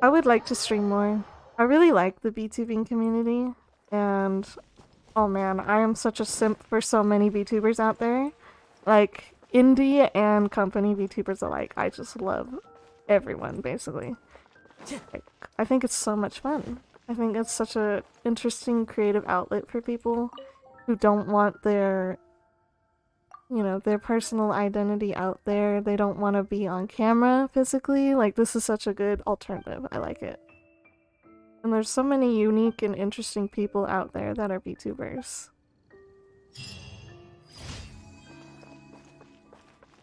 I would like to stream more. I really like the VTubing community, and oh man, I am such a simp for so many VTubers out there. Like, indie and company VTubers alike. I just love everyone, basically. Like, I think it's so much fun. I think it's such a interesting creative outlet for people who don't want their, you know, their personal identity out there. They don't want to be on camera physically. Like, this is such a good alternative. I like it. And there's so many unique and interesting people out there that are VTubers.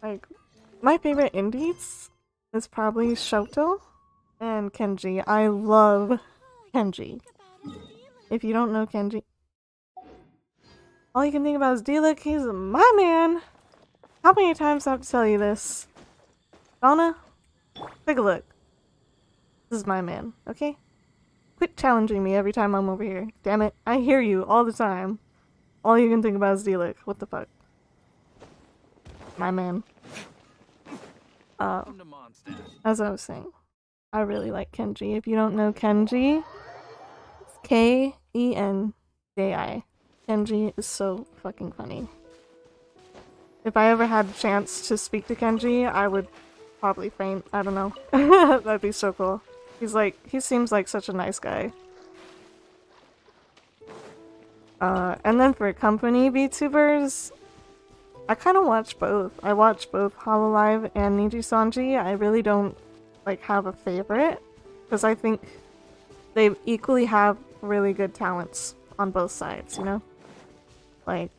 Like, my favorite indies is probably Shoto and Kenji. I love Kenji. If you don't know Kenji, all you can think about is D-Look. He's my man. How many times do I have to tell you this? Donna, take a look. This is my man, okay? Quit challenging me every time I'm over here. Damn it, I hear you all the time. All you can think about is D-Look. What the fuck? My man. As I was saying, I really like Kenji. If you don't know Kenji, it's Kenji. Kenji is so fucking funny. If I ever had a chance to speak to Kenji, I would probably faint. I don't know. That'd be so cool. He seems like such a nice guy. And then for company VTubers, I kind of watch both. I watch both Hololive and Niji Sanji. I really don't, like, have a favorite, because I think they equally have really good talents on both sides, you know? Like,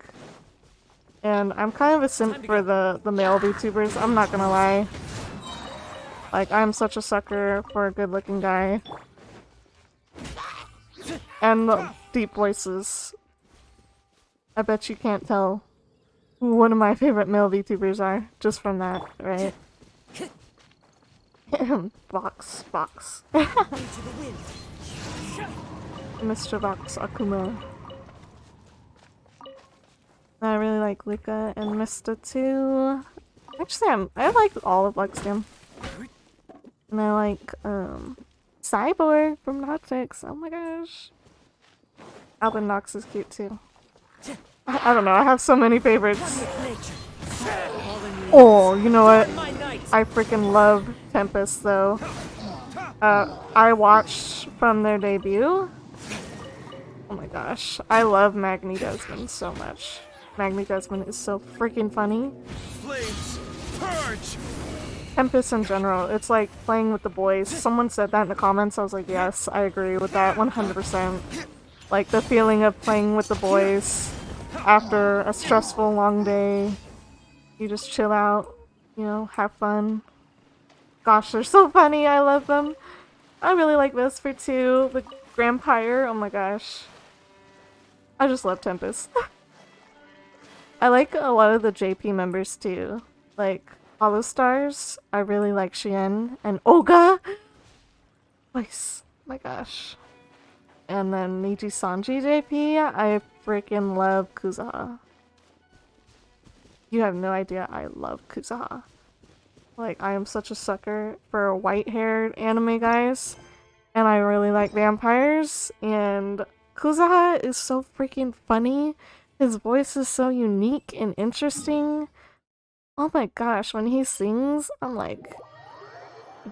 and I'm kind of a simp for the male VTubers, I'm not gonna lie. Like, I'm such a sucker for a good-looking guy. And the deep voices. I bet you can't tell who one of my favorite male VTubers are, just from that, right? Vox. Mr. Vox Akuma. I really like Luca and Mista too. Actually, I like all of Luxgame. And I like, Cyborg from Notix. Oh my gosh. Alvin Knox is cute too. I don't know, I have so many favorites. Oh, you know what? I freaking love Tempest though. I watched from their debut. Oh my gosh. I love Magni Desmond so much. Magni Desmond is so freaking funny. Flames, purge! Tempest in general, it's like playing with the boys. Someone said that in the comments, I was like, yes, I agree with that 100%. Like, the feeling of playing with the boys after a stressful long day. You just chill out, you know, have fun. Gosh, they're so funny, I love them. I really like Vesper too, the Grampire, oh my gosh. I just love Tempest. I like a lot of the JP members too. Like, Hollow Stars, I really like Shien and Oga! Nice. My gosh. And then Niji Sanji JP, I freaking love Kuzaha. You have no idea, I love Kuzaha. Like, I am such a sucker for white-haired anime guys. And I really like vampires. And Kuzaha is so freaking funny. His voice is so unique and interesting. Oh my gosh, when he sings, I'm like,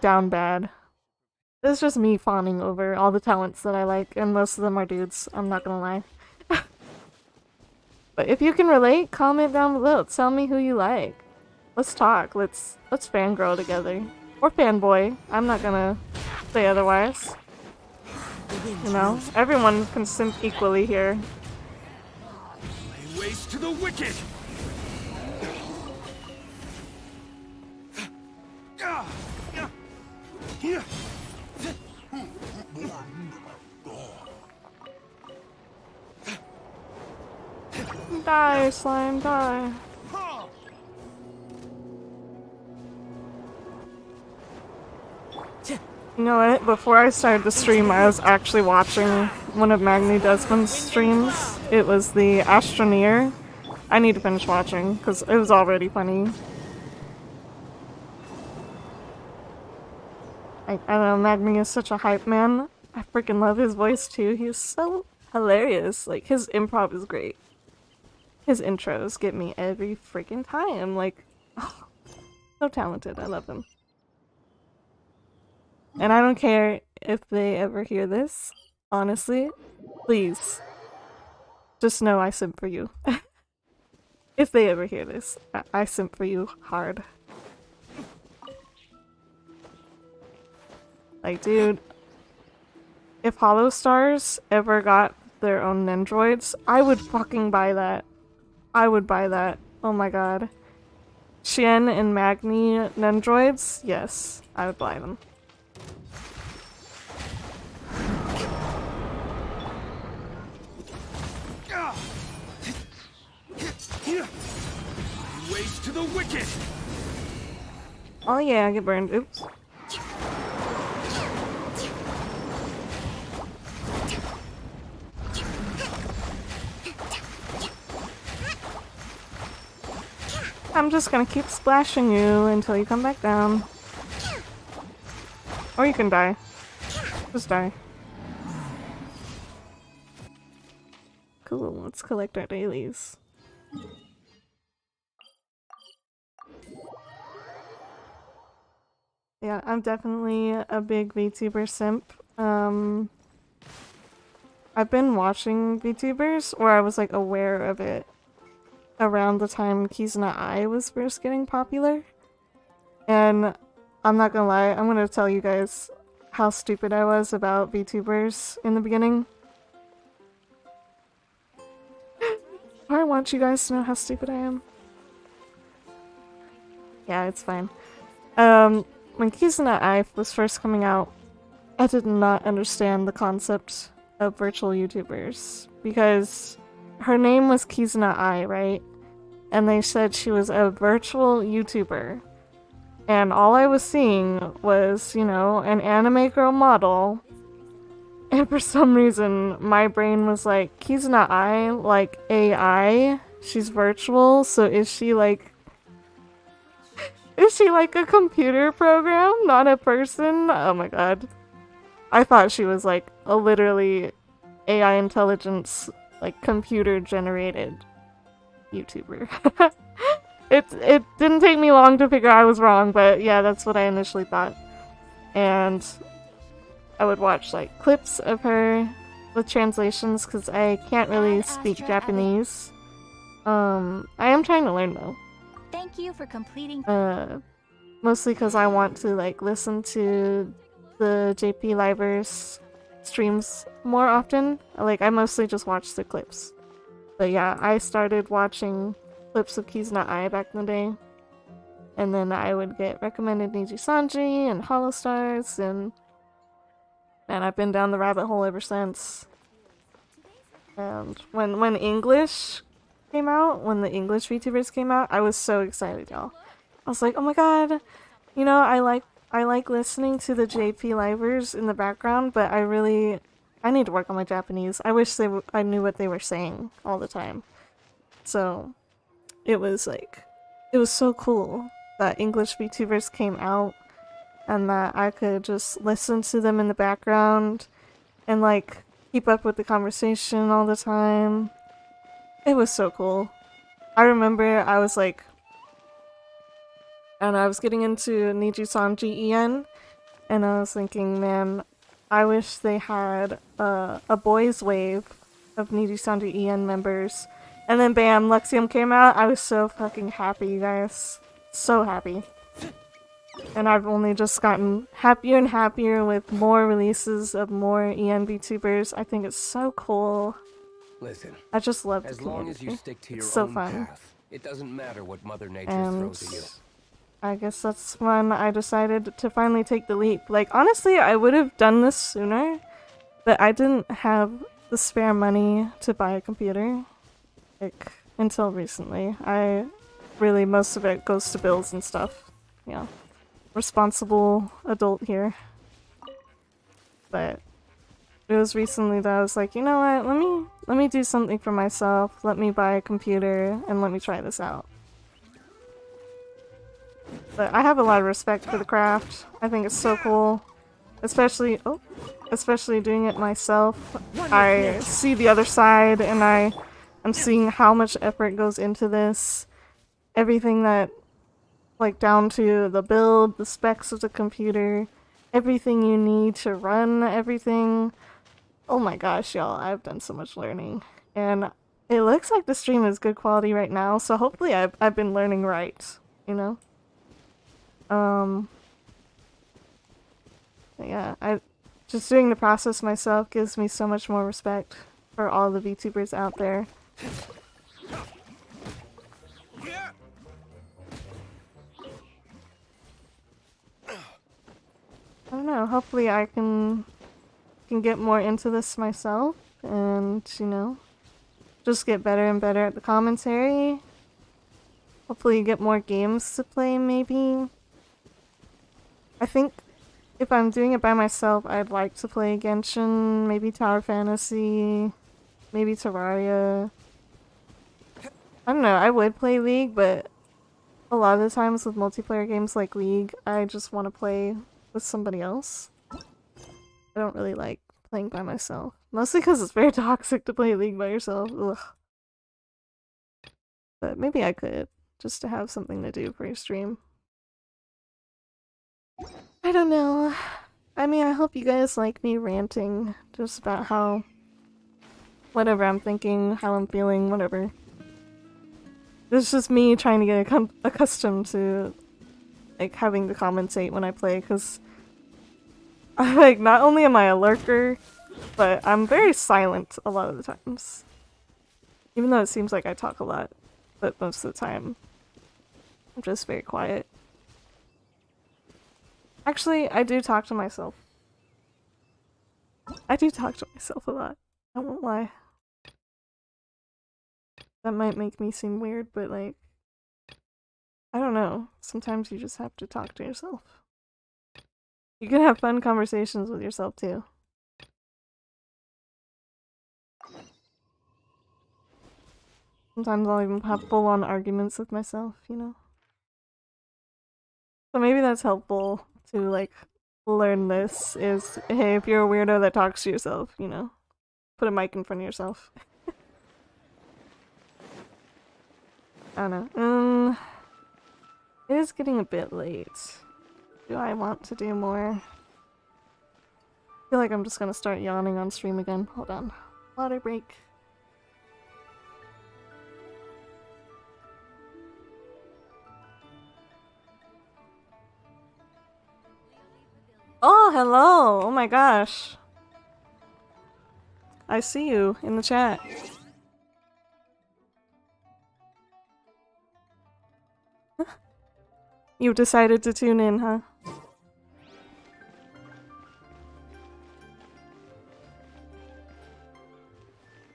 down bad. It's just me fawning over all the talents that I like, and most of them are dudes, I'm not gonna lie. But if you can relate, comment down below, tell me who you like. Let's talk, let's fangirl together. Or fanboy, I'm not gonna say otherwise. You know, everyone can simp equally here. Lay waste to the wicked! slime, die. You know what? Before I started the stream, I was actually watching one of Magni Desmond's streams. It was the Astroneer. I need to finish watching, because it was already funny. I don't know, Magni is such a hype man. I freaking love his voice too. He's so hilarious. Like, his improv is great. His intros get me every freaking time. Like, oh, so talented. I love him. And I don't care if they ever hear this. Honestly, please. Just know I simp for you. If they ever hear this, I simp for you hard. Like, dude, if Hollow Stars ever got their own Nendroids, I would fucking buy that. I would buy that. Oh my god. Xian and Magni Nendroids? Yes, I would buy them. Waste to the wicked! Oh yeah, I get burned. Oops. I'm just gonna keep splashing you until you come back down. Or you can die. Just die. Cool, let's collect our dailies. Yeah, I'm definitely a big VTuber simp. I've been watching VTubers, or I was like aware of it around the time Kizuna Ai was first getting popular. And I'm not gonna lie, I'm gonna tell you guys how stupid I was about VTubers in the beginning. I want you guys to know how stupid I am. Yeah, it's fine. When Kizuna Ai was first coming out, I did not understand the concept of virtual YouTubers, because her name was Kizuna Ai, right? And they said she was a virtual YouTuber. And all I was seeing was, you know, an anime girl model. And for some reason, my brain was like, Kizuna Ai, like AI? She's virtual, so is she like... Is she like a computer program, not a person? Oh my god. I thought she was like a literally AI intelligence, like computer generated YouTuber. It didn't take me long to figure I was wrong, but yeah, that's what I initially thought. And I would watch like clips of her with translations because I can't really speak Japanese. I am trying to learn though. Thank you for completing. Mostly because I want to like listen to the JP Livers streams more often. Like I mostly just watch the clips. But yeah, I started watching clips of Kizuna Ai back in the day. And then I would get recommended Niji Sanji and Hollow Stars, and I've been down the rabbit hole ever since. And when English came out, when the English VTubers came out, I was so excited, y'all. I was like, oh my god, you know, I like listening to the JP Livers in the background, but I need to work on my Japanese. I wish I knew what they were saying all the time. So it was so cool that English VTubers came out and that I could just listen to them in the background and like keep up with the conversation all the time. It was so cool. I remember I was like, and I was getting into Niji Sanji EN, and I was thinking, man, I wish they had a boys wave of Niji Sanji EN members. And then bam, Luxium came out. I was so fucking happy, you guys. So happy. And I've only just gotten happier and happier with more releases of more EN VTubers. I think it's so cool. Listen, I just love the as long as you community. stick to your It's so own fun. path, it doesn't matter what Mother Nature And throws at you. I guess that's when I decided to finally take the leap. Like, honestly, I would have done this sooner, but I didn't have the spare money to buy a computer. Like, until recently. Most of it goes to bills and stuff. Yeah. Responsible adult here. But it was recently that I was like, you know what, let me do something for myself, let me buy a computer, and let me try this out. But I have a lot of respect for the craft. I think it's so cool. Especially doing it myself. I see the other side and I'm seeing how much effort goes into this. Everything that, like, down to the build, the specs of the computer, everything you need to run everything. Oh my gosh, y'all, I've done so much learning. And it looks like the stream is good quality right now, so hopefully I've been learning right, you know? Yeah, just doing the process myself gives me so much more respect for all the VTubers out there. I don't know, hopefully I can get more into this myself and, you know, just get better and better at the commentary. Hopefully get more games to play, maybe. I think if I'm doing it by myself, I'd like to play Genshin, maybe Tower Fantasy, maybe Terraria. I don't know, I would play League, but a lot of the times with multiplayer games like League, I just want to play with somebody else. I don't really like playing by myself. Mostly because it's very toxic to play League by yourself. Ugh. But maybe I could, just to have something to do for your stream. I don't know. I mean, I hope you guys like me ranting just about how... whatever I'm thinking, how I'm feeling, whatever. It's just me trying to get accustomed to, like, having to commentate when I play, because... like, not only am I a lurker, but I'm very silent a lot of the times. Even though it seems like I talk a lot, but most of the time, I'm just very quiet. Actually, I do talk to myself. I do talk to myself a lot. I won't lie. That might make me seem weird, but like... I don't know. Sometimes you just have to talk to yourself. You can have fun conversations with yourself too. Sometimes I'll even have full-on arguments with myself, you know? So maybe that's helpful to, like, learn this, is, hey, if you're a weirdo that talks to yourself, you know? Put a mic in front of yourself. I don't know. It is getting a bit late. Do I want to do more? I feel like I'm just gonna start yawning on stream again. Hold on. Water break. Oh, hello! Oh my gosh. I see you in the chat. You've decided to tune in, huh?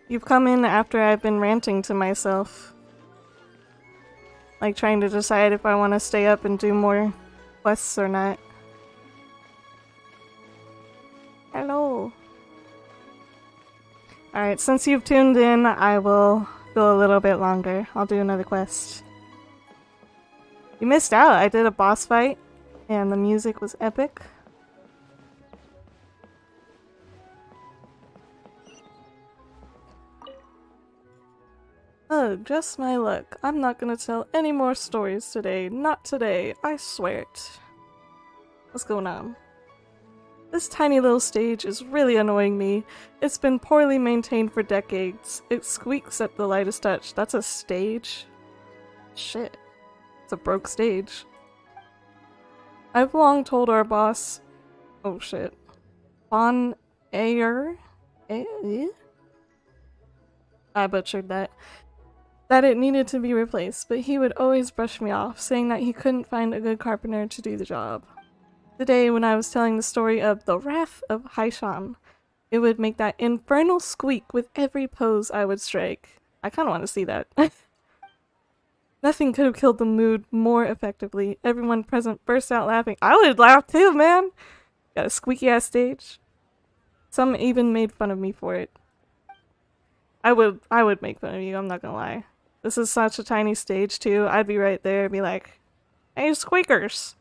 You've come in after I've been ranting to myself. Like trying to decide if I want to stay up and do more quests or not. Hello. Alright, since you've tuned in, I will go a little bit longer. I'll do another quest. You missed out. I did a boss fight, and the music was epic. Oh, just my luck. I'm not gonna tell any more stories today. Not today. I swear it. What's going on? This tiny little stage is really annoying me. It's been poorly maintained for decades. It squeaks at the lightest touch. That's a stage? Shit. It's a broke stage. I've long told our boss... Oh shit. Bon Ayer? I butchered that. That it needed to be replaced, but he would always brush me off, saying that he couldn't find a good carpenter to do the job. Today, when I was telling the story of the Wrath of Haishan, it would make that infernal squeak with every pose I would strike. I kinda want to see that. Nothing could have killed the mood more effectively. Everyone present burst out laughing. I would laugh too, man! Got a squeaky ass stage. Some even made fun of me for it. I would make fun of you, I'm not gonna lie. This is such a tiny stage too. I'd be right there and be like, hey, squeakers!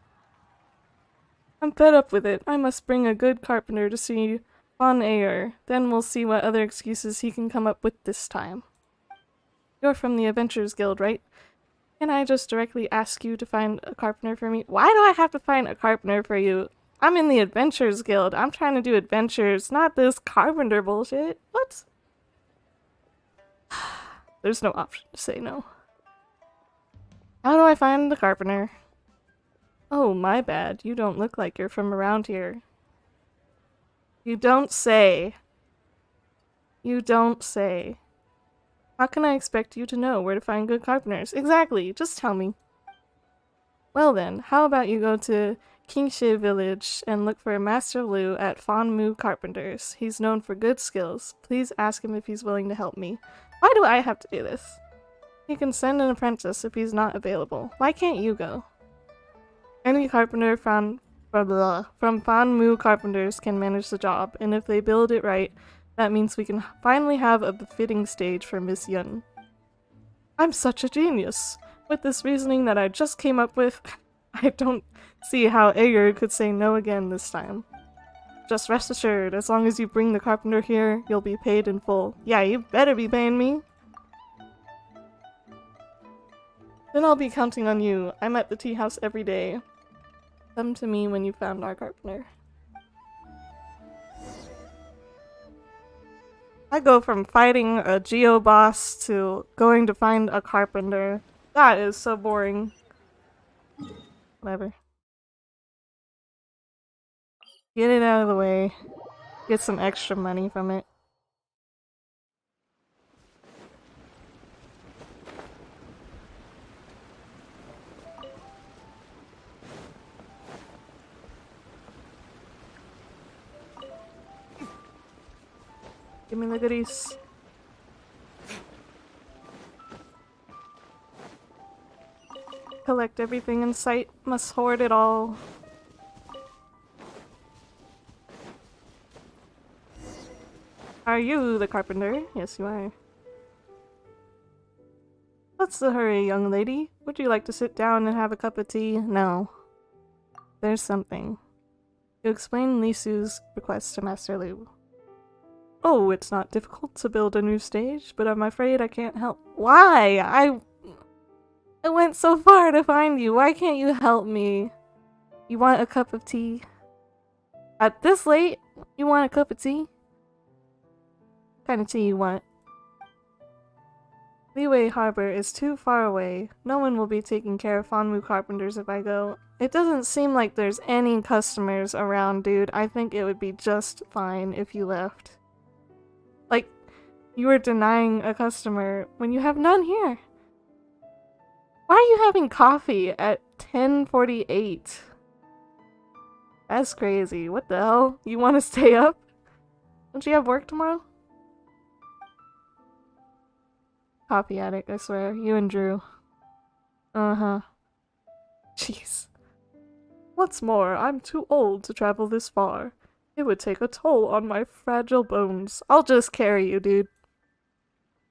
I'm fed up with it. I must bring a good carpenter to see Von Ayer. Then we'll see what other excuses he can come up with this time. You're from the Adventurers Guild, right? Can I just directly ask you to find a carpenter for me? Why do I have to find a carpenter for you? I'm in the Adventurers Guild. I'm trying to do adventures, not this carpenter bullshit. What? There's no option to say no. How do I find the carpenter? Oh, my bad. You don't look like you're from around here. You don't say. You don't say. How can I expect you to know where to find good carpenters? Exactly, just tell me. Well then, how about you go to Kingshe Village and look for Master Liu at Fanmu Carpenters. He's known for good skills. Please ask him if he's willing to help me. Why do I have to do this? He can send an apprentice if he's not available. Why can't you go? Any carpenter from Fanmu Carpenters can manage the job, and if they build it right, that means we can finally have a befitting stage for Miss Yun. I'm such a genius! With this reasoning that I just came up with, I don't see how Ayer could say no again this time. Just rest assured, as long as you bring the carpenter here, you'll be paid in full. Yeah, you better be paying me! Then I'll be counting on you. I'm at the tea house every day. Come to me when you found our carpenter. I go from fighting a Geo boss to going to find a carpenter. That is so boring. Whatever. Get it out of the way. Get some extra money from it. Give me the goodies. Collect everything in sight. Must hoard it all. Are you the carpenter? Yes, you are. What's the hurry, young lady? Would you like to sit down and have a cup of tea? No. There's something. You explain Lisu's request to Master Liu. Oh, it's not difficult to build a new stage, but I'm afraid I can't help. Why? I went so far to find you. Why can't you help me? You want a cup of tea? At this late? You want a cup of tea? What kind of tea you want? Liyue Harbor is too far away. No one will be taking care of Fanmu Carpenters if I go. It doesn't seem like there's any customers around, dude. I think it would be just fine if you left. Like, you are denying a customer when you have none here. Why are you having coffee at 10:48? That's crazy. What the hell? You want to stay up? Don't you have work tomorrow? Coffee addict, I swear. You and Drew. Uh-huh. Jeez. What's more, I'm too old to travel this far. It would take a toll on my fragile bones. I'll just carry you, dude.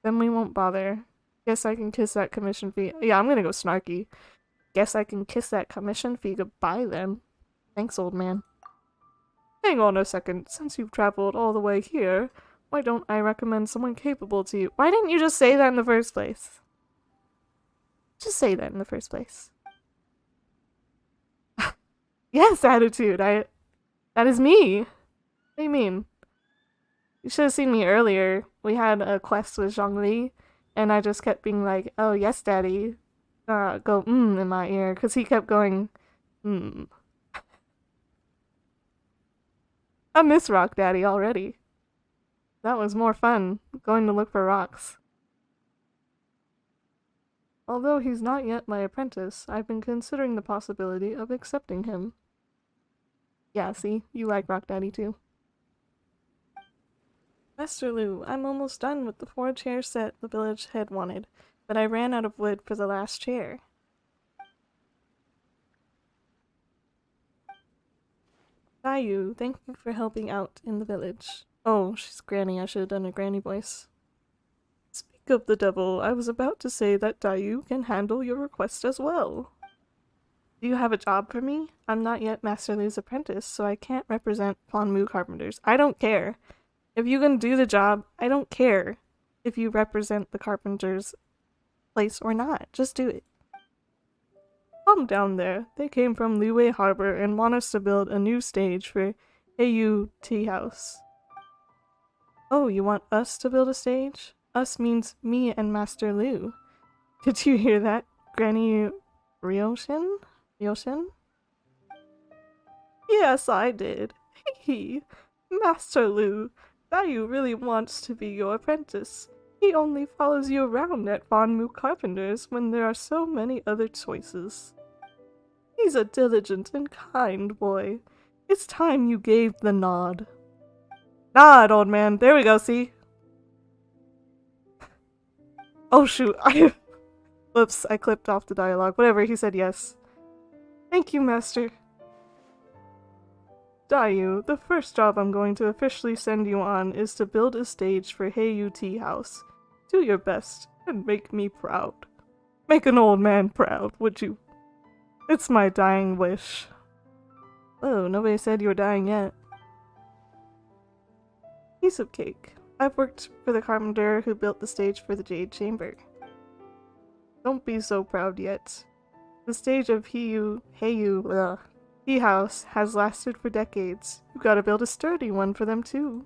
Then we won't bother. Guess I can kiss that commission fee. Yeah, I'm gonna go snarky. Guess I can kiss that commission fee goodbye then. Thanks, old man. Hang on a second. Since you've traveled all the way here, why don't I recommend someone capable to you? Why didn't you just say that in the first place? Just say that in the first place. Yes, attitude. That is me. What do you mean? You should have seen me earlier. We had a quest with Zhongli, and I just kept being like, oh, yes, daddy. Go, in my ear, because he kept going, I miss Rock Daddy already. That was more fun, going to look for rocks. Although he's not yet my apprentice, I've been considering the possibility of accepting him. Yeah, see? You like Rock Daddy too. Master Liu, I'm almost done with the 4-chair set the village head wanted. but I ran out of wood for the last chair. Dayu, thank you for helping out in the village. Oh, she's Granny. I should have done a Granny voice. Speak of the devil, I was about to say that Dayu can handle your request as well. Do you have a job for me? I'm not yet Master Liu's apprentice, so I can't represent Ponmu Carpenters. I don't care. If you can do the job, I don't care if you represent the carpenter's place or not. Just do it. Calm down there. They came from Liyue Harbor and want us to build a new stage for Heiyu Tea House. Oh, you want us to build a stage? Us means me and Master Liu. Did you hear that, Granny Ryoshin? Yes, I did. Hee. Master Liu, Dayu really wants to be your apprentice. He only follows you around at Ponmu Carpenters when there are so many other choices. He's a diligent and kind boy. It's time you gave the nod. Nod, old man. There we go, see? Oh shoot, Whoops, I clipped off the dialogue. Whatever, he said yes. Thank you, Master. Dayu, the first job I'm going to officially send you on is to build a stage for Heiyu Tea House. Do your best, and make me proud. Make an old man proud, would you? It's my dying wish. Oh, nobody said you were dying yet. Piece of cake. I've worked for the carpenter who built the stage for the Jade Chamber. Don't be so proud yet. The stage of Heiyu Tea House has lasted for decades. You gotta build a sturdy one for them too.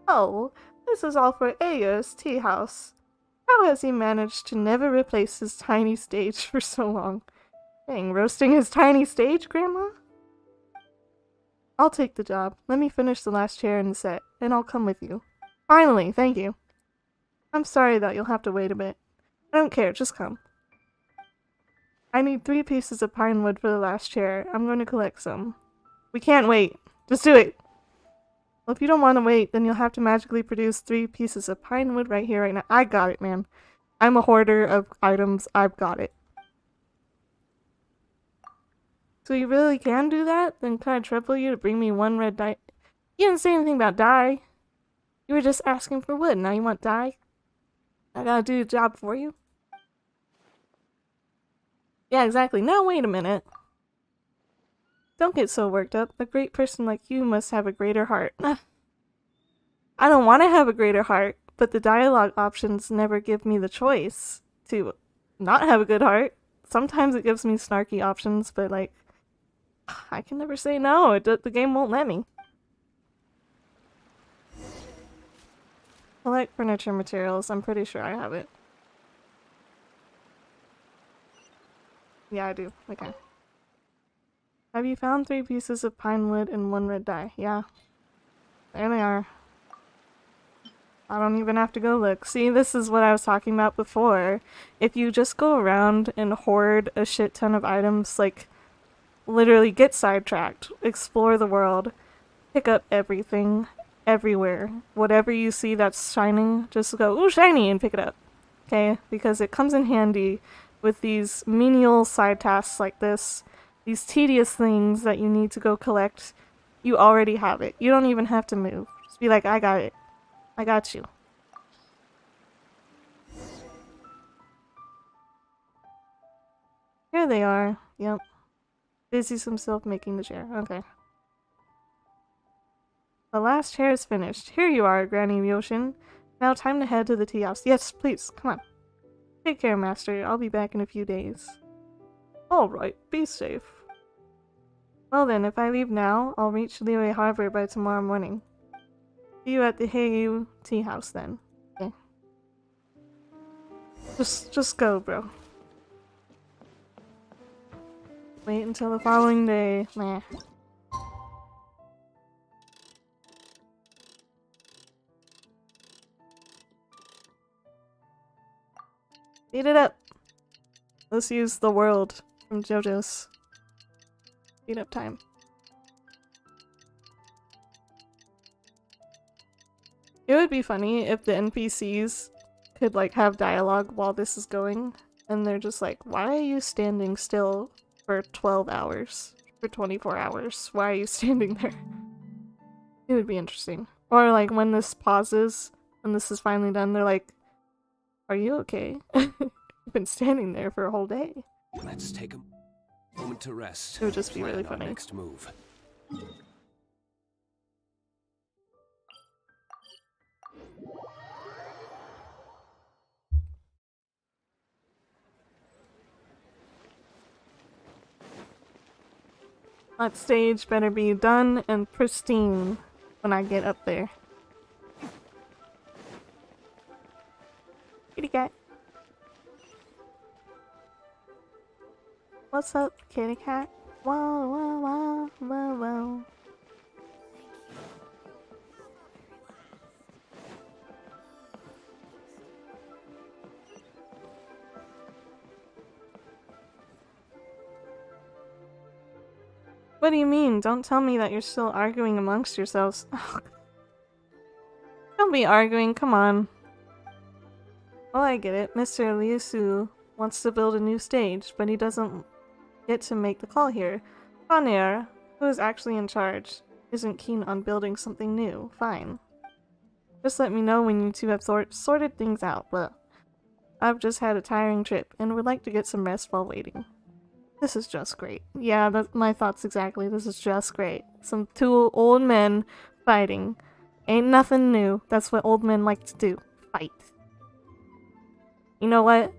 Oh, this is all for Aya's Tea House. How has he managed to never replace his tiny stage for so long? Dang, roasting his tiny stage, Grandma? I'll take the job. Let me finish the last chair in the set, and I'll come with you. Finally, thank you. I'm sorry that you'll have to wait a bit. I don't care, just come. I need 3 pieces of pine wood for the last chair. I'm going to collect some. We can't wait. Just do it. Well, if you don't want to wait, then you'll have to magically produce 3 pieces of pine wood right here, right now. I got it, man. I'm a hoarder of items. I've got it. So you really can do that? Then can I trouble you to bring me 1 red dye? You didn't say anything about dye. You were just asking for wood. Now you want dye? I gotta do the job for you? Yeah, exactly. Now wait a minute. Don't get so worked up. A great person like you must have a greater heart. I don't want to have a greater heart, but the dialogue options never give me the choice to not have a good heart. Sometimes it gives me snarky options, but like, I can never say no. The game won't let me. Collect furniture materials. I'm pretty sure I have it. Yeah, I do. Okay. Have you found 3 pieces of pine wood and 1 red dye? Yeah. There they are. I don't even have to go look. See, this is what I was talking about before. If you just go around and hoard a shit ton of items, like, literally get sidetracked, explore the world, pick up everything, everywhere. Whatever you see that's shining, just go, ooh, shiny, and pick it up. Okay? Because it comes in handy with these menial side tasks like this, these tedious things that you need to go collect. You already have it. You don't even have to move. Just be like, I got it. I got you. Here they are. Yep. Busies himself making the chair. Okay. The last chair is finished. Here you are, Granny Ryoshin. Now time to head to the tea house. Yes, please. Come on. Take care, Master. I'll be back in a few days. Alright, be safe. Well then, if I leave now, I'll reach Liyue Harbor by tomorrow morning. See you at the Heiyu Tea House then. Okay. Just go, bro. Wait until the following day. Meh. Speed it up. Let's use the world from JoJo's. Speed up time. It would be funny if the NPCs could like have dialogue while this is going, and they're just like, why are you standing still for 12 hours? For 24 hours? Why are you standing there? It would be interesting. Or like when this pauses, when this is finally done, they're like, are you okay? You've been standing there for a whole day. Let's take a moment to rest. It would just be Plan really our funny. Next move. That stage better be done and pristine when I get up there. Kitty cat. What's up, kitty cat? Whoa, whoa, whoa, whoa, whoa. What do you mean? Don't tell me that you're still arguing amongst yourselves. Don't be arguing, come on. Oh, I get it. Mr. Liusu wants to build a new stage, but he doesn't get to make the call here. Bonnier, who is actually in charge, isn't keen on building something new. Fine. Just let me know when you two have sorted things out, but I've just had a tiring trip and would like to get some rest while waiting. This is just great. Yeah, that's my thoughts exactly. This is just great. Some two old men fighting. Ain't nothing new. That's what old men like to do. Fight. You know what?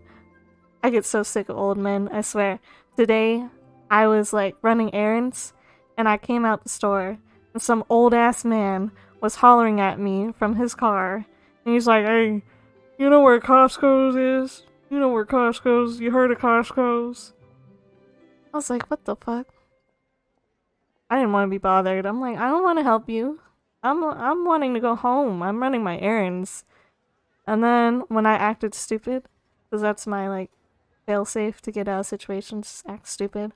I get so sick of old men, I swear. Today, I was like running errands, and I came out the store, and some old ass man was hollering at me from his car, and he's like, hey, you know where Costco's is? You know where Costco's? You heard of Costco's? I was like, what the fuck? I didn't want to be bothered. I'm like, I don't want to help you. I'm wanting to go home. I'm running my errands. And then when I acted stupid, because that's my like failsafe to get out of situations, act stupid,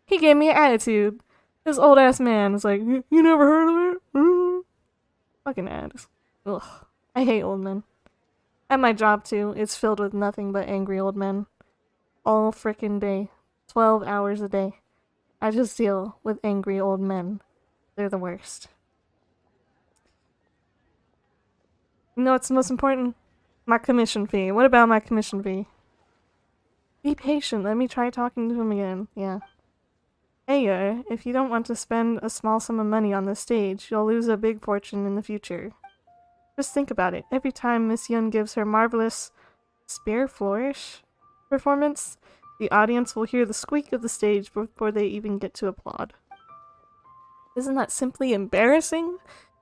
he gave me an attitude. This old ass man was like, you never heard of it? Fucking ass. Ugh. I hate old men. At my job too, it's filled with nothing but angry old men. All frickin' day. 12 hours a day. I just deal with angry old men. They're the worst. You know what's the most important? My commission fee. What about my commission fee? Be patient. Let me try talking to him again. Yeah. Hey, if you don't want to spend a small sum of money on this stage, you'll lose a big fortune in the future. Just think about it. Every time Miss Yun gives her marvelous Spear Flourish performance, the audience will hear the squeak of the stage before they even get to applaud. Isn't that simply embarrassing?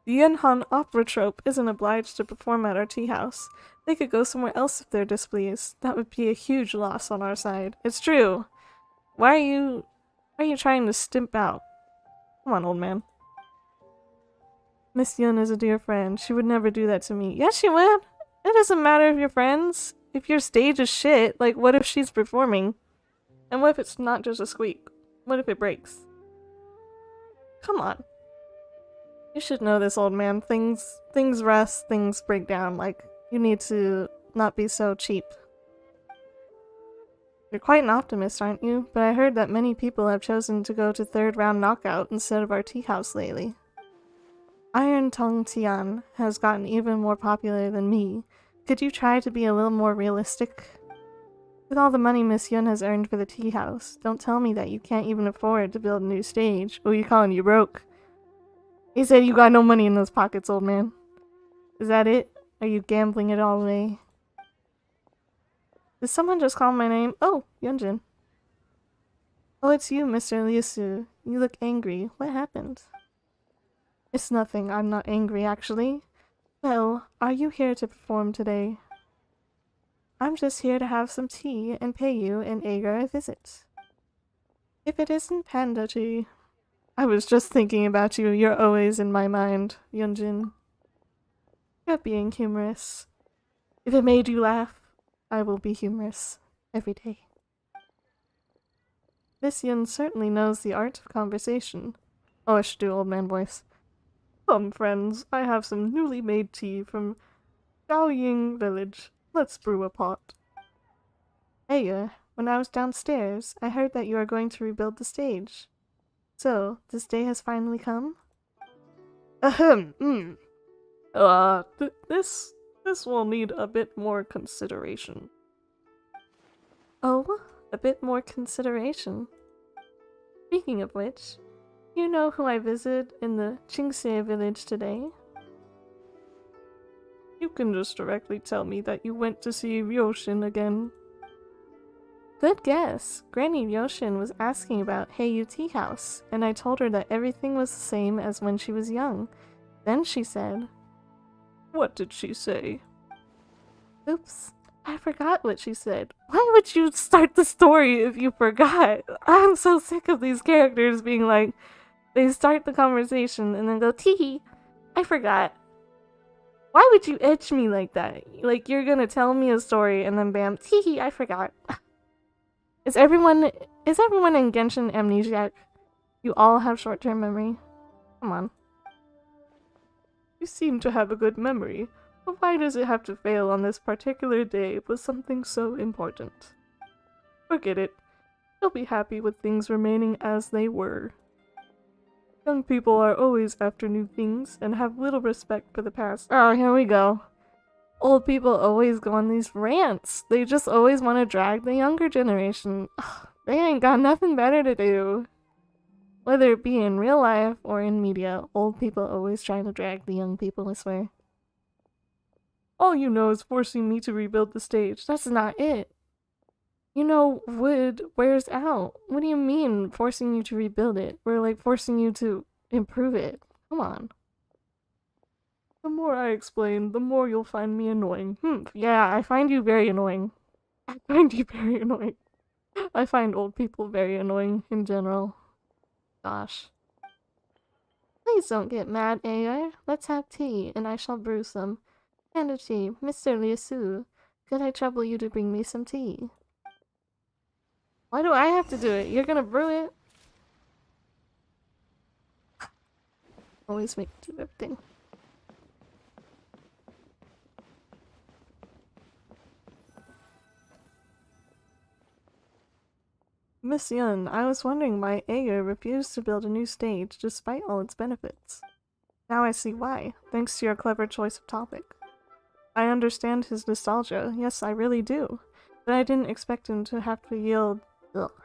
The Yunhan opera troupe isn't obliged to perform at our tea house. They could go somewhere else if they're displeased. That would be a huge loss on our side. It's true. Why are you trying to stimp out? Come on, old man. Miss Yun is a dear friend. She would never do that to me. Yes, she would. It doesn't matter if you're friends. If your stage is shit, like what if she's performing? And what if it's not just a squeak? What if it breaks? Come on. You should know this, old man. Things rust, things break down. Like, you need to not be so cheap. You're quite an optimist, aren't you? But I heard that many people have chosen to go to third round knockout instead of our tea house lately. Iron Tongue Tian has gotten even more popular than me. Could you try to be a little more realistic? With all the money Miss Yun has earned for the tea house, don't tell me that you can't even afford to build a new stage. Oh, you calling you broke? He said you got no money in those pockets, old man. Is that it? Are you gambling it all away? Did someone just call my name? Oh, Yunjin. Oh, it's you, Mr. Liusu. You look angry. What happened? It's nothing. I'm not angry, actually. Well, are you here to perform today? I'm just here to have some tea and pay you and Agar a visit. If it isn't Pandachi. I was just thinking about you. You're always in my mind, Yunjin. You're being humorous. If it made you laugh, I will be humorous every day. Miss Yun certainly knows the art of conversation. Oh, I should do old man voice. Come, friends, I have some newly made tea from Daoying village. let's brew a pot. Hey, when I was downstairs, I heard that you are going to rebuild the stage. So, this day has finally come? Ahem, this will need a bit more consideration. Oh, a bit more consideration. Speaking of which, you know who I visited in the Chingsei village today? You can just directly tell me that you went to see Ryoshin again. Good guess. Granny Ryoshin was asking about Heiyu Tea House, and I told her that everything was the same as when she was young. Then she said... What did she say? Oops, I forgot what she said. Why would you start the story if you forgot? I'm so sick of these characters being like, they start the conversation and then go, tee, I forgot. Why would you edge me like that? Like, you're gonna tell me a story and then bam, tee, I forgot. Is everyone in Genshin amnesiac? You all have short-term memory. Come on. You seem to have a good memory, but why does it have to fail on this particular day with something so important? Forget it. You'll be happy with things remaining as they were. Young people are always after new things and have little respect for the past. Oh, here we go. Old people always go on these rants. They just always want to drag the younger generation. Ugh, they ain't got nothing better to do. Whether it be in real life or in media, old people always trying to drag the young people, I swear. All you know is forcing me to rebuild the stage. That's not it. You know, wood wears out. What do you mean, forcing you to rebuild it? We're like forcing you to improve it. Come on. The more I explain, the more you'll find me annoying. Yeah, I find you very annoying. I find you very annoying. I find old people very annoying in general. Gosh. Please don't get mad, Ayer. Let's have tea, and I shall brew some. Pandachi, Mr. Liasu, could I trouble you to bring me some tea? Why do I have to do it? You're gonna brew it? Always make me do everything. Miss Yun, I was wondering why Ayer refused to build a new stage despite all its benefits. Now I see why, thanks to your clever choice of topic. I understand his nostalgia, yes I really do, but I didn't expect him to have to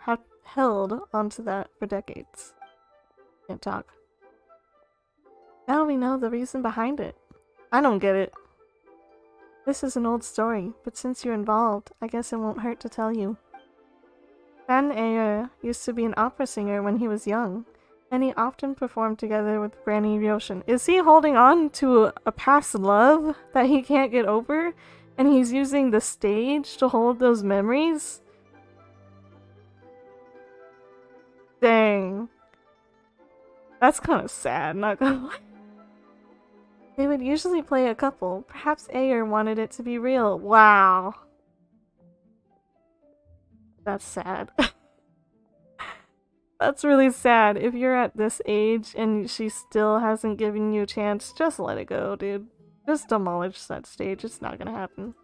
have held onto that for decades. Can't talk. Now we know the reason behind it. I don't get it. This is an old story, but since you're involved, I guess it won't hurt to tell you. Fan Ayer used to be an opera singer when he was young, and he often performed together with Granny Ryoshin. Is he holding on to a past love that he can't get over, and he's using the stage to hold those memories? Dang. That's kind of sad, not gonna lie. They would usually play a couple. Perhaps Ayer wanted it to be real. Wow. That's sad. That's really sad. If you're at this age and she still hasn't given you a chance, just let it go, dude. Just demolish that stage. It's not gonna happen.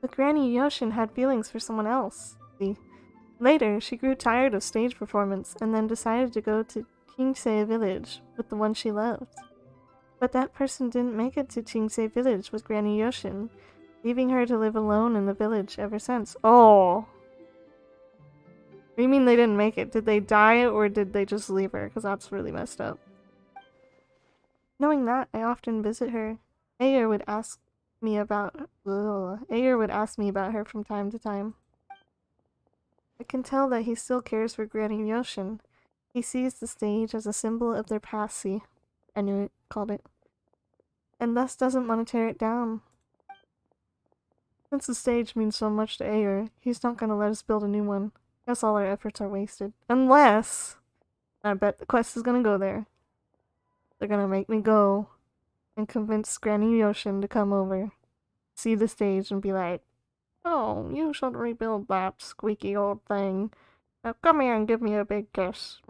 But Granny Yoshin had feelings for someone else. See? Later, she grew tired of stage performance and then decided to go to Chingsei Village with the one she loved. But that person didn't make it to Chingsei Village with Granny Yoshin, leaving her to live alone in the village ever since. Oh! What do you mean they didn't make it? Did they die or did they just leave her? Because that's really messed up. Knowing that, I often visit her. Ayer would ask me about her from time to time. I can tell that he still cares for Granny Yoshin. He sees the stage as a symbol of their past. See, I knew it, called it. And thus doesn't want to tear it down. Since the stage means so much to Ayer, he's not gonna let us build a new one. Guess all our efforts are wasted. Unless, I bet the quest is gonna go there. They're gonna make me go and convince Granny Yoshin to come over, see the stage, and be like, "Oh, you should rebuild that squeaky old thing. Now come here and give me a big kiss."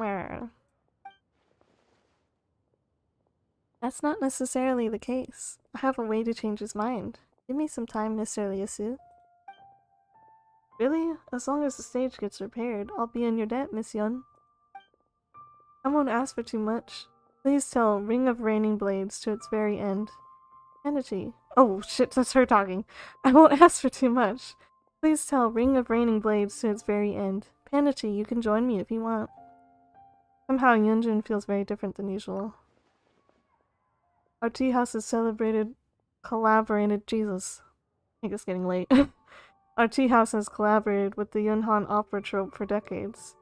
That's not necessarily the case. I have a way to change his mind. Give me some time, Mr. Liasu. Really? As long as the stage gets repaired, I'll be in your debt, Miss Yun. I won't ask for too much. Please tell Ring of Raining Blades to its very end. Pandachi. Oh shit, that's her talking. I won't ask for too much. Please tell Ring of Raining Blades to its very end. Pandachi, you can join me if you want. Somehow Yunjin feels very different than usual. Our tea house has collaborated, Jesus. I think it's getting late. Our tea house has collaborated with the Yunhan opera troupe for decades.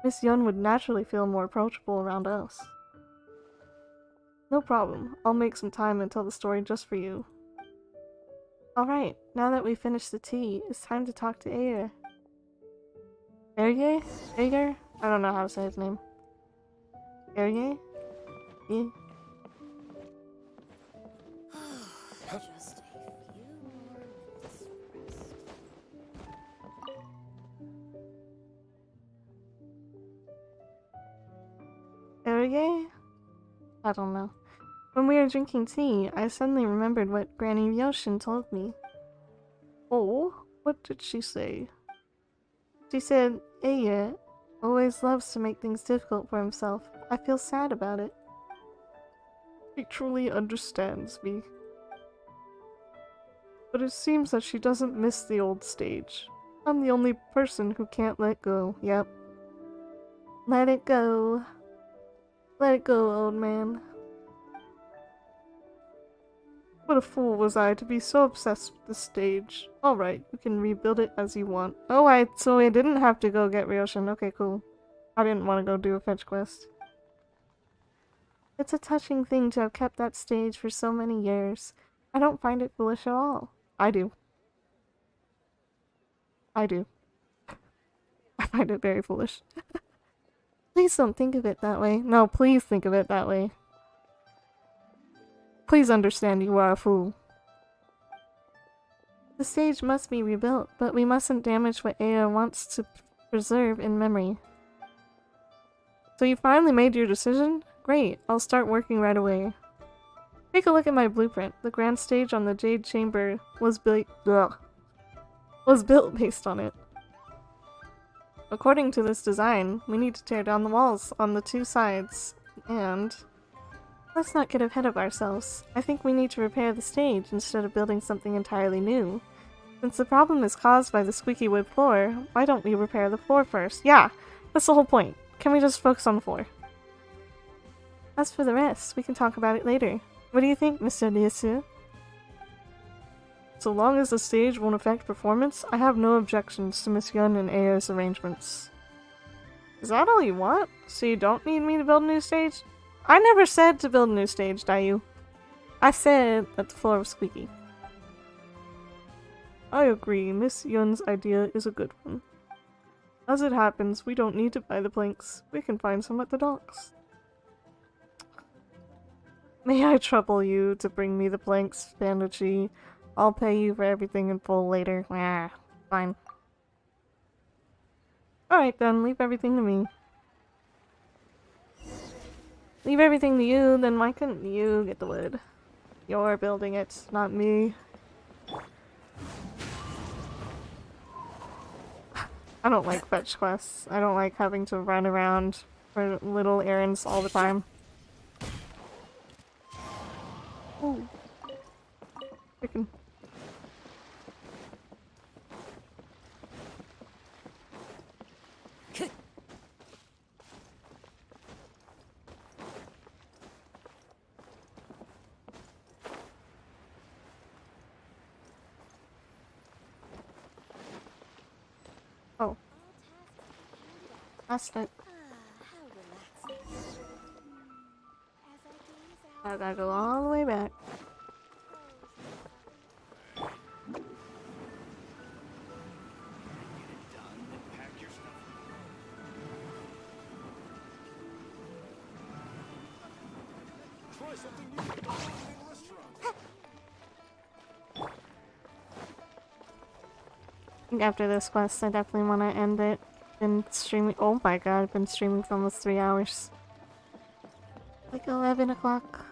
Miss Yun would naturally feel more approachable around us. No problem. I'll make some time and tell the story just for you. Alright, now that we've finished the tea, it's time to talk to Ayer. Ayer? Ayer? I don't know how to say his name. Ayer? Yeah. Just a few more minutes rest. Ayer? I don't know. When we were drinking tea, I suddenly remembered what Granny Ryoshin told me. Oh, what did she say? She said, Ayer always loves to make things difficult for himself. I feel sad about it. He truly understands me. But it seems that she doesn't miss the old stage. I'm the only person who can't let go. Yep. Let it go. Let it go, old man. What a fool was I to be so obsessed with the stage. Alright, you can rebuild it as you want. Oh, so I didn't have to go get Ryoshin. Okay, cool. I didn't want to go do a fetch quest. It's a touching thing to have kept that stage for so many years. I don't find it foolish at all. I do. I do. I find it very foolish. Please don't think of it that way. No, please think of it that way. Please understand you are a fool. The stage must be rebuilt, but we mustn't damage what Ayer wants to preserve in memory. So you finally made your decision? Great, I'll start working right away. Take a look at my blueprint. The grand stage on the Jade Chamber was built based on it. According to this design, we need to tear down the walls on the two sides, and... Let's not get ahead of ourselves. I think we need to repair the stage instead of building something entirely new. Since the problem is caused by the squeaky wood floor, why don't we repair the floor first? Yeah, that's the whole point. Can we just focus on the floor? As for the rest, we can talk about it later. What do you think, Mr. Liasu? So long as the stage won't affect performance, I have no objections to Miss Yun and Ayer's arrangements. Is that all you want? So you don't need me to build a new stage? I never said to build a new stage, Dayu. I said that the floor was squeaky. I agree, Miss Yun's idea is a good one. As it happens, we don't need to buy the planks. We can find some at the docks. May I trouble you to bring me the planks, Pandachi? I'll pay you for everything in full later. Ah, fine. Alright then, leave everything to me. Leave everything to you, then why couldn't you get the wood? You're building it, not me. I don't like fetch quests. I don't like having to run around for little errands all the time. Ooh. Chicken. Oh. That's it. I gotta go all the way back. Try something new at the restaurant. I think after this quest, I definitely want to end it. Been streaming. Oh my god, I've been streaming for almost 3 hours. Like 11 o'clock.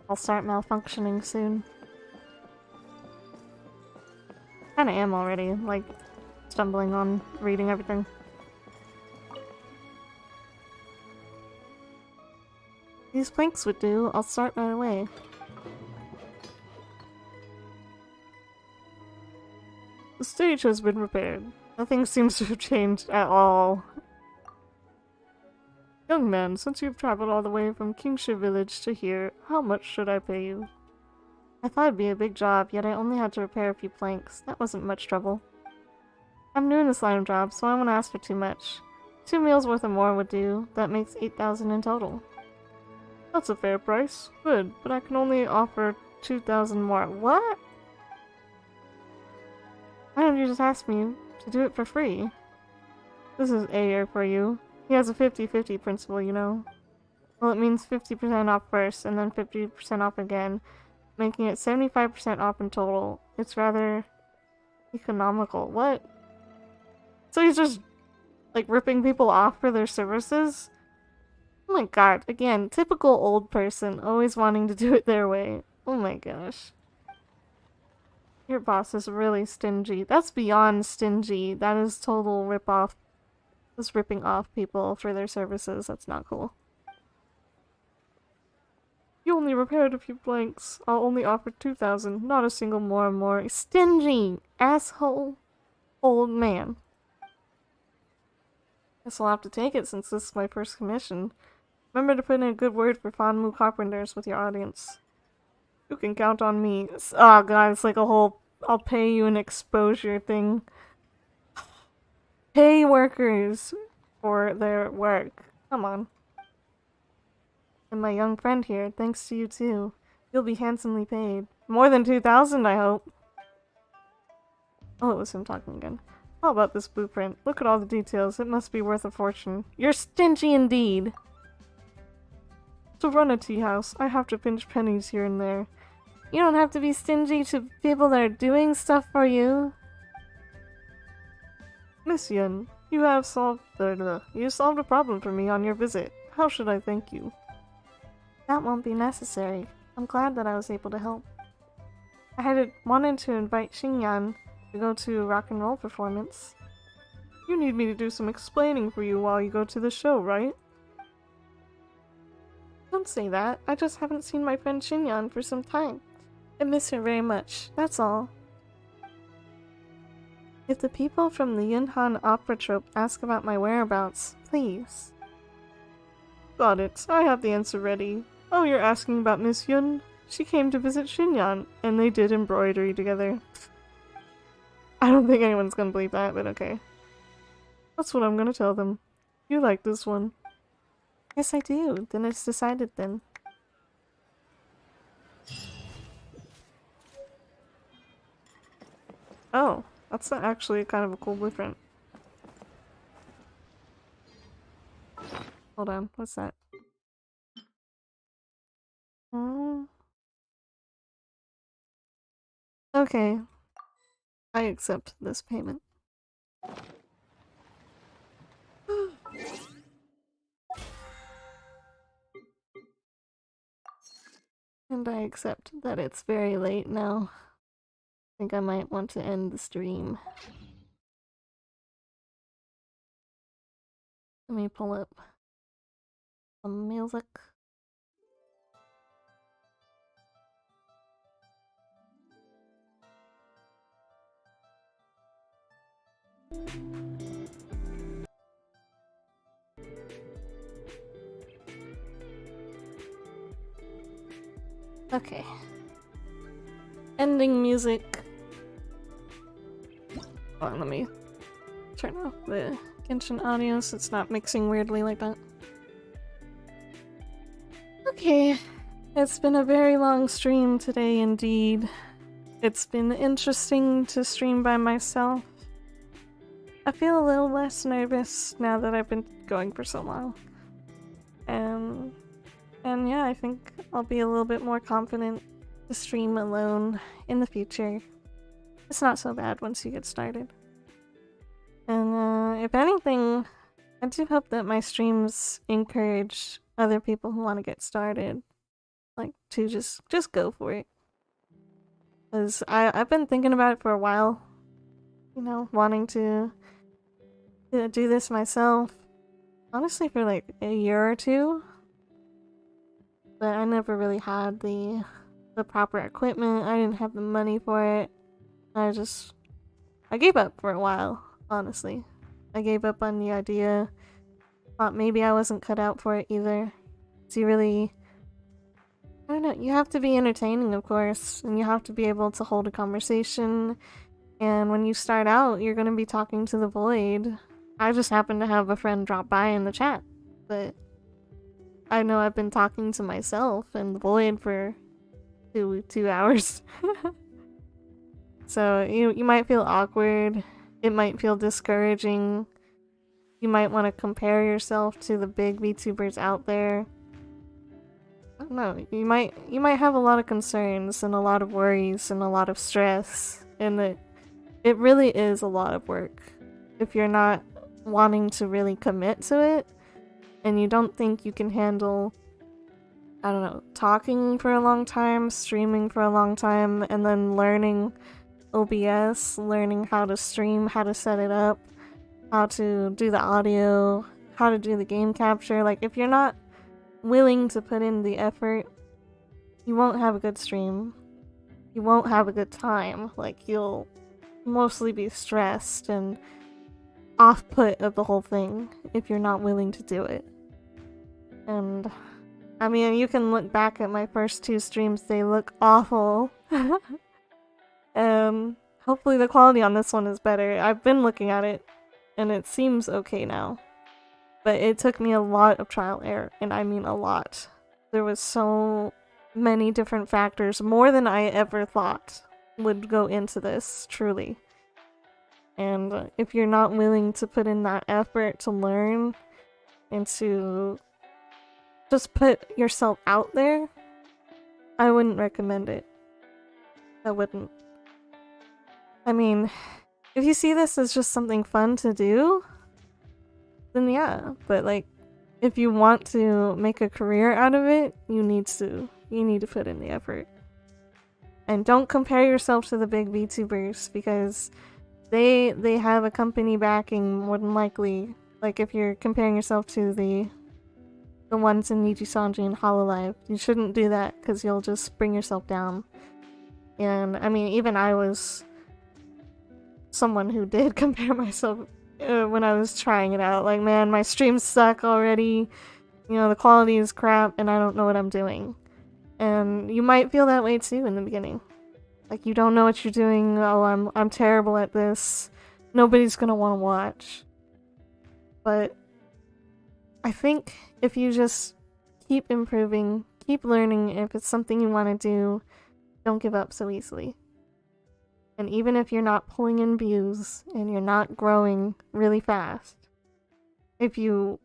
I'll start malfunctioning soon. Kinda am already, like, stumbling on reading everything. These planks would do. I'll start right away. The stage has been repaired. Nothing seems to have changed at all. Young man, since you've traveled all the way from Kingshire Village to here, how much should I pay you? I thought it'd be a big job, yet I only had to repair a few planks. That wasn't much trouble. I'm new in this line of job, so I won't ask for too much. 2 meals worth or more would do. That makes 8,000 in total. That's a fair price. Good, but I can only offer 2,000 more. What? Why don't you just ask me to do it for free? This is Ayer for you. He has a 50-50 principle, you know. Well, it means 50% off first, and then 50% off again, making it 75% off in total. It's rather economical. What? So he's just, like, ripping people off for their services? Oh my god, again, typical old person, always wanting to do it their way. Oh my gosh. Your boss is really stingy. That's beyond stingy. That is total rip-off. Just ripping off people for their services. That's not cool. You only repaired a few blanks. I'll only offer 2,000. Not a single more. Stingy! Asshole! Old man. Guess I'll have to take it since this is my first commission. Remember to put in a good word for Fanmu Carpenters with your audience. You can count on me. Oh god, it's like a whole I'll pay you an exposure thing. Pay workers for their work. Come on. And my young friend here, thanks to you too. You'll be handsomely paid. More than 2,000, I hope. Oh, it was him talking again. How about this blueprint? Look at all the details. It must be worth a fortune. You're stingy indeed. To run a tea house, I have to pinch pennies here and there. You don't have to be stingy to people that are doing stuff for you. Miss Yun, you solved a problem for me on your visit. How should I thank you? That won't be necessary. I'm glad that I was able to help. I had wanted to invite Xingyan to go to a rock and roll performance. You need me to do some explaining for you while you go to the show, right? Don't say that. I just haven't seen my friend Xingyan for some time. I miss her very much, that's all. If the people from the Yunhan Opera Troupe ask about my whereabouts, please. Got it. I have the answer ready. Oh, you're asking about Miss Yun? She came to visit Xinyan, and they did embroidery together. I don't think anyone's gonna believe that, but okay. That's what I'm gonna tell them. You like this one. Yes, I do. Then it's decided then. Oh, that's actually kind of a cool blueprint. Hold on, what's that? Okay. I accept this payment. And I accept that it's very late now. I think I might want to end the stream. Let me pull up some music. Okay. Ending music. Hold on, let me turn off the Genshin audio so it's not mixing weirdly like that. Okay. It's been a very long stream today indeed. It's been interesting to stream by myself. I feel a little less nervous now that I've been going for so long. And yeah, I think I'll be a little bit more confident to stream alone in the future. It's not so bad once you get started. And if anything, I do hope that my streams encourage other people who want to get started. like to just go for it. Cause I've been thinking about it for a while, you know, wanting to do this myself. Honestly, for like a year or two, but I never really had the proper equipment. I didn't have the money for it. I gave up for a while, honestly. I gave up on the idea. Thought maybe I wasn't cut out for it either. So you really, I don't know, you have to be entertaining, of course, and you have to be able to hold a conversation. And when you start out, you're going to be talking to the void. I just happened to have a friend drop by in the chat, but I know I've been talking to myself and the void for two hours. So you might feel awkward. It might feel discouraging. You might want to compare yourself to the big VTubers out there. I don't know. You might have a lot of concerns and a lot of worries and a lot of stress, and it really is a lot of work if you're not wanting to really commit to it, and you don't think you can handle, I don't know, talking for a long time, streaming for a long time, and then learning OBS, learning how to stream, how to set it up, how to do the audio, how to do the game capture. Like, if you're not willing to put in the effort, you won't have a good stream. You won't have a good time. Like, you'll mostly be stressed and off-put of the whole thing if you're not willing to do it. And I mean, you can look back at my first 2 streams, they look awful. Hopefully the quality on this one is better. I've been looking at it and it seems okay now. But it took me a lot of trial error, and I mean a lot. There was so many different factors, more than I ever thought would go into this, truly. And if you're not willing to put in that effort to learn and to just put yourself out there, I wouldn't recommend it. I wouldn't. I mean, if you see this as just something fun to do, then yeah, but like, if you want to make a career out of it, you need to put in the effort. And don't compare yourself to the big VTubers, because they have a company backing more than likely. Like, if you're comparing yourself to the ones in Nijisanji and Hololive, you shouldn't do that, because you'll just bring yourself down. And I mean, even I was someone who did compare myself when I was trying it out. Like, man, my streams suck already. You know, the quality is crap, and I don't know what I'm doing. And you might feel that way too in the beginning. Like, you don't know what you're doing. Oh, I'm terrible at this. Nobody's gonna want to watch. But I think if you just keep improving, keep learning, if it's something you want to do, don't give up so easily. And even if you're not pulling in views and you're not growing really fast, if you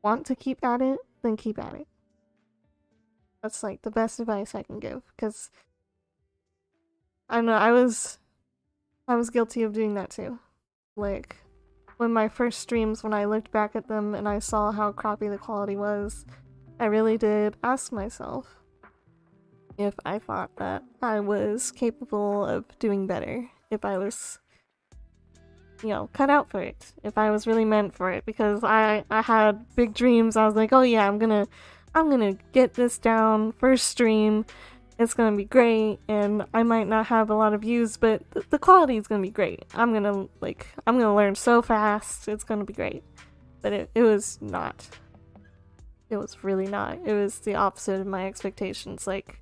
want to keep at it, then keep at it. That's like the best advice I can give, because I don't know, I was guilty of doing that too. Like, when my first streams, when I looked back at them and I saw how crappy the quality was, I really did ask myself if I thought that I was capable of doing better, if I was, you know, cut out for it, if I was really meant for it, because I had big dreams. I was like, oh yeah, I'm gonna get this down first stream, it's gonna be great, and I might not have a lot of views, but the quality is gonna be great. I'm gonna learn so fast, it's gonna be great. But it was not. It was really not. It was the opposite of my expectations. Like,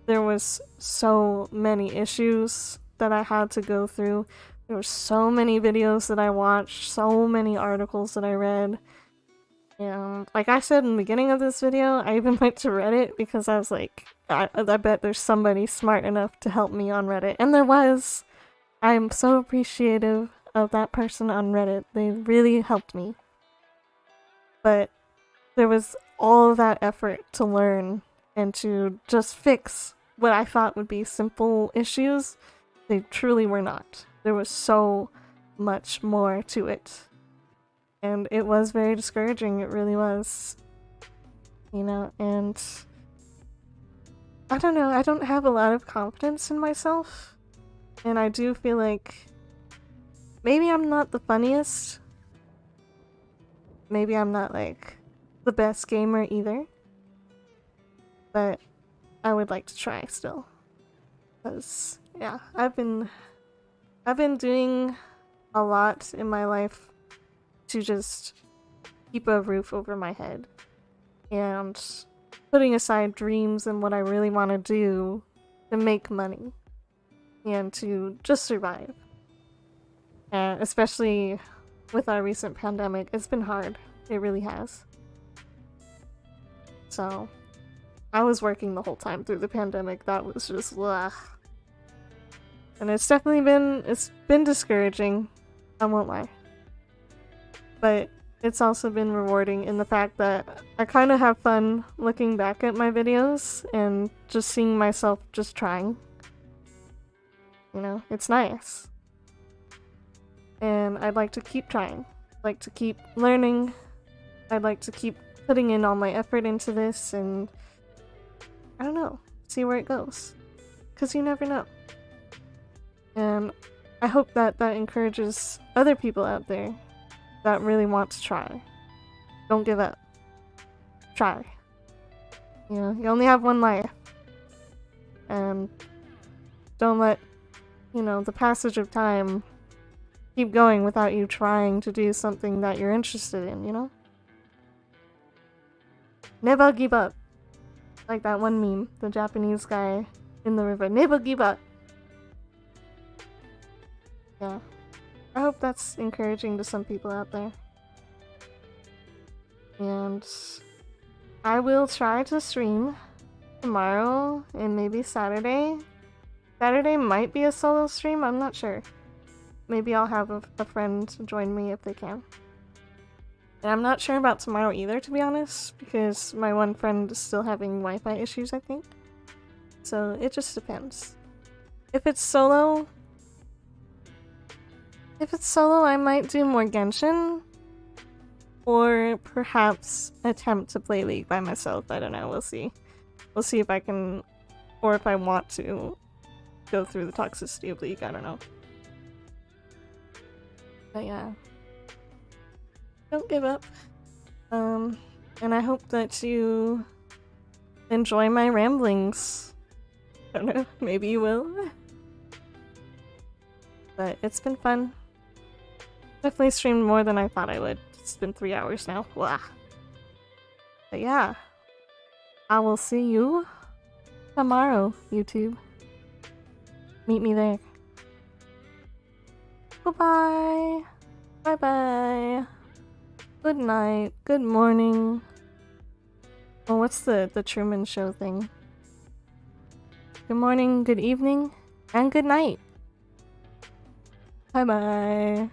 there was so many issues that I had to go through. There were so many videos that I watched, so many articles that I read. And like I said in the beginning of this video, I even went to Reddit because I was like, I bet there's somebody smart enough to help me on Reddit. And there was. I'm so appreciative of that person on Reddit. They really helped me. But there was all of that effort to learn and to just fix what I thought would be simple issues. They truly were not. There was so much more to it. And it was very discouraging, it really was. You know, and I don't know, I don't have a lot of confidence in myself. And I do feel like maybe I'm not the funniest. Maybe I'm not like the best gamer either. But I would like to try still. Because yeah, I've been doing a lot in my life to just keep a roof over my head. And putting aside dreams and what I really want to do to make money. And to just survive. Especially with our recent pandemic, it's been hard. It really has. So, I was working the whole time through the pandemic. That was just ugh. And it's definitely been discouraging. I won't lie. But it's also been rewarding in the fact that I kind of have fun looking back at my videos and just seeing myself just trying. You know, it's nice. And I'd like to keep trying. I'd like to keep learning. I'd like to keep putting in all my effort into this and I don't know, see where it goes. 'Cause you never know. And I hope that that encourages other people out there that really want to try. Don't give up. Try. You know, you only have one life. And don't let, you know, the passage of time keep going without you trying to do something that you're interested in, you know? Never give up. Like that one meme, the Japanese guy in the river. Never give up. Yeah. I hope that's encouraging to some people out there. And I will try to stream tomorrow and maybe Saturday. Saturday might be a solo stream, I'm not sure. Maybe I'll have a friend join me if they can. And I'm not sure about tomorrow either, to be honest, because my one friend is still having Wi-Fi issues, I think. So it just depends. If it's solo, I might do more Genshin. Or perhaps attempt to play League by myself. I don't know, we'll see. We'll see if I can, or if I want to go through the toxicity of League, I don't know. But yeah. Don't give up. And I hope that you enjoy my ramblings. I don't know, maybe you will. But it's been fun. Definitely streamed more than I thought I would. It's been 3 hours now. Blah. But yeah. I will see you tomorrow, YouTube. Meet me there. Goodbye. Bye-bye. Good night. Good morning. Oh, what's the Truman Show thing? Good morning, good evening, and good night. Bye-bye.